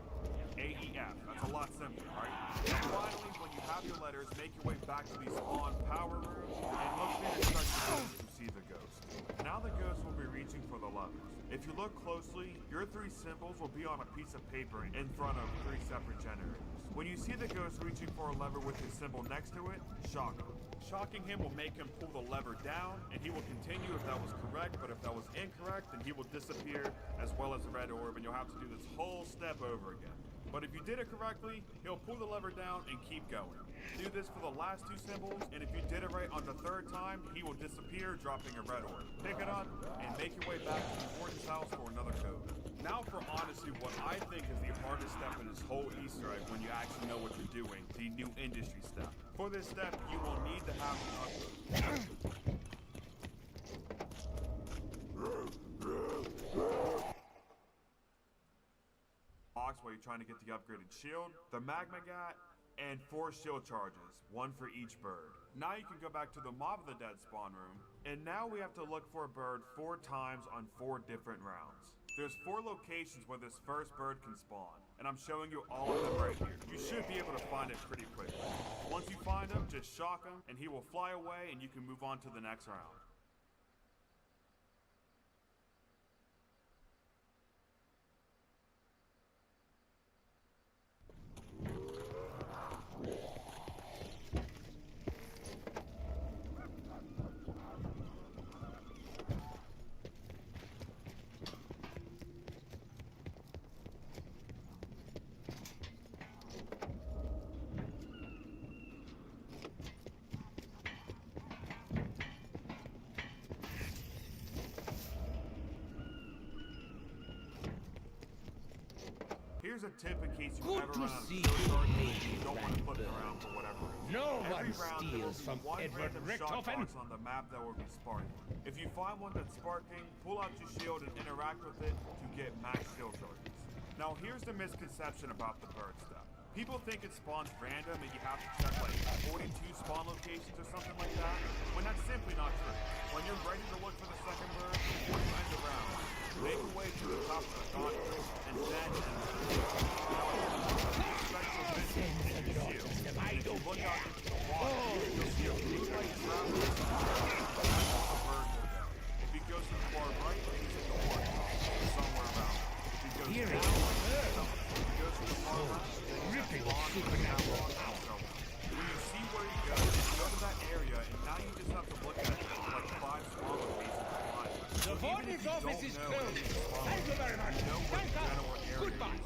A-E-F. That's a lot simpler, right? Now finally, when you have your letters, make your way back to the spawn power room and look through your sections to see the ghost. Now the ghost will be reaching for the levers. If you look closely, your 3 symbols will be on a piece of paper in front of 3 separate generators. When you see the ghost reaching for a lever with his symbol next to it, shock him. Shocking him will make him pull the lever down, and he will continue if that was correct, but if that was incorrect, then he will disappear as well as the red orb, and you'll have to do this whole step over again. But if you did it correctly, he'll pull the lever down and keep going. Do this for the last 2 symbols, and if you did it right on the 3rd time, he will disappear, dropping a red orb. Pick it up, and make your way back to the warden's house for another code. Now for honestly what I think is the hardest step in this whole Easter egg when you actually know what you're doing, the new industry step. For this step, you will need to have box while you're trying to get the upgraded shield, the magma gat, and 4 shield charges, 1 for each bird. Now you can go back to the Mob of the Dead spawn room, and now we have to look for a bird 4 times on 4 different rounds. There's 4 locations where this first bird can spawn, and I'm showing you all of them right here. You should be able to find it pretty quickly. Once you find him, just shock him, and he will fly away, and you can move on to the next round. Here's a tip in case you ever run out of shield charges and you don't want to flip it around for whatever reason. No Every one round there will steals be from 1 Edward random shot Richtofen. box on the map that will be sparking. If you find one that's sparking, pull out your shield and interact with it to get max shield charges. Now here's the misconception about the bird stuff. People think it spawns random and you have to check like 42 spawn locations or something like that, when that's simply not true. When you're ready to look for the second bird, before you end the round, make your way to the top of the gauntlet, and then special vision in your shield. And if you look out into the water, you'll see a blue light traveling. That's how the bird will go. If he goes to the far right, he's in the water, somewhere around. If he goes down, if he goes to the far left, then he's at the bottom of that water, and so on. When you see where he goes, go to that area, and now you just have to look at like 5 small locations to find. The warden's office is closed. Thank you very much. Goodbye.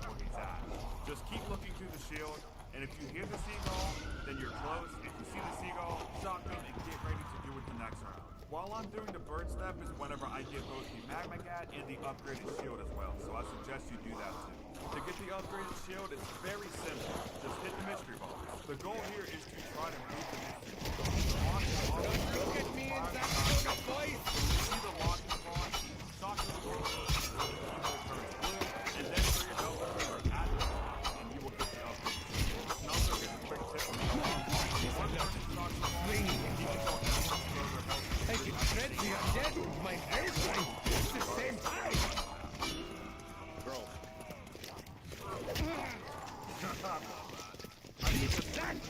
Just keep looking through the shield, and if you hear the seagull, then you're close. If you see the seagull, shotgun and get ready to do it the next round. While I'm doing the bird step is whenever I get both the magma gat and the upgraded shield as well, so I suggest you do that too. To get the upgraded shield, it's very simple. Just hit the mystery box. The goal here is to try to move the mystery box. Look at me in that tone of voice. See the lock spawn, shock the door, the keyboard turns blue, and then for your double trigger at the top, and you will get the upgrade. And also here's a quick tip from the one person shocks the wall, and he can go further help. I can shred the undead with my baseline at the same time. Bro.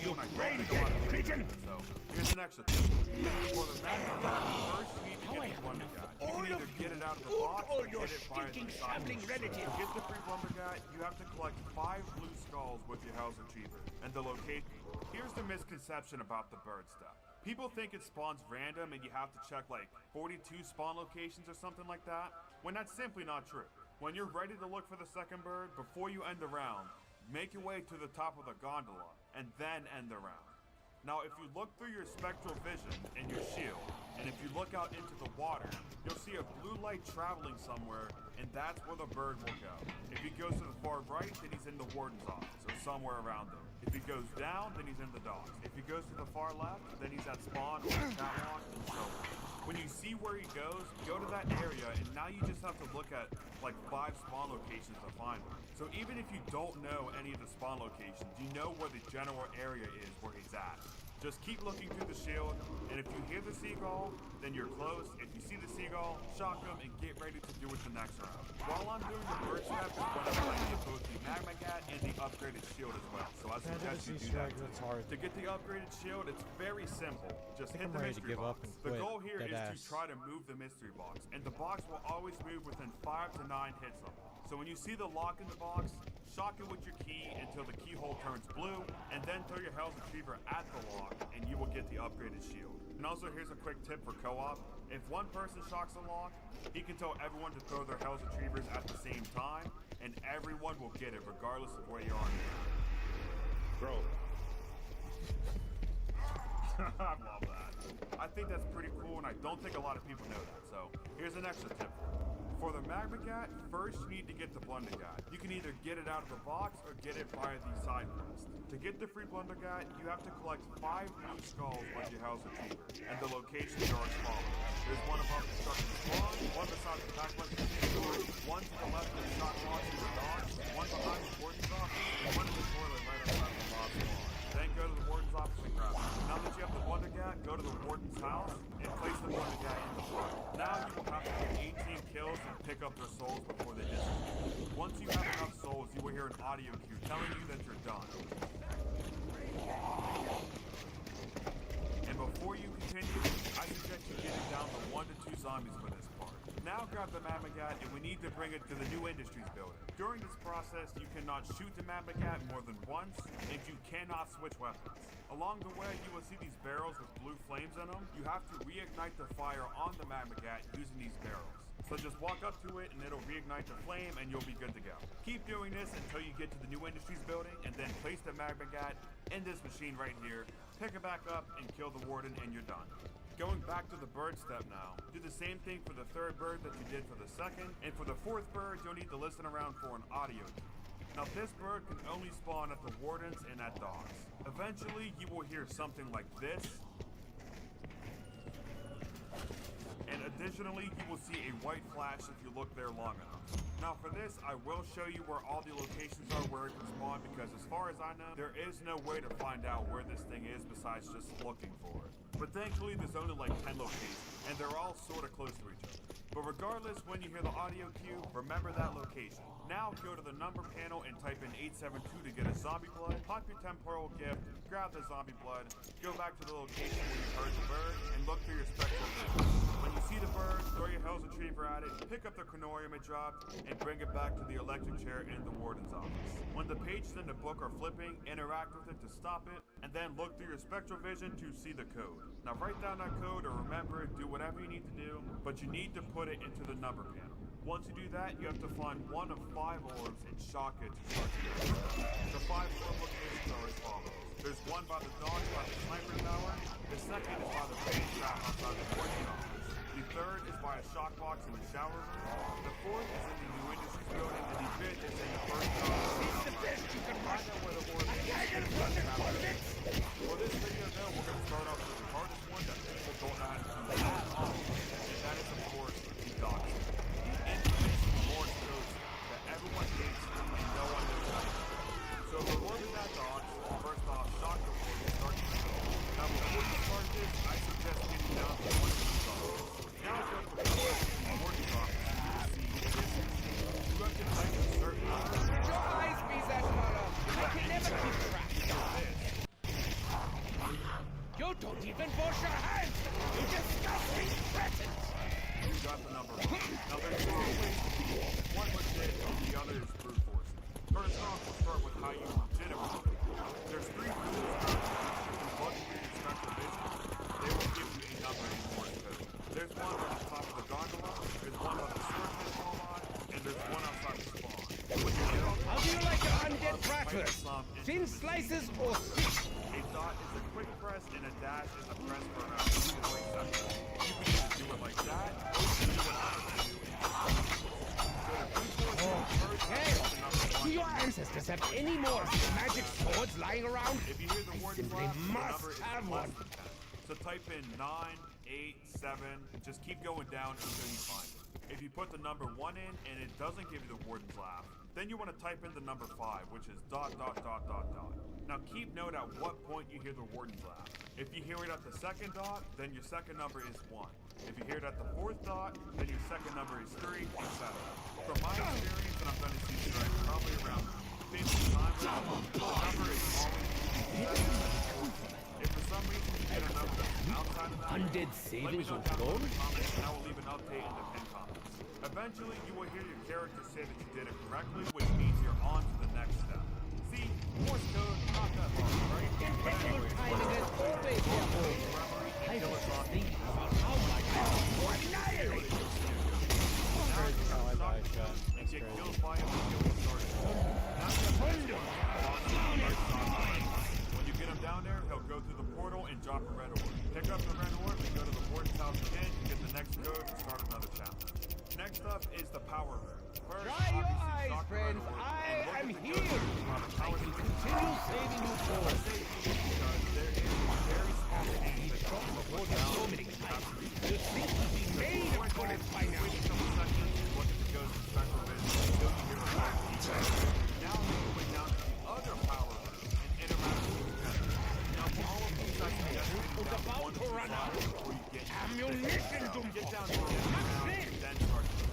You brain dead pigeon! So, here's an extra tip. For the magma gat, first you need to get the lumber gat. You can either get it out of the box or get it via the traveling relative. To get the free lumber gat, you have to collect 5 blue skulls with your house retriever. And the location. Here's the misconception about the bird stuff. People think it spawns random and you have to check like 42 spawn locations or something like that, when that's simply not true. When you're ready to look for the second bird, before you end the round, make your way to the top of the gondola, and then end the round. Now, if you look through your spectral vision and your shield, and if you look out into the water, you'll see a blue light traveling somewhere, and that's where the bird will go. If he goes to the far far right, then he's in the warden's office, or somewhere around there. If he goes down, then he's in the docks. If he goes to the far left, then he's at spawn or the catwalk, and so on. When you see where he goes, go to that area, and now you just have to look at like 5 spawn locations to find him. So even if you don't know any of the spawn locations, you know where the general area is where he's at. Just keep looking through the shield, and if you hear the seagull, then you're close. If you see the seagull, shock him and get ready to do it the next round. While I'm doing the bird step is when I'm playing with both the magma gat and the upgraded shield as well. So I suggest you do that too. To get the upgraded shield, it's very simple. Just hit the mystery box. The goal here is to try to move the mystery box, and the box will always move within 5 to 9 hits of it. So when you see the lock in the box, shock it with your key until the keyhole turns blue, and then throw your Hell's Retriever at the lock, and you will get the upgraded shield. And also, here's a quick tip for co-op. If one person shocks a lock, he can tell everyone to throw their Hell's Retrievers at the same time, and everyone will get it, regardless of where you are in the game. Bro. I love that. I think that's pretty cool, and I don't think a lot of people know that, so here's an extra tip for you. For the magma gat, first you need to get the blunder gat. You can either get it out of the box or get it via the side quest. To get the free blunder gat, you have to collect 5 blue skulls with your Hell's Retriever, and the locations are as follows. There's one above the structure spawn, one beside the pack lunch story, one to the left of the shot box in the dock, one behind the warden's office, and one in the toilet right outside the last spawn. Then go to the warden's office and grab it. Now that you have the blunder gat, go to the warden's house and place the blunder gat in the front. Now you will have to get 18 kills and pick up their souls before they disappear. Once you have enough souls, you will hear an audio cue telling you that you're done. And before you continue, I suggest you get down to 1 to 2 zombies for this part. Now grab the magma gat, and we need to bring it to the new industries building. During this process, you cannot shoot the magma gat more than once, and you cannot switch weapons. Along the way, you will see these barrels with blue flames in them. You have to reignite the fire on the magma gat using these barrels. So just walk up to it and it'll reignite the flame and you'll be good to go. Keep doing this until you get to the new industries building, and then place the magma gat in this machine right here, pick it back up and kill the warden, and you're done. Going back to the bird step now, do the same thing for the 3rd bird that you did for the 2nd, and for the 4th bird, you'll need to listen around for an audio cue. Now this bird can only spawn at the wardens and at docks. Eventually, you will hear something like this, and additionally, you will see a white flash if you look there long enough. Now for this, I will show you where all the locations are where it can spawn, because as far as I know, there is no way to find out where this thing is besides just looking for it. But thankfully, there's only like 10 locations, and they're all sort of close to each other. But regardless, when you hear the audio cue, remember that location. Now go to the number panel and type in 872 to get a zombie blood, pop your temporal gift, grab the zombie blood, go back to the location where you heard the bird, and look through your spectral vision. When you see the bird, throw your Hell's Retriever at it, pick up the chronorium it dropped, and bring it back to the electric chair in the warden's office. When the pages in the book are flipping, interact with it to stop it, and then look through your spectral vision to see the code. Now write down that code or remember it, do whatever you need to do, but you need to put it into the number panel. Once you do that, you have to find one of 5 orbs and shock it to start the game. The 5 orb locations are as follows. There's one by the dog by the sniper tower, the 2nd is by the base trap outside the warden's office, the 3rd is by a shock box in the shower room, the 4th is in the new industries building, and the 5th is in the first tower. Find out where the orb is and press the map. For this video though, we're going to start off with the hardest one that people don't know how to do at all, and that is of course the dock. Information Morse codes that everyone hates and no one knows how to do. So if the orb is at dock, first off, shock the orb and start to go. Now before you start this, I suggest getting down to one of these offices. Now go to the warden's office and you will see this. You have to type a certain number. Your eyes be that color. I can never keep track. You don't even wash your hands! You disgusting cretins! You got the number wrong. Now there's 2 ways to do it. One legit and the other is brute force. First off, we'll start with how you legitimately do it. There's 3 rules if you plug in your spectral vision, they will give you a number in Morse code. There's one on the top of the gondola, there's one on the swordfish wall line, and there's one outside the spawn. How do you like your undead bratwurst? Thin slices or thick? A dot is a quick press and a dash is a press for around 2 to 3 seconds. You can either do it like that, or you can do what I'm going to do and just so the brute force first Do your ancestors have any more magic swords lying around? If you hear the warden's Simply laugh, the must number is have less one. than 10. So type in 9, 8, 7, just keep going down until you find it. If you put the number 1 in and it doesn't give you the warden's laugh, then you want to type in the number 5, which is ... Now keep note at what point you hear the warden's laugh. If you hear it at the second dot, then your second number is 1. If you hear it at the fourth dot, then your second number is 3, etc. From my experience, and I've done this Easter egg probably around 50 times now, the number is always 7. If for some reason you get a number that's outside of that, Undead let me savings know on down gold? in the comments and I will leave an update in the pinned comments. Eventually, you will hear your character say that you did it correctly, which means you're on to the next step. See, Morse code, not that hard, right? But anyways, Timing is always careful. I was just thinking about how my house was annihilated. now you how I can die, shock chat. and get killed by him until he starts. Now you have to when you get him down there, he'll go through the portal and drop a red orb. Pick up the red orb and go to the warden's house again to get the next code and start another challenge. Next up is the power room. First, Dry your obviously, eyes, shock the red friends. orb I and look am at the here. ghost while the power switch is Continue saving you I for. say these because there is a very small change that comes with More what than now so many you have to read. You think to be made of bullets by now. Wait a couple seconds, look at the ghost and special vision until you hear the fire feedback. Now make your way down to the other power room and interact with the generator. Now for all of these, I suggest getting down to 1 to 2 slides before you get Ammunition, so get down to Dumbo. the now and then start the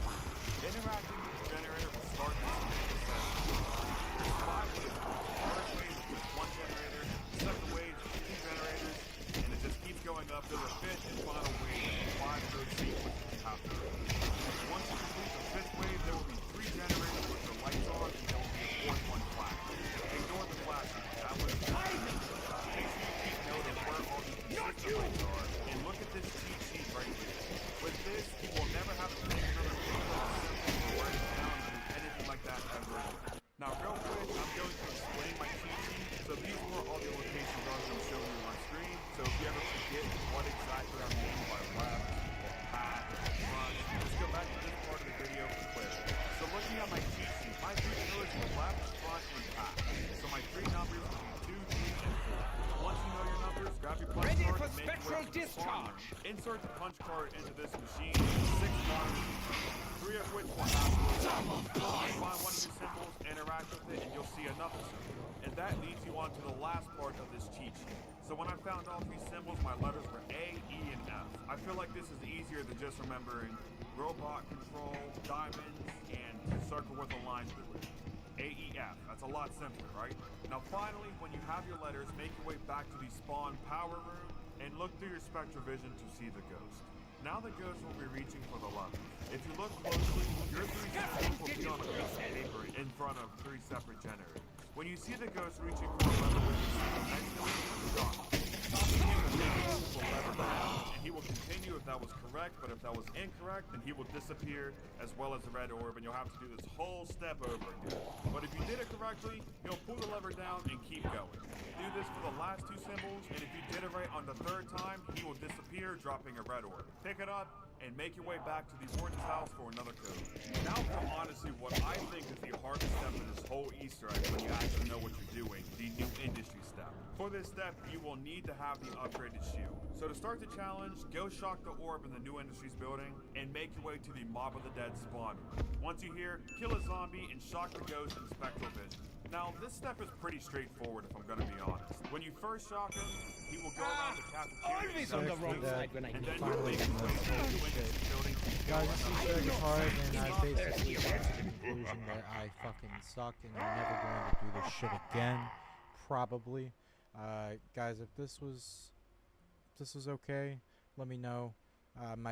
interacting with the generator will start this session. There's 5 ways. First wave is just 1 generator, second wave is 2 generators, and it just keeps going up to the 5th and final wave of 5 code sequences you have to do. Once you complete the 5th wave, there will be 3 generators with the lights on, and there will be a 4th one flashing. Ignore the flashing. That was make sure you keep note of where all the consistent lights are, and look at this cheat sheet right here. With this, you will never have to take another photo or write it down or do anything like that ever again. Now, real quick, I'm going to explain my cheat sheet. So these were all the locations I was going to show you on screen. So if you ever forget what exactly I mean by left, back, front, just go back to this part of the video for clarity. So looking at my cheat sheet, my 3 pillars were left, front, and back. So my 3 numbers would be 2, 3, and 4. Once you know your numbers, grab your punch Ready card for and make your way spectral to the spawn discharge. room. Insert the punch card into this machine, 6 monitors, 3 of which will have find one of your symbols, interact with it, and you'll see another symbol. And that leads you on to the last part of this cheat sheet. So when I found all 3 symbols, my letters were A, E, and F. I feel like this is easier than just remembering robot control, diamonds, and circle with a line through it. AEF. That's a lot simpler, right? Now finally, when you have your letters, make your way back to the spawn power room and look through your spectrovision to see the ghost. Now the ghost will be reaching for the lever. If you look closely, your 3 symbols will be on a piece of paper in front of 3 separate generators. When you see the ghost reaching for a lever with the symbol next to it, stop. Stopping him will make him the lever down, and he will continue if that was correct, but if that was incorrect, then he will disappear as well as the red orb, and you'll have to do this whole step over again. But if you did it correctly, he'll pull the lever down and keep going. Do this for the last 2 symbols, and if you did it right on the 3rd time, he will disappear, dropping a red orb. Pick it up, and make your way back to the warden's house for another code. Now for honestly what I think is the hardest step in this whole Easter egg when you actually know what you're doing, the new industry step. For this step, you will need to have the upgraded shield. So to start the challenge, go shock the orb in the new industries building, and make your way to the Mob of the Dead spawn room. Once you're here, kill a zombie and shock the ghost in spectral vision. Now, this step is pretty straightforward if I'm gonna be honest. When you first shock him, he will go around the cafeteria Always on the wrong side when I and need then to. you'll make your way to the new industries building to go Guys, this another Easter egg is hard, and I basically came to the conclusion that I fucking sucked, and I'm never going to do this shit again. Probably. Guys, if this was okay, let me know. My